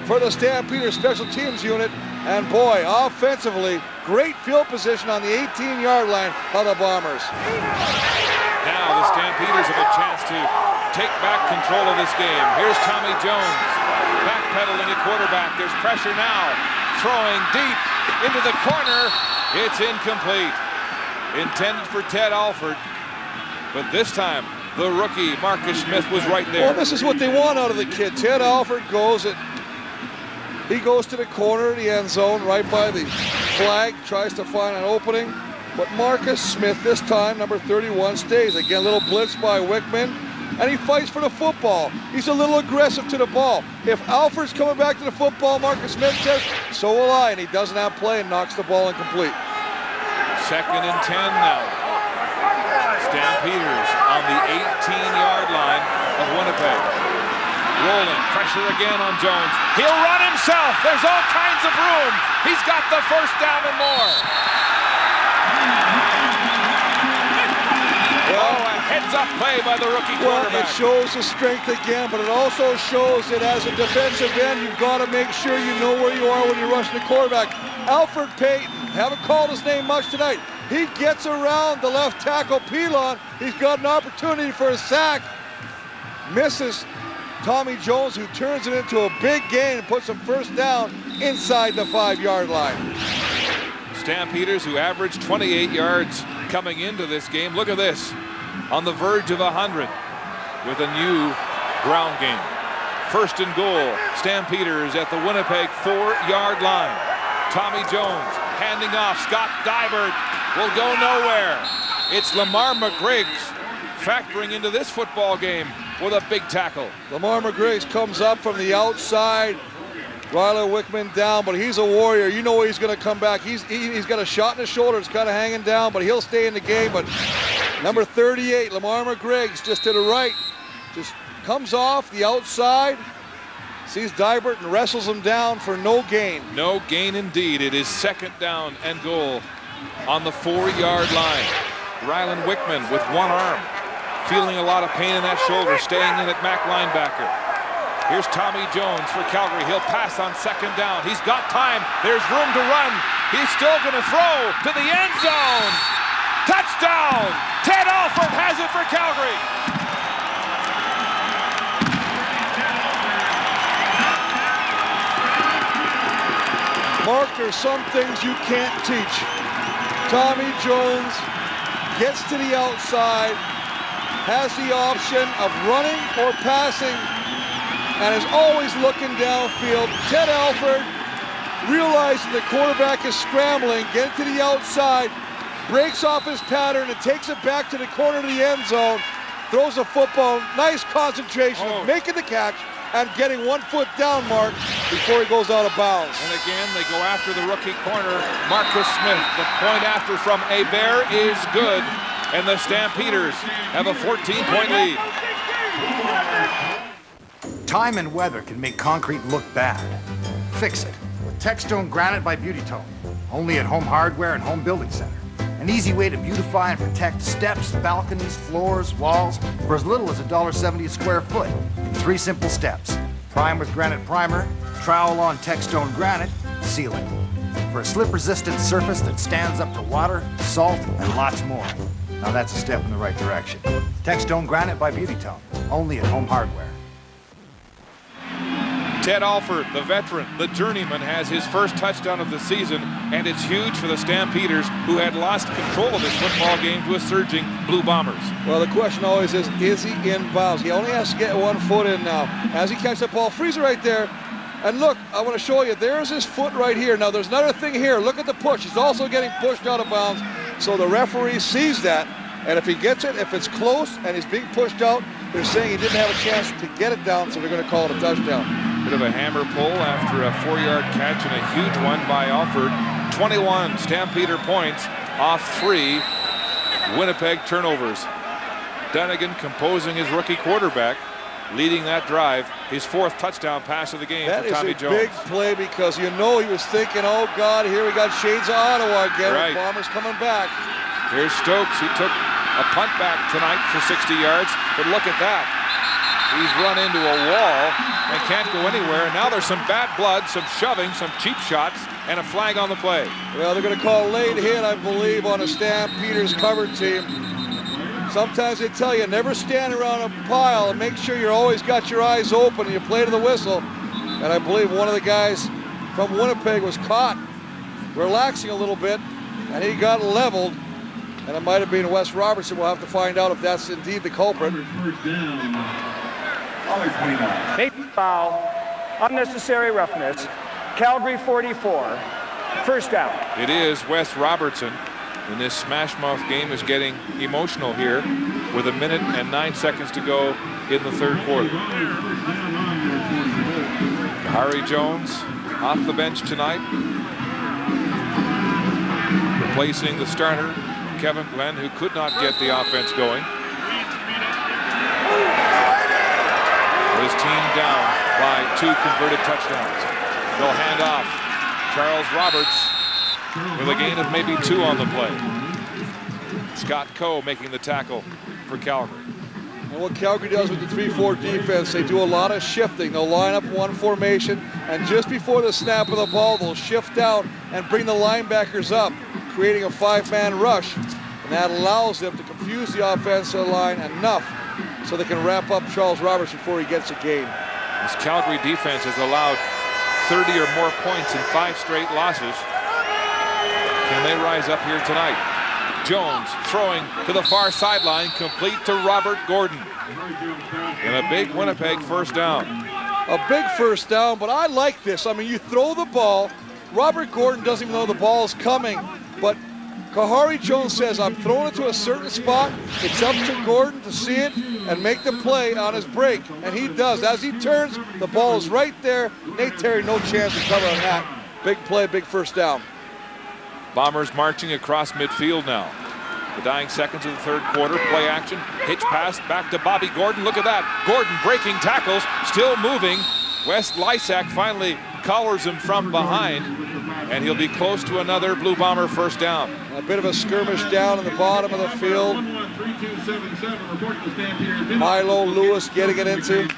for the Stampeders special teams unit. And boy, offensively, great field position on the 18-yard line of the Bombers. Now the Stampeders have a chance to take back control of this game. Here's Tommy Jones, backpedaling at quarterback. There's pressure now, throwing deep into the corner. It's incomplete. Intended for Ted Alford, but this time the rookie Marcus Smith was right there. Well, this is what they want out of the kid. Ted Alford goes he goes to the corner of the end zone right by the flag, tries to find an opening, but Marcus Smith this time, number 31, stays. Again, a little blitz by Wickman, and he fights for the football. He's a little aggressive to the ball. If Alford's coming back to the football, Marcus Smith says, so will I, and he doesn't have play and knocks the ball incomplete. 2nd and 10 now. Stampeders on the 18-yard line of Winnipeg. Rolling, pressure again on Jones. He'll run himself. There's all kinds of room. He's got the first down and more. Well, a heads-up play by the rookie quarterback. Well, it shows the strength again, but it also shows that as a defensive end, you've got to make sure you know where you are when you're rushing the quarterback. Alfred Payton, haven't called his name much tonight. He gets around the left tackle, Pilon. He's got an opportunity for a sack. Misses Tommy Jones, who turns it into a big gain and puts him first down inside the 5-yard line. Stampeders, who averaged 28 yards coming into this game. Look at this, on the verge of 100 with a new ground game. 1st and goal, Stampeders at the Winnipeg 4-yard line. Tommy Jones handing off. Scott Dybert will go nowhere. It's Lamar McGriggs factoring into this football game with a big tackle. Lamar McGriggs comes up from the outside. Ryler Wickman down, but he's a warrior. You know he's going to come back. He's got a shot in his shoulder. It's kind of hanging down, but he'll stay in the game. But number 38, Lamar McGriggs, just to the right, just comes off the outside, sees Dybert and wrestles him down for no gain. No gain indeed. It is 2nd down and goal on the 4-yard line. Rylan Wickman with one arm, feeling a lot of pain in that shoulder, staying in at Mac linebacker. Here's Tommy Jones for Calgary. He'll pass on 2nd down. He's got time. There's room to run. He's still going to throw to the end zone. Touchdown! Ted Alford has it for Calgary. Mark, there's some things you can't teach. Tommy Jones gets to the outside, has the option of running or passing, and is always looking downfield. Ted Alford, realizing the quarterback is scrambling, getting to the outside, breaks off his pattern and takes it back to the corner of the end zone, throws the football, nice concentration of making the catch and getting 1 foot down, Mark, before he goes out of bounds. And again, they go after the rookie corner, Marcus Smith. The point after from Hebert is good, and the Stampeders have a 14-point lead. Time and weather can make concrete look bad. Fix it with Techstone Granite by Beauty Tone. Only at Home Hardware and Home Building Center. An easy way to beautify and protect steps, balconies, floors, walls for as little as $1.70 a square foot in 3 simple steps. Prime with granite primer, trowel on Techstone Granite, seal it. For a slip-resistant surface that stands up to water, salt, and lots more. Now that's a step in the right direction. Techstone Granite by Beauty Tone. Only at Home Hardware. Ted Alford, the veteran, the journeyman, has his first touchdown of the season, and it's huge for the Stampeders, who had lost control of this football game to a surging Blue Bombers. Well, the question always is he in bounds? He only has to get 1 foot in now. As he catches the ball, frees it right there. And look, I want to show you, there's his foot right here. Now, there's another thing here. Look at the push. He's also getting pushed out of bounds. So the referee sees that, and if he gets it, if it's close and he's being pushed out, they're saying he didn't have a chance to get it down, so they're going to call it a touchdown. Bit of a hammer pull after a 4-yard catch and a huge one by Alford. 21 Stampeder points off 3 Winnipeg turnovers. Dunnigan composing his rookie quarterback, leading that drive. His 4th touchdown pass of the game for Tommy Jones. That is a big play because you know he was thinking, oh God, here we got shades of Ottawa again. Right. The Bombers coming back. Here's Stokes. He took a punt back tonight for 60 yards, but look at that. He's run into a wall and can't go anywhere. Now there's some bad blood, some shoving, some cheap shots, and a flag on the play. Well, they're going to call a late hit, I believe, on a Stampeders cover team. Sometimes they tell you never stand around a pile and make sure you always got your eyes open and you play to the whistle. And I believe one of the guys from Winnipeg was caught relaxing a little bit, and he got leveled. And it might have been Wes Robertson. We'll have to find out if that's indeed the culprit. Make foul, unnecessary roughness. Calgary 44, first down. It is Wes Robertson, and this smash mouth game is getting emotional here with 1 minute and 9 seconds to go in the 3rd quarter. Harry Jones off the bench tonight, replacing the starter Kevin Glenn, who could not get the offense going. His team down by 2 converted touchdowns. They'll hand off. Charles Roberts with a gain of maybe 2 on the play. Scott Coe making the tackle for Calgary. And what Calgary does with the 3-4 defense, they do a lot of shifting. They'll line up one formation, and just before the snap of the ball, they'll shift out and bring the linebackers up, creating a 5-man rush. And that allows them to confuse the offensive line enough so they can wrap up Charles Roberts before he gets a gain. This Calgary defense has allowed 30 or more points in 5 straight losses. Can they rise up here tonight? Jones throwing to the far sideline, complete to Robert Gordon. And a big Winnipeg first down. A big first down, but I like this. I mean, you throw the ball. Robert Gordon doesn't even know the ball is coming, but Kahari Jones says, I'm throwing it to a certain spot. It's up to Gordon to see it and make the play on his break. And he does. As he turns, the ball is right there. Nate Terry, no chance to cover on that. Big play, big first down. Bombers marching across midfield now. The dying seconds of the 3rd quarter. Play action. Hitch pass back to Bobby Gordon. Look at that. Gordon breaking tackles. Still moving. Wes Lysak finally collars him from behind. And he'll be close to another Blue Bomber first down. A bit of a skirmish down in the bottom of the field. Milo Lewis getting it into.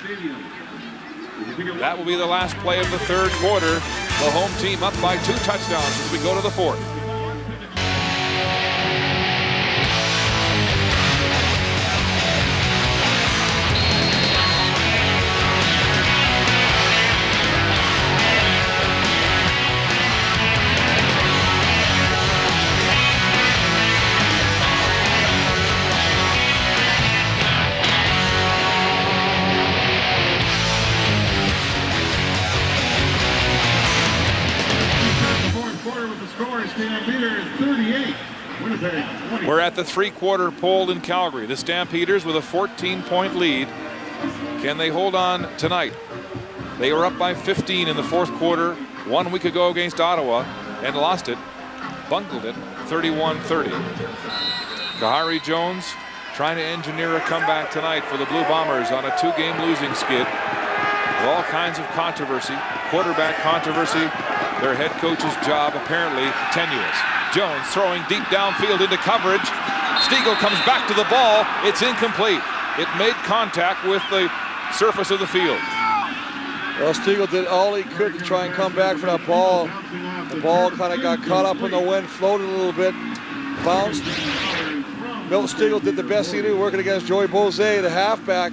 That will be the last play of the 3rd quarter. The home team up by 2 touchdowns as we go to the 4th. Stampeders 38, Winnipeg 20. We're at the 3-quarter pole in Calgary. The Stampeders with a 14-point lead. Can they hold on tonight? They were up by 15 in the 4th quarter 1 week ago against Ottawa and lost it, bungled it, 31-30. Kahari Jones trying to engineer a comeback tonight for the Blue Bombers on a 2-game losing skid. With all kinds of controversy, quarterback controversy. Their head coach's job apparently tenuous. Jones throwing deep downfield into coverage. Stiegel comes back to the ball. It's incomplete. It made contact with the surface of the field. Well, Stiegel did all he could to try and come back for that ball. The ball kind of got caught up in the wind, floated a little bit, bounced. Milton Stiegel did the best he knew, working against Joey Bose, the halfback.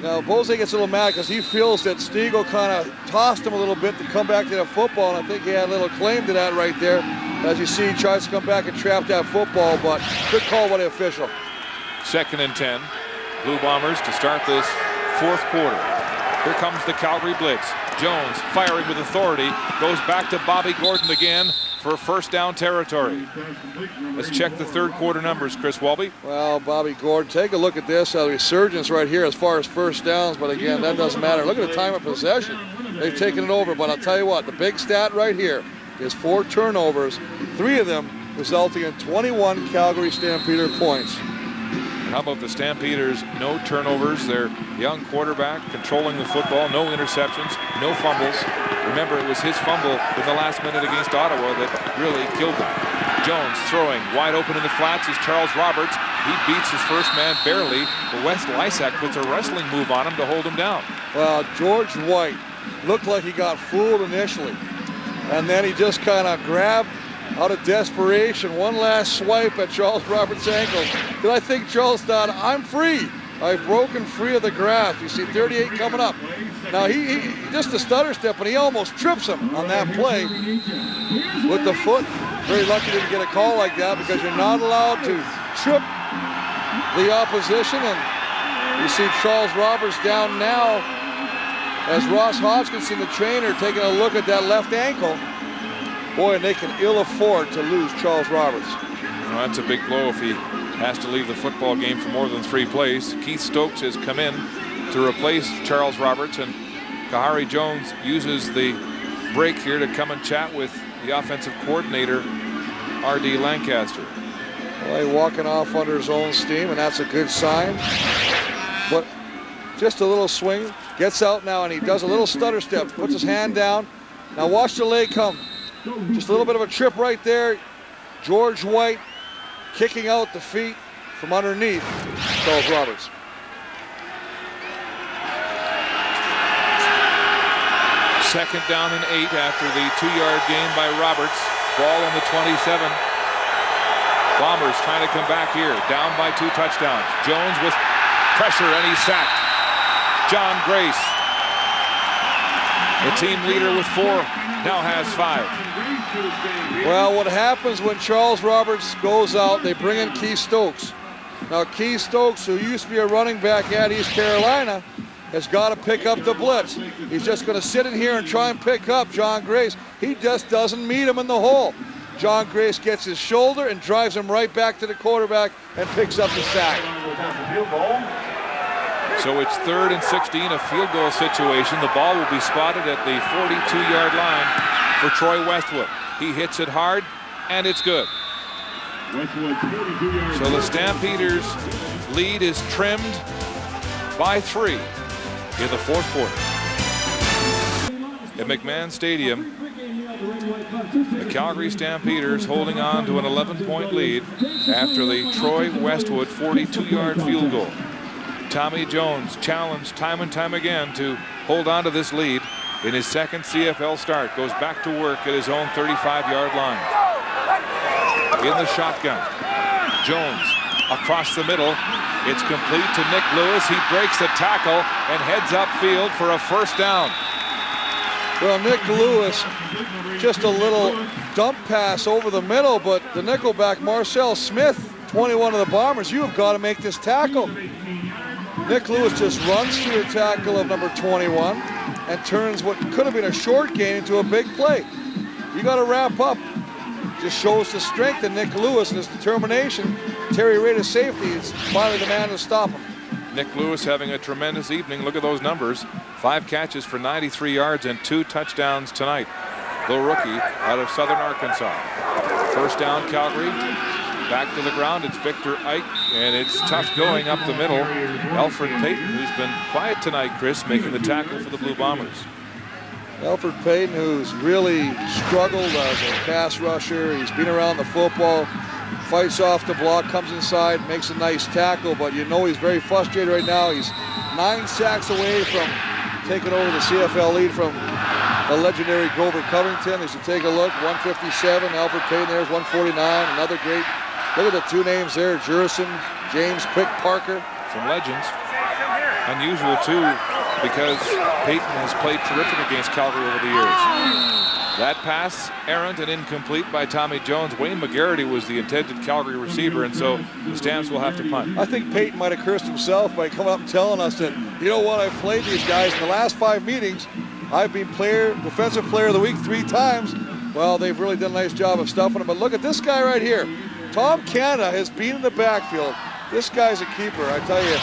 Now, Bose gets a little mad because he feels that Stiegel kind of tossed him a little bit to come back to that football, and I think he had a little claim to that right there. As you see, he tries to come back and trap that football, but good call by the official. 2nd and 10. Blue Bombers to start this 4th quarter. Here comes the Calgary blitz. Jones firing with authority, goes back to Bobby Gordon again for 1st down territory. Let's check the 3rd quarter numbers, Chris Walby. Well, Bobby Gordon, take a look at this, a resurgence right here as far as 1st downs, but again, that doesn't matter. Look at the time of possession. They've taken it over, but I'll tell you what, the big stat right here is 4 turnovers, 3 of them resulting in 21 Calgary Stampeder points. How about the Stampeders? No turnovers. Their young quarterback controlling the football, no interceptions, no fumbles. Remember, it was his fumble in the last minute against Ottawa that really killed them. Jones throwing wide open in the flats is Charles Roberts. He beats his first man barely. But Wes Lysak puts a wrestling move on him to hold him down. Well, George White looked like he got fooled initially. And then he just kind of grabbed out of desperation, one last swipe at Charles Roberts' ankles. But I think Charles thought, I'm free. I've broken free of the grasp. You see 38 coming up. Now he just a stutter step, and he almost trips him on that play with the foot. Very lucky to get a call like that because you're not allowed to trip the opposition. And you see Charles Roberts down now as Ross Hodgkinson, the trainer, taking a look at that left ankle. Boy, and they can ill afford to lose Charles Roberts. Well, that's a big blow if he has to leave the football game for more than 3 plays. Keith Stokes has come in to replace Charles Roberts, and Kahari Jones uses the break here to come and chat with the offensive coordinator, R.D. Lancaster. Well, he's walking off under his own steam, and that's a good sign. But just a little swing, gets out now, and he does a little stutter step, puts his hand down. Now watch the leg come. Just a little bit of a trip right there. George White kicking out the feet from underneath Charles Roberts. Second down and 8 after the 2-yard gain by Roberts. Ball on the 27. Bombers trying to come back here. Down by 2 touchdowns. Jones with pressure, and he's sacked. John Grace, the team leader with 4, now has 5. Well, what happens when Charles Roberts goes out, they bring in Keith Stokes. Now, Keith Stokes, who used to be a running back at East Carolina, has got to pick up the blitz. He's just going to sit in here and try and pick up John Grace. He just doesn't meet him in the hole. John Grace gets his shoulder and drives him right back to the quarterback and picks up the sack. So it's 3rd and 16, a field goal situation. The ball will be spotted at the 42-yard line for Troy Westwood. He hits it hard, and it's good. So the Stampeders' lead is trimmed by 3 in the 4th quarter. At McMahon Stadium, the Calgary Stampeders holding on to an 11-point lead after the Troy Westwood 42-yard field goal. Tommy Jones challenged time and time again to hold on to this lead. in his second CFL start, goes back to work at his own 35-yard line. In the shotgun, Jones across the middle. It's complete to Nick Lewis. He breaks the tackle and heads upfield for a first down. Well, Nick Lewis, just a little dump pass over the middle, but the nickelback, Marcel Smith, 21 of the Bombers, you have got to make this tackle. Nick Lewis just runs through the tackle of number 21 and turns what could have been a short gain into a big play. You got to wrap up. Just shows the strength of Nick Lewis and his determination. Terry Rader's safety is finally the man to stop him. Nick Lewis having a tremendous evening. Look at those numbers. 5 catches for 93 yards and 2 touchdowns tonight. The rookie out of Southern Arkansas. First down, Calgary. Back to the ground. It's Victor Ike, and it's tough going up the middle. Alfred Payton, who's been quiet tonight, Chris, making the tackle for the Blue Bombers. Alfred Payton, who's really struggled as a pass rusher. He's been around the football, fights off the block, comes inside, makes a nice tackle, but you know he's very frustrated right now. He's 9 sacks away from taking over the CFL lead from the legendary Grover Covington. They should take a look. 157, Alfred Payton there's 149. Another great, look at the 2 names there, Jurison, James Quick Parker. Some legends. Unusual too, because Payton has played terrific against Calgary over the years. That pass errant and incomplete by Tommy Jones. Wayne McGarity was the intended Calgary receiver, and so the Stamps will have to punt. I think Payton might have cursed himself by coming up and telling us that, you know what, I've played these guys in the last 5 meetings. I've been defensive player of the week 3 times. Well, they've really done a nice job of stuffing him. But look at this guy right here. Tom Canada has been in the backfield. This guy's a keeper. I tell you,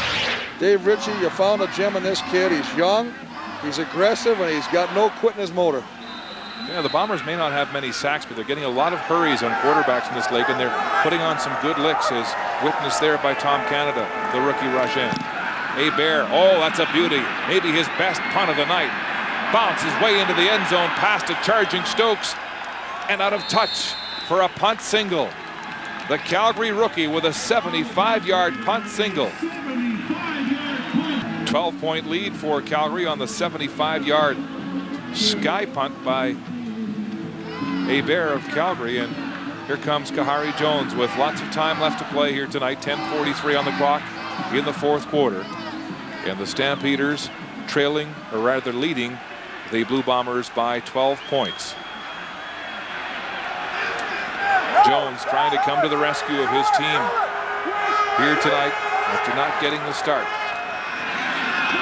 Dave Ritchie, you found a gem in this kid. He's young, he's aggressive, and he's got no quit in his motor. Yeah, the Bombers may not have many sacks, but they're getting a lot of hurries on quarterbacks in this league, and they're putting on some good licks, as witnessed there by Tom Canada, the rookie rush in. Hebert, oh, that's a beauty. Maybe his best punt of the night. Bounces his way into the end zone, past a charging Stokes, and out of touch for a punt single. The Calgary rookie with a 75-yard punt single. 12-point lead for Calgary on the 75-yard sky punt by Hebert of Calgary. And here comes Kahari Jones with lots of time left to play here tonight. 10:43 on the clock in the 4th quarter. And the Stampeders trailing, or rather leading, the Blue Bombers by 12 points. Jones trying to come to the rescue of his team here tonight after not getting the start.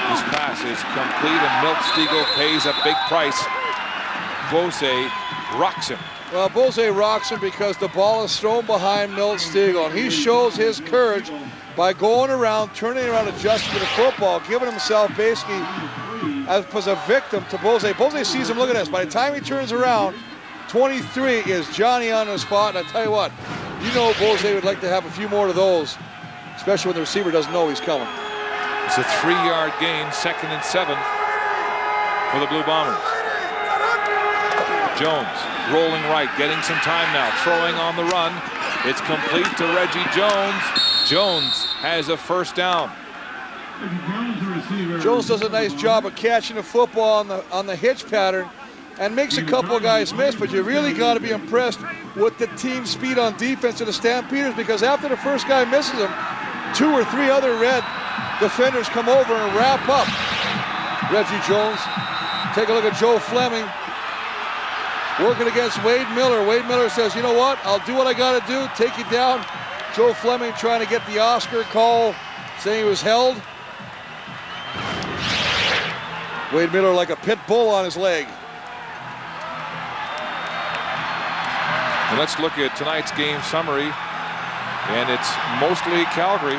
His pass is complete, and Milt Stegall pays a big price. Bose rocks him. Well, Bose rocks him because the ball is thrown behind Milt Stegall, and he shows his courage by going around, turning around, adjusting to the football, giving himself basically as a victim to Bose. Bose sees him, look at this. By the time he turns around, 23 is Johnny on the spot, and I tell you what, you know Bose would like to have a few more of those, especially when the receiver doesn't know he's coming. It's a 3-yard gain, 2nd and 7 for the Blue Bombers. Jones rolling right, getting some time now, throwing on the run. It's complete to Reggie Jones. Jones has a first down. Jones does a nice job of catching the football on the hitch pattern and makes a couple of guys miss, but you really got to be impressed with the team speed on defense of the Stampeders, because after the first guy misses him, 2 or 3 other red defenders come over and wrap up Reggie Jones. Take a look at Joe Fleming working against Wade Miller. Wade Miller says, you know what, I'll do what I got to do, take you down. Joe Fleming trying to get the Oscar call, saying he was held. Wade Miller like a pit bull on his leg. And let's look at tonight's game summary, and it's mostly Calgary.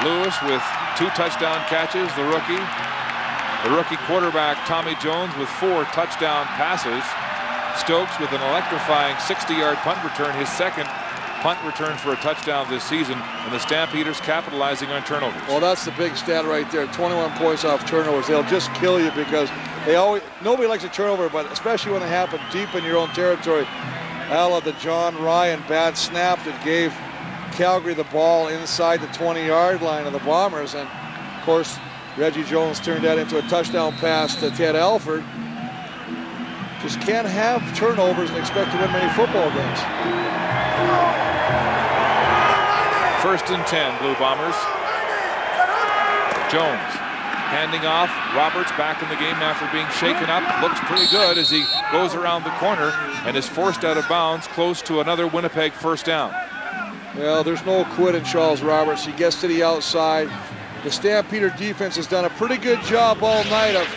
Lewis with 2 touchdown catches, the rookie. The rookie quarterback Tommy Jones with 4 touchdown passes. Stokes with an electrifying 60-yard punt return, his 2nd punt return for a touchdown this season, and the Stampeders capitalizing on turnovers. Well, that's the big stat right there. 21 points off turnovers. They'll just kill you because nobody likes a turnover, but especially when they happen deep in your own territory. Out of the John Ryan bad snap that gave Calgary the ball inside the 20-yard line of the Bombers, and of course Reggie Jones turned that into a touchdown pass to Ted Alford, just can't have turnovers and expect to win many football games. 1st and 10, Blue Bombers. Jones handing off. Roberts back in the game after being shaken up. Looks pretty good as he goes around the corner and is forced out of bounds close to another Winnipeg first down. Well, there's no quit in Charles Roberts. He gets to the outside. The Stampeder defense has done a pretty good job all night of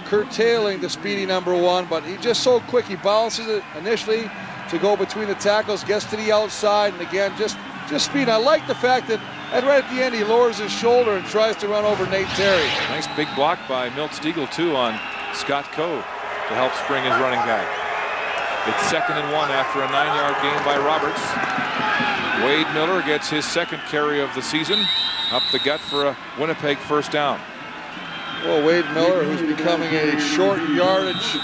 curtailing the speedy number 1, but he's just so quick. He balances it initially to go between the tackles, gets to the outside, and again, just speed. I like the fact that right at the end, he lowers his shoulder and tries to run over Nate Terry. Nice big block by Milt Stegall, too, on Scott Coe to help spring his running back. It's 2nd and 1 after a 9-yard gain by Roberts. Wade Miller gets his 2nd carry of the season. Up the gut for a Winnipeg first down. Well, Wade Miller, who's becoming a short yardage,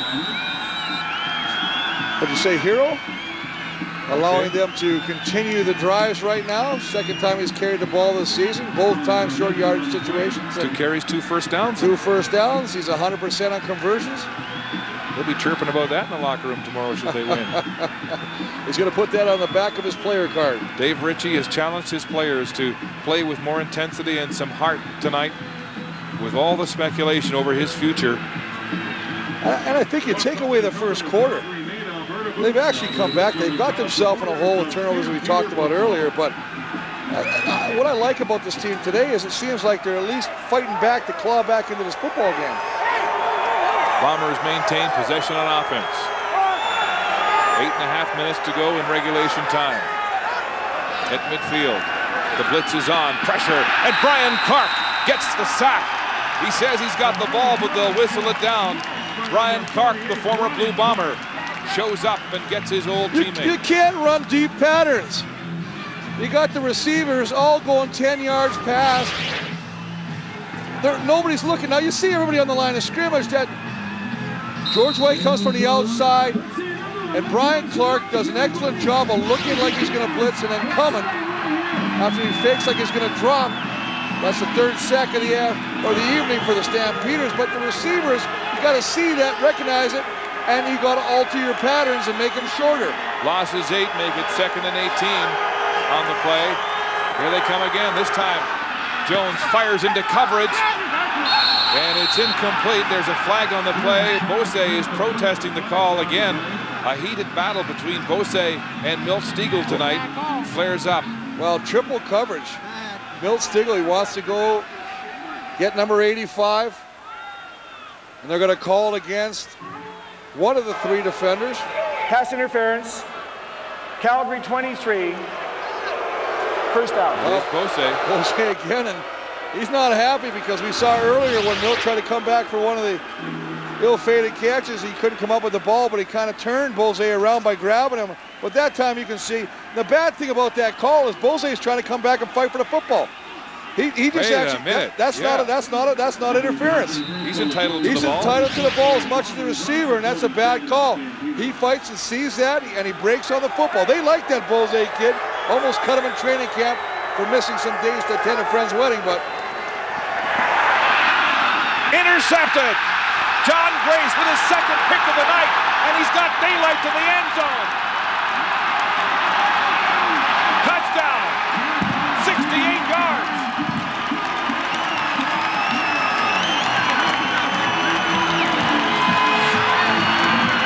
what'd you say, hero? Allowing them to continue the drives right now. 2nd time he's carried the ball this season. Both times short yardage situations. 2 carries, 2 first downs. 2 first downs. He's 100% on conversions. He'll be chirping about that in the locker room tomorrow should they win. He's going to put that on the back of his player card. Dave Ritchie has challenged his players to play with more intensity and some heart tonight with all the speculation over his future. And I think you take away the first quarter. They've actually come back. They've got themselves in a hole with turnovers we talked about earlier, but what I like about this team today is it seems like they're at least fighting back to claw back into this football game. Bombers maintain possession on offense. 8.5 minutes to go in regulation time. At midfield, the blitz is on, pressure, and Brian Clark gets the sack. He says he's got the ball, but they'll whistle it down. Brian Clark, the former Blue Bomber, shows up and gets his old teammate. You can't run deep patterns. You got the receivers all going 10 yards past. Nobody's looking. Now you see everybody on the line of scrimmage. That George White comes from the outside, and Brian Clark does an excellent job of looking like he's going to blitz and then coming after he fakes like he's going to drop. That's the 3rd sack of the evening for the Stampeders. But the receivers, you got to see that, recognize it, and you got to alter your patterns and make them shorter. Losses 8, make it 2nd and 18 on the play. Here they come again. This time, Jones fires into coverage, and it's incomplete. There's a flag on the play. Bose is protesting the call again. A heated battle between Bose and Milt Stegall tonight flares up. Well, triple coverage. Milt Stegall, he wants to go get number 85, and they're going to call it against one of the 3 defenders. Pass interference. Calgary 23. First down. Well, Bose again, and he's not happy because we saw earlier when Milt tried to come back for one of the ill-fated catches, he couldn't come up with the ball, but he kind of turned Bose around by grabbing him. But that time you can see the bad thing about that call is Bose is trying to come back and fight for the football. He just actually that's not interference. He's entitled to the ball. He's entitled to the ball as much as the receiver, and that's a bad call. He fights and sees that, and he breaks on the football. They like that Bose kid. Almost cut him in training camp for missing some days to attend a friend's wedding, but intercepted. John Grace with his 2nd pick of the night, and he's got daylight to the end zone. Touchdown. 68 yards.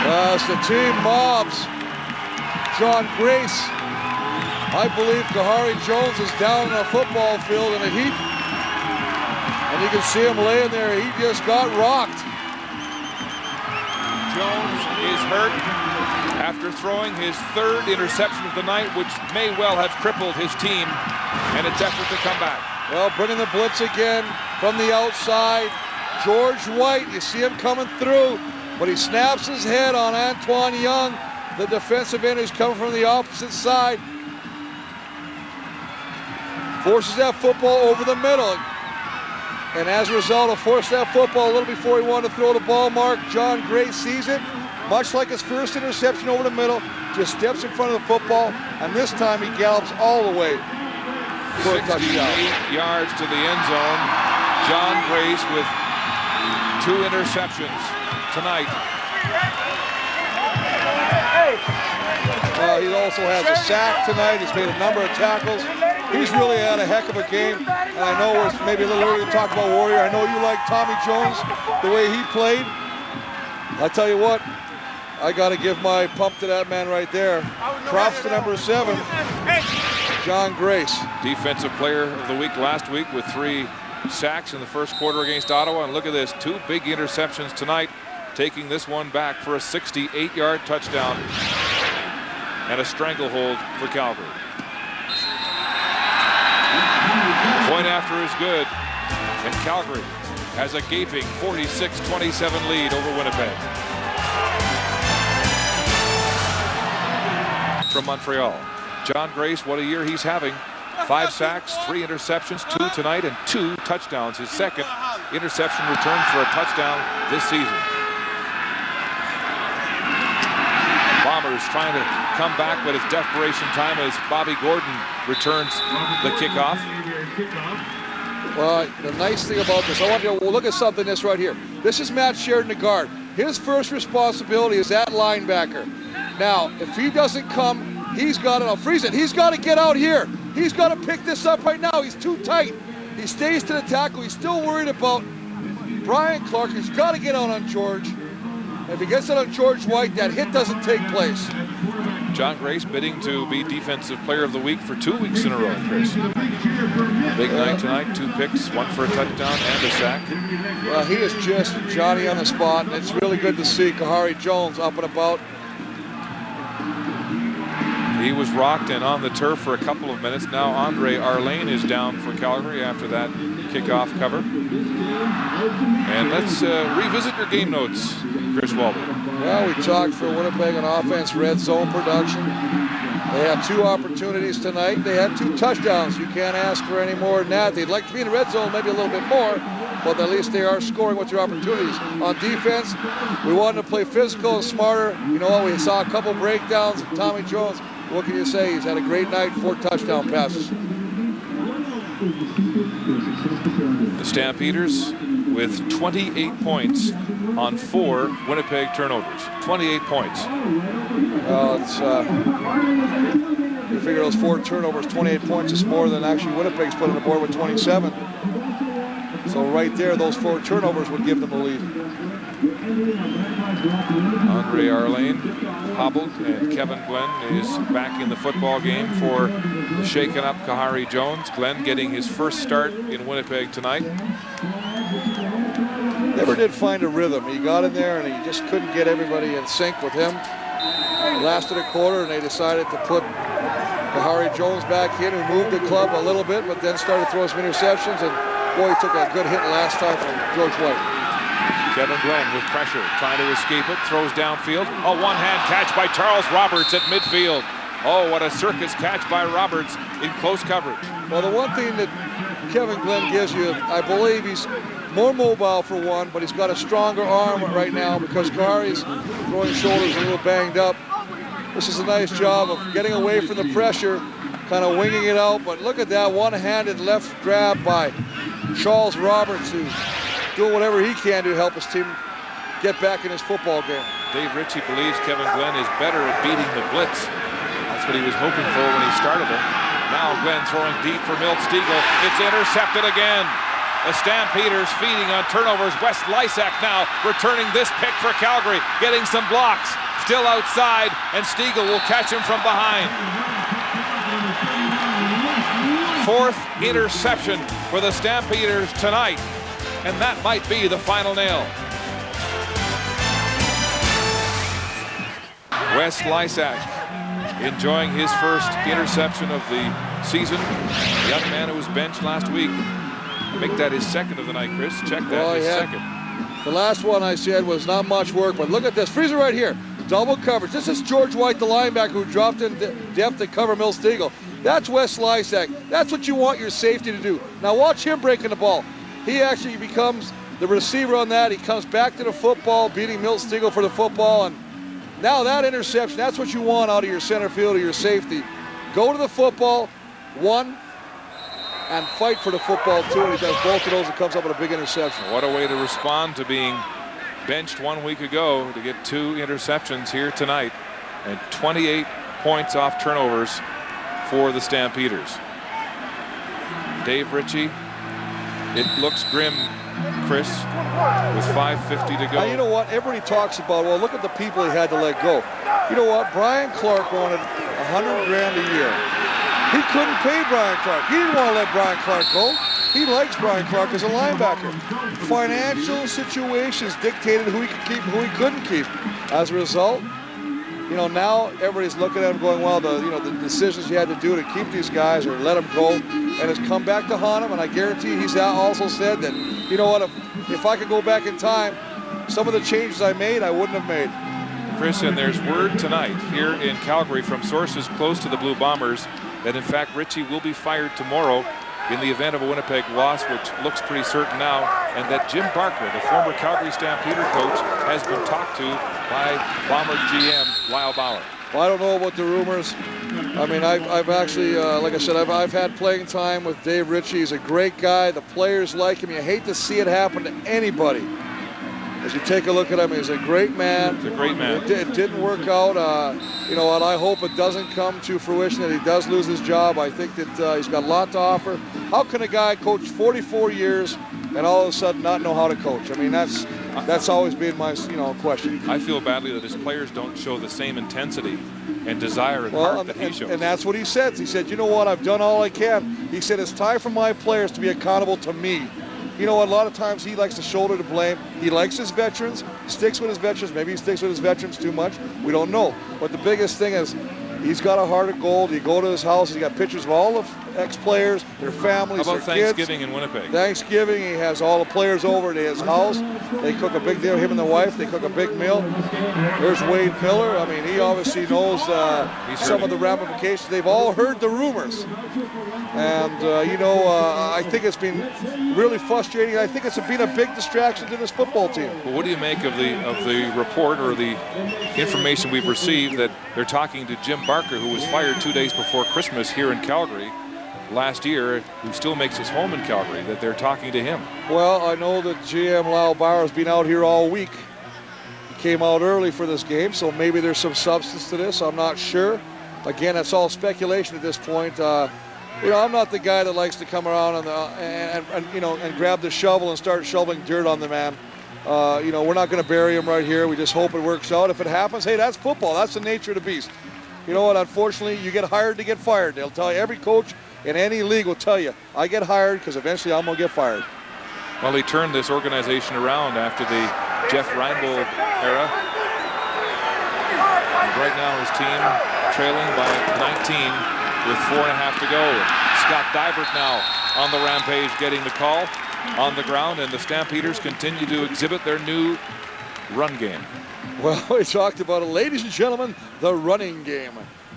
As the team mobs John Grace, I believe Kahari Jones is down on a football field in a heap. And you can see him laying there. He just got rocked. Jones is hurt after throwing his 3rd interception of the night, which may well have crippled his team and its effort to come back. Well, bringing the blitz again from the outside. George White, you see him coming through, but he snaps his head on Antoine Young, the defensive end who's coming from the opposite side. Forces that football over the middle. And as a result of forcing that football a little before he wanted to throw the ball mark, John Grace sees it. Much like his first interception over the middle, just steps in front of the football, and this time he gallops all the way for a touchdown. 68 yards to the end zone. John Grace with 2 interceptions tonight. He also has a sack tonight. He's made a number of tackles. He's really had a heck of a game. And I know it's maybe a little early to talk about Warrior. I know you like Tommy Jones, the way he played. I tell you what, I got to give my pump to that man right there. Props to number 7, John Grace. Defensive player of the week last week with 3 sacks in the first quarter against Ottawa. And look at this, 2 big interceptions tonight, taking this one back for a 68-yard touchdown and a stranglehold for Calgary. Point after is good, and Calgary has a gaping 46-27 lead over Winnipeg. From Montreal, John Grace, what a year he's having. 5 sacks, 3 interceptions, 2 tonight, and 2 touchdowns. His second interception return for a touchdown this season. Bombers trying to come back, but it's desperation time as Bobby Gordon returns the kickoff. Well, the nice thing about this, I want you to look at something this right here. This is Matt Sheridan, the guard. His first responsibility is that linebacker. Now, if he doesn't come, he's got to, I'll freeze it, he's got to get out here. He's got to pick this up right now. He's too tight. He stays to the tackle. He's still worried about Brian Clark. He's got to get out on George. If he gets out on George White, that hit doesn't take place. John Grace bidding to be Defensive Player of the Week for 2 weeks in a row, Chris. Big night tonight, 2 picks, 1 for a touchdown and a sack. Well, he is just Johnny on the spot, and it's really good to see Kahari Jones up and about. He was rocked and on the turf for a couple of minutes. Now Andre Arlane is down for Calgary after that kickoff cover. And let's revisit your game notes, Chris Walby. Well, we talked for Winnipeg on offense, red zone production. They have 2 opportunities tonight. They had 2 touchdowns. You can't ask for any more than that. They'd like to be in the red zone maybe a little bit more, but at least they are scoring with their opportunities. On defense, we wanted to play physical and smarter. You know what? We saw a couple breakdowns. Tommy Jones, what can you say? He's had a great night, 4 touchdown passes. The Stampeders with 28 points on 4 Winnipeg turnovers. 28 points. Well, it's you figure those 4 turnovers, 28 points is more than actually Winnipeg's put on the board with 27. So right there, those 4 turnovers would give them the lead. Andre Arlane hobbled, and Kevin Glenn is back in the football game for shaking up Kahari Jones. Glenn getting his first start in Winnipeg tonight. Never did find a rhythm. He got in there and he just couldn't get everybody in sync with him. It lasted a quarter and they decided to put Kahari Jones back in, who moved the club a little bit, but then started throwing some interceptions, and boy, he took a good hit last time from George White. Kevin Glenn with pressure, trying to escape it, throws downfield. A one-hand catch by Charles Roberts at midfield. Oh, what a circus catch by Roberts in close coverage. Well, the one thing that Kevin Glenn gives you, I believe he's more mobile for one, but he's got a stronger arm right now because Kahari's throwing shoulders a little banged up. This is a nice job of getting away from the pressure, kind of winging it out, but look at that one-handed left grab by Charles Roberts, who's doing whatever he can to help his team get back in his football game. Dave Ritchie believes Kevin Glenn is better at beating the blitz. That's what he was hoping for when he started it. Now Glenn throwing deep for Milt Stegall. It's intercepted again. The Stampeders feeding on turnovers. Wes Lysak now returning this pick for Calgary, getting some blocks. Still outside, and Stegall will catch him from behind. 4th interception for the Stampeders tonight, and that might be the final nail. Wes Lysak enjoying his first interception of the season. The young man who was benched last week. Make that his second of the night, Chris. Check that, his second. The last one I said was not much work, but look at this. Freeze it right here. Double coverage. This is George White, the linebacker, who dropped in depth to cover Milt Stegall. That's Wes Lysak. That's what you want your safety to do. Now watch him breaking the ball. He actually becomes the receiver on that. He comes back to the football, beating Milt Stegall for the football, and now that interception, that's what you want out of your center field or your safety. Go to the football, 1, and fight for the football, 2. And he does both of those and comes up with a big interception. What a way to respond to being benched 1 week ago to get 2 interceptions here tonight. and 28 points off turnovers for the Stampeders. Dave Ritchie, it looks grim, Chris, with 5:50 to go. Now, you know what? Everybody talks about, well, look at the people he had to let go. You know what? Brian Clark wanted $100 grand a year. He couldn't pay Brian Clark. He didn't want to let Brian Clark go. He likes Brian Clark as a linebacker. Financial situations dictated who he could keep and who he couldn't keep. As a result, you know, now everybody's looking at him going, well, the decisions you had to do to keep these guys or let them go, and it's come back to haunt him. And I guarantee he's also said that, you know what, if I could go back in time, some of the changes I made, I wouldn't have made. Chris, and there's word tonight here in Calgary from sources close to the Blue Bombers that in fact Ritchie will be fired tomorrow in the event of a Winnipeg loss, which looks pretty certain now, and that Jim Barker, the former Calgary Stampeder coach, has been talked to by Bomber GM Lyle Bauer. Well, I don't know about the rumors. I mean, I've actually, like I said, I've had playing time with Dave Ritchie. He's a great guy. The players like him. You hate to see it happen to anybody. As you take a look at him, he's a great man. He's a great man. It didn't work out. You know, and I hope it doesn't come to fruition that he does lose his job. I think that he's got a lot to offer. How can a guy coach 44 years and all of a sudden not know how to coach? I mean, that's always been my question. I feel badly that his players don't show the same intensity and desire and heart that he shows. And that's what he said. He said, you know what, I've done all I can. He said, it's time for my players to be accountable to me. You know what, a lot of times he likes to shoulder the blame. He likes his veterans, sticks with his veterans. Maybe he sticks with his veterans too much. We don't know. But the biggest thing is he's got a heart of gold. You go to his house, he's got pictures of all the ex-players, their families, How about their kids. Thanksgiving in Winnipeg? Thanksgiving, he has all the players over at his house. They cook a big deal, him and the wife, they cook a big meal. There's Wade Miller. I mean, he obviously knows some of the ramifications. They've all heard the rumors. And, I think it's been really frustrating. I think it's been a big distraction to this football team. Well, what do you make of the report or the information we've received that they're talking to Jim Barker, who was fired 2 days before Christmas here in Calgary last year, who still makes his home in Calgary, that they're talking to him? Well, I know that GM Lyle Bauer has been out here all week. He came out early for this game, so maybe there's some substance to this. I'm not sure. Again, it's all speculation at this point. I'm not the guy that likes to come around and grab the shovel and start shoveling dirt on the man. We're not going to bury him right here. We just hope it works out. If it happens, hey, that's football. That's the nature of the beast. You know what? Unfortunately, you get hired to get fired. They'll tell you, every coach in any league will tell you, I get hired because eventually I'm going to get fired. Well, he turned this organization around after the Jeff Reinbold era. And right now his team trailing by 19 with 4.5 to go. Scott Dybert now on the rampage, getting the call on the ground, and the Stampeders continue to exhibit their new run game. Well, we talked about it, ladies and gentlemen, the running game.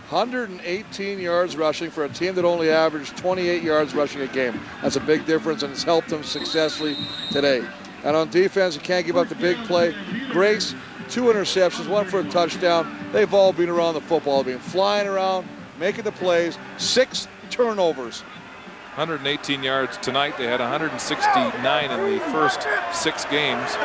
118 yards rushing for a team that only averaged 28 yards rushing a game. That's a big difference, and it's helped them successfully today. And on defense, you can't give up the big play. Grace, 2 interceptions, 1 for a touchdown. They've all been around the football, been flying around, making the plays, 6 turnovers. 118 yards tonight. They had 169 in the first 6 games.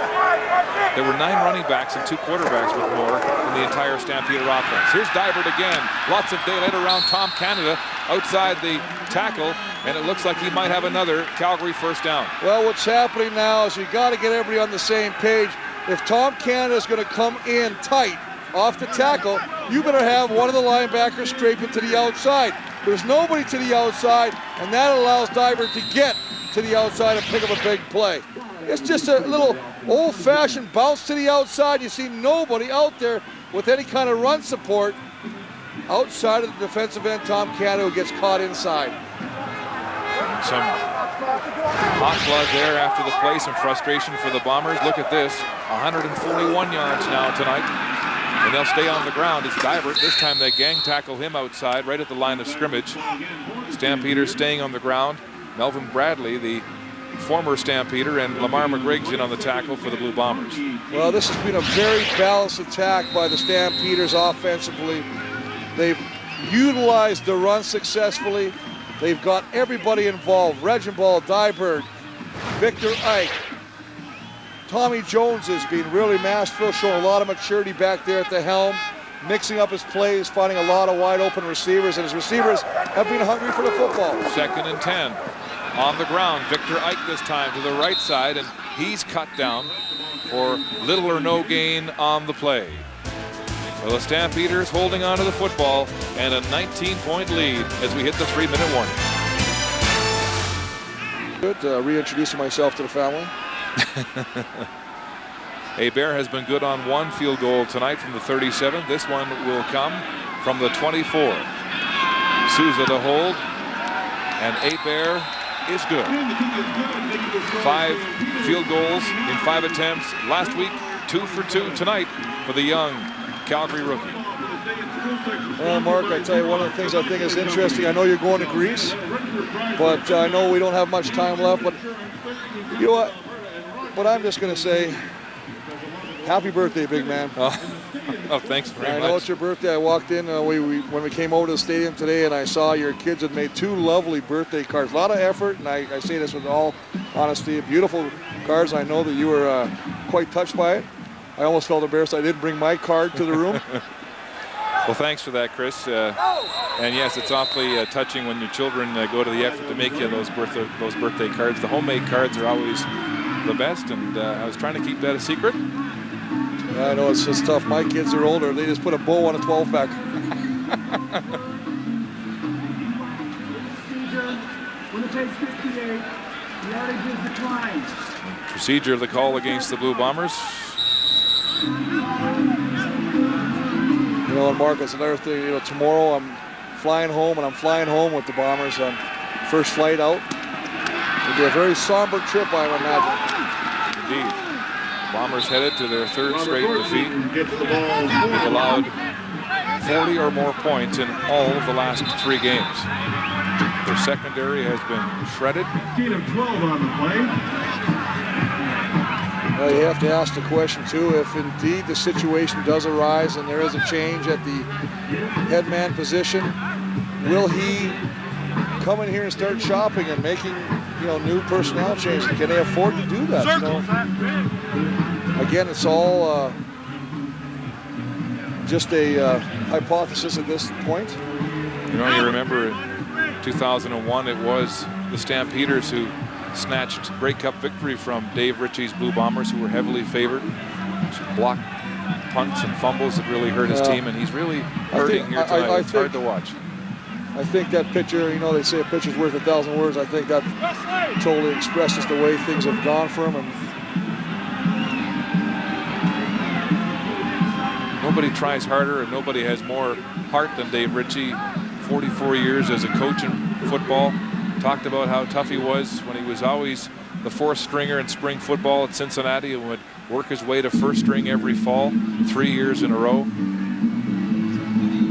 There were 9 running backs and 2 quarterbacks with more in the entire Stampeder offense. Here's Dybert again. Lots of daylight around Tom Canada outside the tackle, and it looks like he might have another Calgary first down. Well, what's happening now is you got to get everybody on the same page. If Tom Canada is going to come in tight off the tackle, you better have one of the linebackers scraping to the outside. There's nobody to the outside, and that allows Dybert to get to the outside and pick up a big play. It's just a little old-fashioned bounce to the outside. You see nobody out there with any kind of run support outside of the defensive end, Tom Canada, who gets caught inside. Some hot blood there after the play, some frustration for the Bombers. Look at this, 141 yards now tonight. And they'll stay on the ground. It's Dybert. This time they gang tackle him outside, right at the line of scrimmage. Stampeders staying on the ground. Melvin Bradley, the former Stampeder, and Lamar McGriggs in on the tackle for the Blue Bombers. Well, this has been a very balanced attack by the Stampeders offensively. They've utilized the run successfully. They've got everybody involved. Reginbald, Dybert, Victor Ike. Tommy Jones has been really masterful, showing a lot of maturity back there at the helm. mixing up his plays, finding a lot of wide open receivers, and his receivers have been hungry for the football. 2nd and 10. On the ground, Victor Ike this time to the right side, and he's cut down for little or no gain on the play. So the Stampeders holding on to the football and a 19-point lead as we hit the 3-minute warning. Good, reintroducing myself to the family. Hebert has been good on 1 field goal tonight from the 37. This one will come from the 24. Souza to hold, and Hebert is good. 5 field goals in 5 attempts last week, 2 for 2 tonight for the young Calgary rookie. Well, Mark, I tell you, one of the things I think is interesting, I know you're going to Greece, but I know we don't have much time left, but you know what? What I'm just going to say, happy birthday, big man. Oh, thanks very much. I know it's your birthday. I walked in when we came over to the stadium today, and I saw your kids had made 2 lovely birthday cards. A lot of effort, and I say this with all honesty, beautiful cards. I know that you were quite touched by it. I almost felt embarrassed I didn't bring my card to the room. Well, thanks for that, Chris. And yes, it's awfully touching when your children go to the effort to make you those birthday cards. The homemade cards are always the best, and I was trying to keep that a secret. I know it's just tough. My kids are older. They just put a bow on a 12-pack. Winnipeg 58. Yardage is declined. Procedure of the call against the Blue Bombers. You know, and Mark, it's another thing. You know, tomorrow I'm flying home, and I'm flying home with the Bombers on first flight out. It'll be a very somber trip, I would imagine. Indeed. Bombers headed to their 3rd straight defeat. They've allowed 40 or more points in all of the last 3 games. Their secondary has been shredded. 12 on the play. Well, you have to ask the question, too, if indeed the situation does arise and there is a change at the head man position, will he come in here and start shopping and making, you know, new personnel changes? Can they afford to do that? You know? Again, it's all just a hypothesis at this point. You know, you remember in 2001, it was the Stampeders who snatched Grey Cup victory from Dave Ritchie's Blue Bombers, who were heavily favored. Blocked punts and fumbles that really hurt his team, and he's really hurting here tonight. It's hard to watch. I think that picture, you know, they say a picture's worth 1,000 words. I think that totally expresses the way things have gone for him. And nobody tries harder and nobody has more heart than Dave Ritchie. 44 years as a coach in football. Talked about how tough he was when he was always the 4th stringer in spring football at Cincinnati and would work his way to 1st string every fall, 3 years in a row. A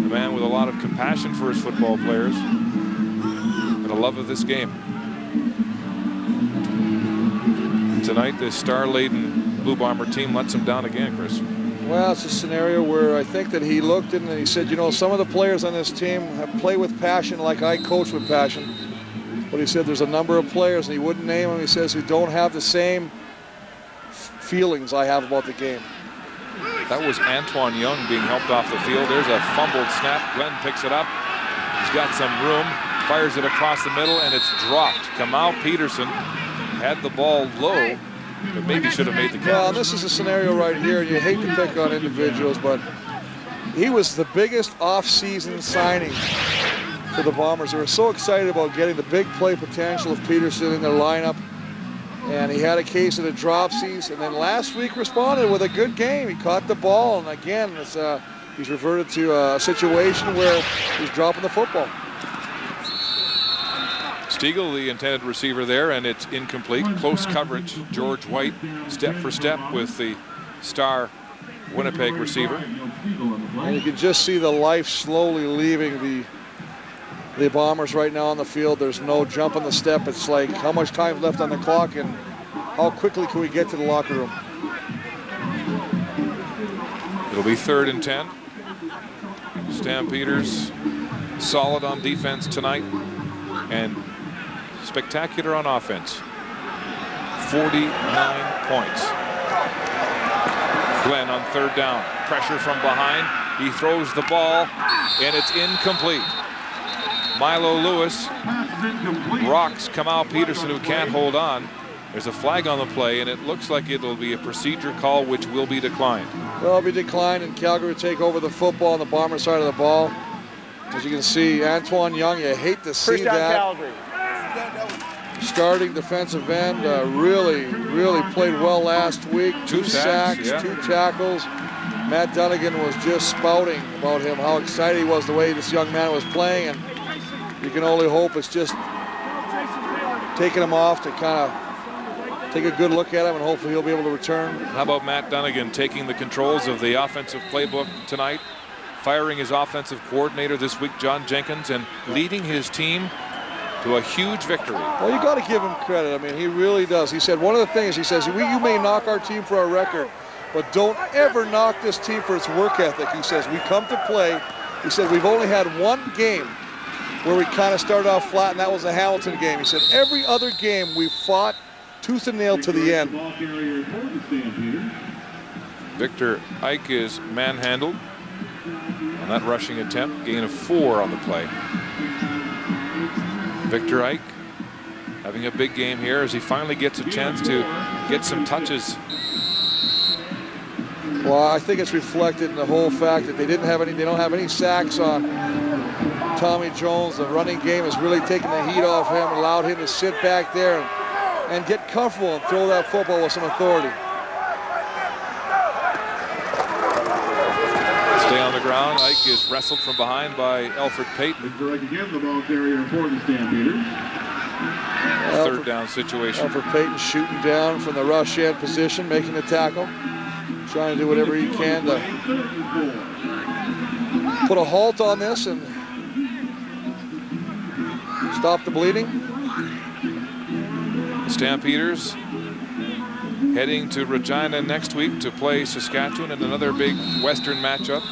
man with a lot of compassion for his football players and a love of this game. Tonight, this star-laden Blue Bomber team lets him down again, Chris. Well, it's a scenario where I think that he looked in and he said, you know, some of the players on this team have played with passion like I coach with passion. But he said there's a number of players, and he wouldn't name them, he says, who don't have the same feelings I have about the game. That was Antoine Young being helped off the field. There's a fumbled snap. Glenn picks it up. He's got some room, fires it across the middle, and it's dropped. Kamal Peterson had the ball low, but maybe should have made the catch. Well, this is a scenario right here, and you hate to pick on individuals, but he was the biggest off-season signing for the Bombers. They were so excited about getting the big play potential of Peterson in their lineup, and he had a case of the dropsies, and then last week responded with a good game. He caught the ball, and again, he's reverted to a situation where he's dropping the football. Stiegel, the intended receiver there, and it's incomplete. Close coverage. George White, step for step with the star Winnipeg receiver. And you can just see the life slowly leaving the Bombers right now on the field. There's no jump on the step. It's like, how much time left on the clock and how quickly can we get to the locker room? It'll be 3rd and 10. Stampeders solid on defense tonight and spectacular on offense. 49 points. Glenn on 3rd down. Pressure from behind. He throws the ball, and it's incomplete. Milo Lewis rocks Kamal Peterson, who can't hold on. There's a flag on the play, and it looks like it'll be a procedure call, which will be declined. Well, it'll be declined, and Calgary will take over the football on the Bomber side of the ball. As you can see, Antoine Young, you hate to see First down, that. Calgary. Starting defensive end, really played well last week. 2 sacks, yeah. 2 tackles. Matt Dunnigan was just spouting about him, how excited he was the way this young man was playing, and you can only hope it's just taking him off to kind of take a good look at him, and hopefully he'll be able to return. How about Matt Dunnigan taking the controls of the offensive playbook tonight, firing his offensive coordinator this week, John Jenkins, and leading his team to a huge victory. Well, you got to give him credit. I mean, he really does. He said one of the things, he says, you may knock our team for our record, but don't ever knock this team for its work ethic. He says, we come to play. He said, we've only had one game where we kind of started off flat, and that was the Hamilton game. He said, every other game we fought tooth and nail to the end. Victor Ike is manhandled on that rushing attempt, gain of 4 on the play. Victor Ike having a big game here as he finally gets a chance to get some touches. Well, I think it's reflected in the whole fact that they don't have any sacks on Tommy Jones. The running game has really taken the heat off him, allowed him to sit back there and get comfortable and throw that football with some authority. Stay on the ground. Ike is wrestled from behind by Alfred Payton. Again, the ball carrier for the Stampeders. Third down situation. Alfred Payton shooting down from the rush end position, making the tackle. Trying to do whatever he can to put a halt on this and stop the bleeding. The Stampeders heading to Regina next week to play Saskatchewan in another big Western matchup.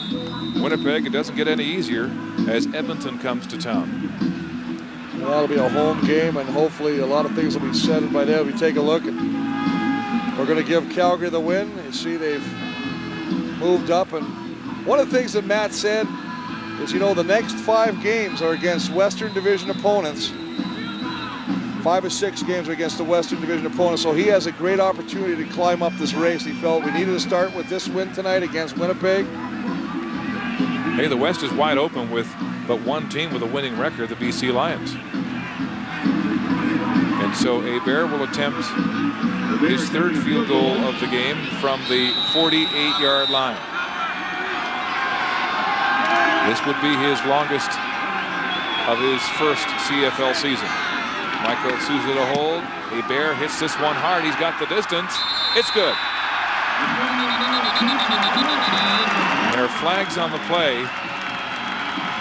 Winnipeg, it doesn't get any easier as Edmonton comes to town. Well, that'll be a home game, and hopefully a lot of things will be settled by then. We take a look, and we're going to give Calgary the win. You see they've moved up, and one of the things that Matt said is, you know, the next 5 games are against Western Division opponents. 5 or 6 games are against the Western Division opponents, so he has a great opportunity to climb up this race. He felt we needed to start with this win tonight against Winnipeg. Hey, the West is wide open with but one team with a winning record, the BC Lions. And so Hebert will attempt his 3rd field goal of the game from the 48-yard line. This would be his longest of his first CFL season. Michael Souza to hold. Hebert hits this one hard. He's got the distance. It's good. There are flags on the play.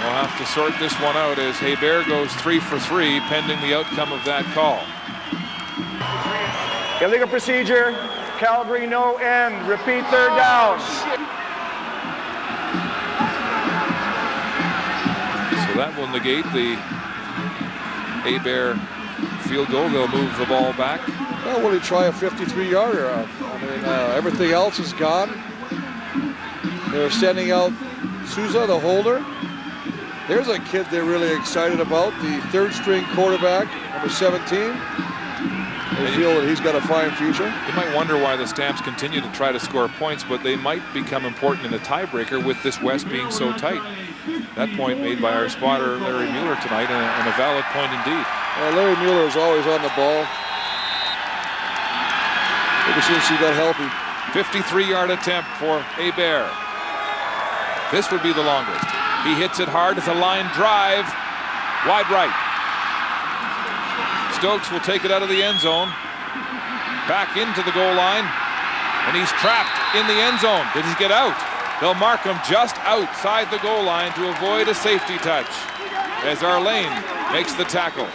We'll have to sort this one out as Hebert goes 3 for 3 pending the outcome of that call. Illegal procedure. Calgary no end. Repeat, 3rd down. So that will negate the Hebert field goal. They'll move the ball back. Well, will he try a 53-yarder? I mean, everything else is gone. They're sending out Souza, the holder. There's a kid they're really excited about, the 3rd-string quarterback, number 17. They feel that he's got a fine future. You might wonder why the Stamps continue to try to score points, but they might become important in a tiebreaker with this West being so tight. That point made by our spotter, Larry Mueller, tonight, and a valid point indeed. Well, Larry Mueller is always on the ball. Ever since he got healthy. 53-yard attempt for Hebert. This would be the longest. He hits it hard. It's a line drive. Wide right. Stokes will take it out of the end zone. Back into the goal line. And he's trapped in the end zone. Did he get out? They'll mark him just outside the goal line to avoid a safety touch as Arlane makes the tackle.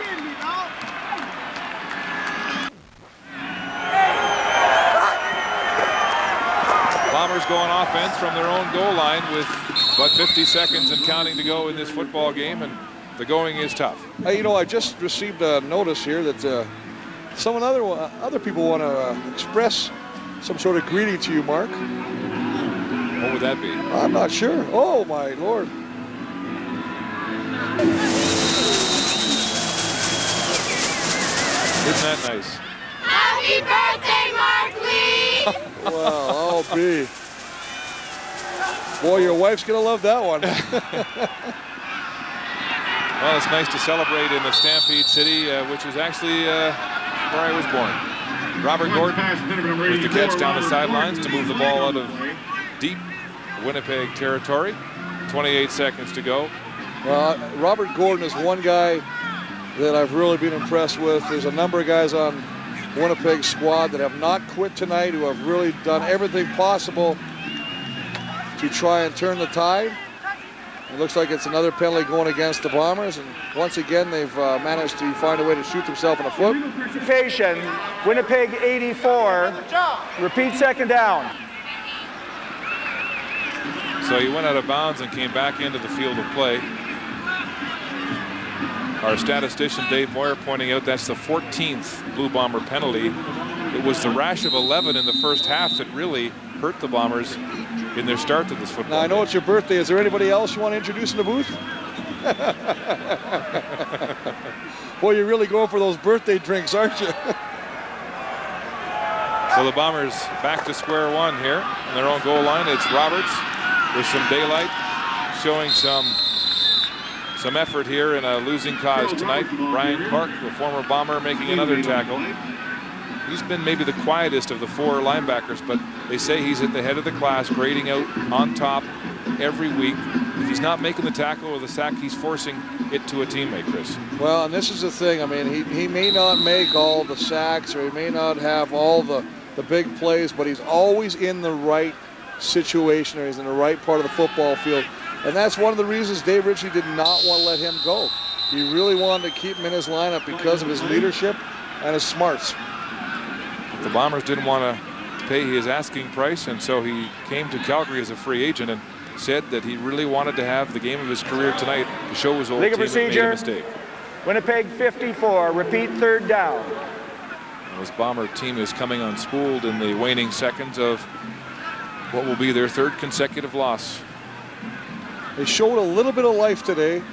Bombers go on offense from their own goal line with but 50 seconds and counting to go in this football game, and the going is tough. Hey, you know, I just received a notice here that some other people want to express some sort of greeting to you, Mark. What would that be? I'm not sure. Oh, my Lord. Isn't that nice? Happy birthday, Mark Lee! Well, I'll be. Boy, your wife's going to love that one. Well, it's nice to celebrate in the Stampede City, which is actually where I was born. Robert Gordon with the catch down the sidelines to move the ball out of deep Winnipeg territory. 28 seconds to go. Well, Robert Gordon is one guy that I've really been impressed with. There's a number of guys on Winnipeg's squad that have not quit tonight, who have really done everything possible to try and turn the tide. It looks like it's another penalty going against the Bombers, and once again they've managed to find a way to shoot themselves in the foot. Winnipeg 84, repeat second down. So he went out of bounds and came back into the field of play. Our statistician Dave Moyer pointing out that's the 14th Blue Bomber penalty. It was the rash of 11 in the first half that really hurt the Bombers in their start to this football. Now I know it's your birthday. Is there anybody else you want to introduce in the booth? Boy, you're really going for those birthday drinks, aren't you? So the Bombers back to square one here on their own goal line. It's Roberts with some daylight, showing some effort here in a losing cause tonight. Brian Clark, the former Bomber, making another tackle. He's been maybe the quietest of the four linebackers, but they say he's at the head of the class, grading out on top every week. If he's not making the tackle or the sack, he's forcing it to a teammate, Chris. Well, and this is the thing. I mean, he may not make all the sacks, or he may not have all the big plays, but he's always in the right situation, or he's in the right part of the football field. And that's one of the reasons Dave Ritchie did not want to let him go. He really wanted to keep him in his lineup because of his leadership and his smarts. The Bombers didn't want to pay his asking price, and so he came to Calgary as a free agent and said that he really wanted to have the game of his career tonight to show his old team that made a mistake. Winnipeg 54, repeat third down. This Bomber team is coming unspooled in the waning seconds of what will be their third consecutive loss. They showed a little bit of life today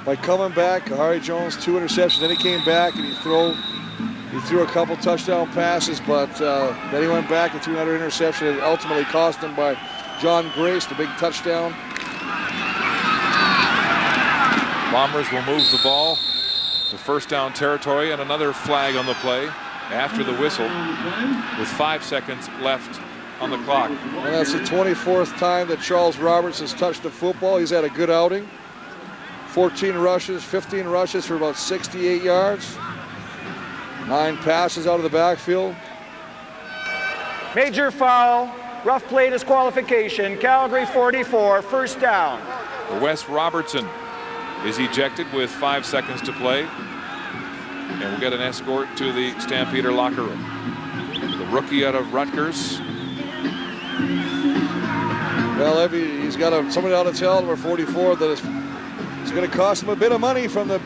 by coming back. Harry Jones, 2 interceptions. Then he came back and he threw a couple touchdown passes, but then he went back and threw another interception that ultimately cost him by John Grace, the big touchdown. Bombers will move the ball to first down territory, and another flag on the play after the whistle with 5 seconds left on the clock. And that's the 24th time that Charles Roberts has touched the football. He's had a good outing. 14 rushes, 15 rushes for about 68 yards. 9 passes out of the backfield. Major foul, rough play disqualification, Calgary 44, first down. Wes Robertson is ejected with 5 seconds to play. And we'll get an escort to the Stampeder locker room. The rookie out of Rutgers. Well, Evie, he's got somebody out of tell number 44 that it's going to cost him a bit of money from the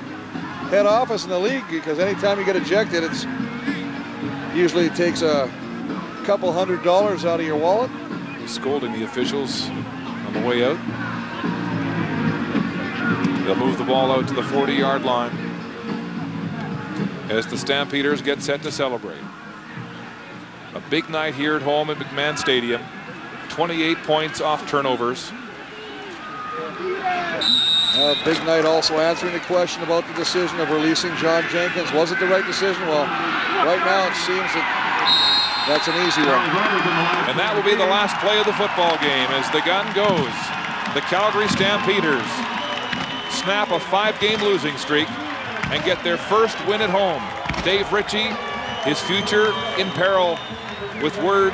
head office in the league, because anytime you get ejected, it's usually takes a couple $100 out of your wallet. He's scolding the officials on the way out. They'll move the ball out to the 40-yard line as the Stampeders get set to celebrate. A big night here at home at McMahon Stadium. 28 points off turnovers. Big night also answering the question about the decision of releasing John Jenkins. Was it the right decision? Well, right now it seems that that's an easy one. And that will be the last play of the football game as the gun goes. The Calgary Stampeders snap a 5-game losing streak and get their first win at home. Dave Ritchie, his future in peril, with word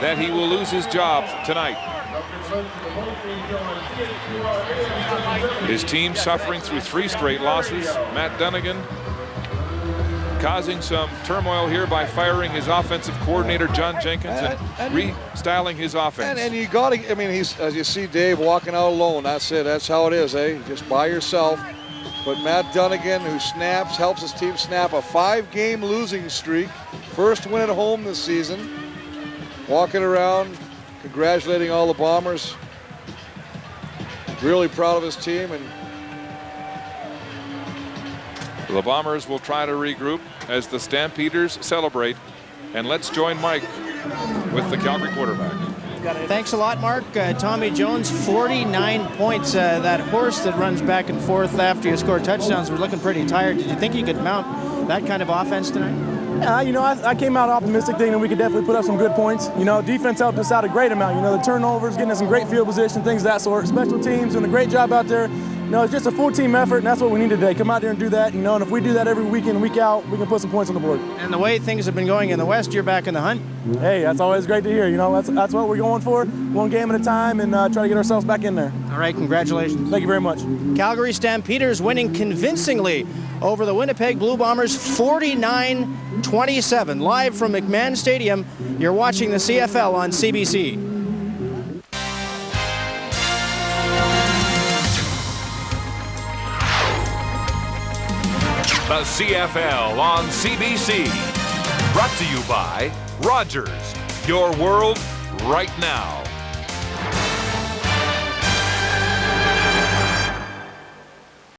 that he will lose his job tonight. His team suffering through 3 straight losses. Matt Dunnigan causing some turmoil here by firing his offensive coordinator John Jenkins and restyling his offense. And you got to, I mean, he's, as you see Dave walking out alone, that's it, that's how it is, eh? Just by yourself. But Matt Dunnigan, who helps his team snap a 5-game losing streak, first win at home this season, walking around congratulating all the Bombers. Really proud of his team. And the Bombers will try to regroup as the Stampeders celebrate. And let's join Mike with the Calgary quarterback. Thanks a lot, Mark. Tommy Jones, 49 points. That horse that runs back and forth after you score touchdowns was looking pretty tired. Did you think you could mount that kind of offense tonight? Yeah, you know, I came out optimistic thinking that we could definitely put up some good points. You know, defense helped us out a great amount. You know, the turnovers, getting us in great field position, things of that sort. Special teams doing a great job out there. You know, it's just a full team effort, and that's what we need today. Come out there and do that, you know, and if we do that every week in and week out, we can put some points on the board. And the way things have been going in the West, you're back in the hunt. Hey, that's always great to hear. You know, that's what we're going for. One game at a time and try to get ourselves back in there. All right, congratulations. Thank you very much. Calgary Stampeders winning convincingly over the Winnipeg Blue Bombers 49-27. Live from McMahon Stadium, you're watching the CFL on CBC. The CFL on CBC. Brought to you by Rogers, your world right now.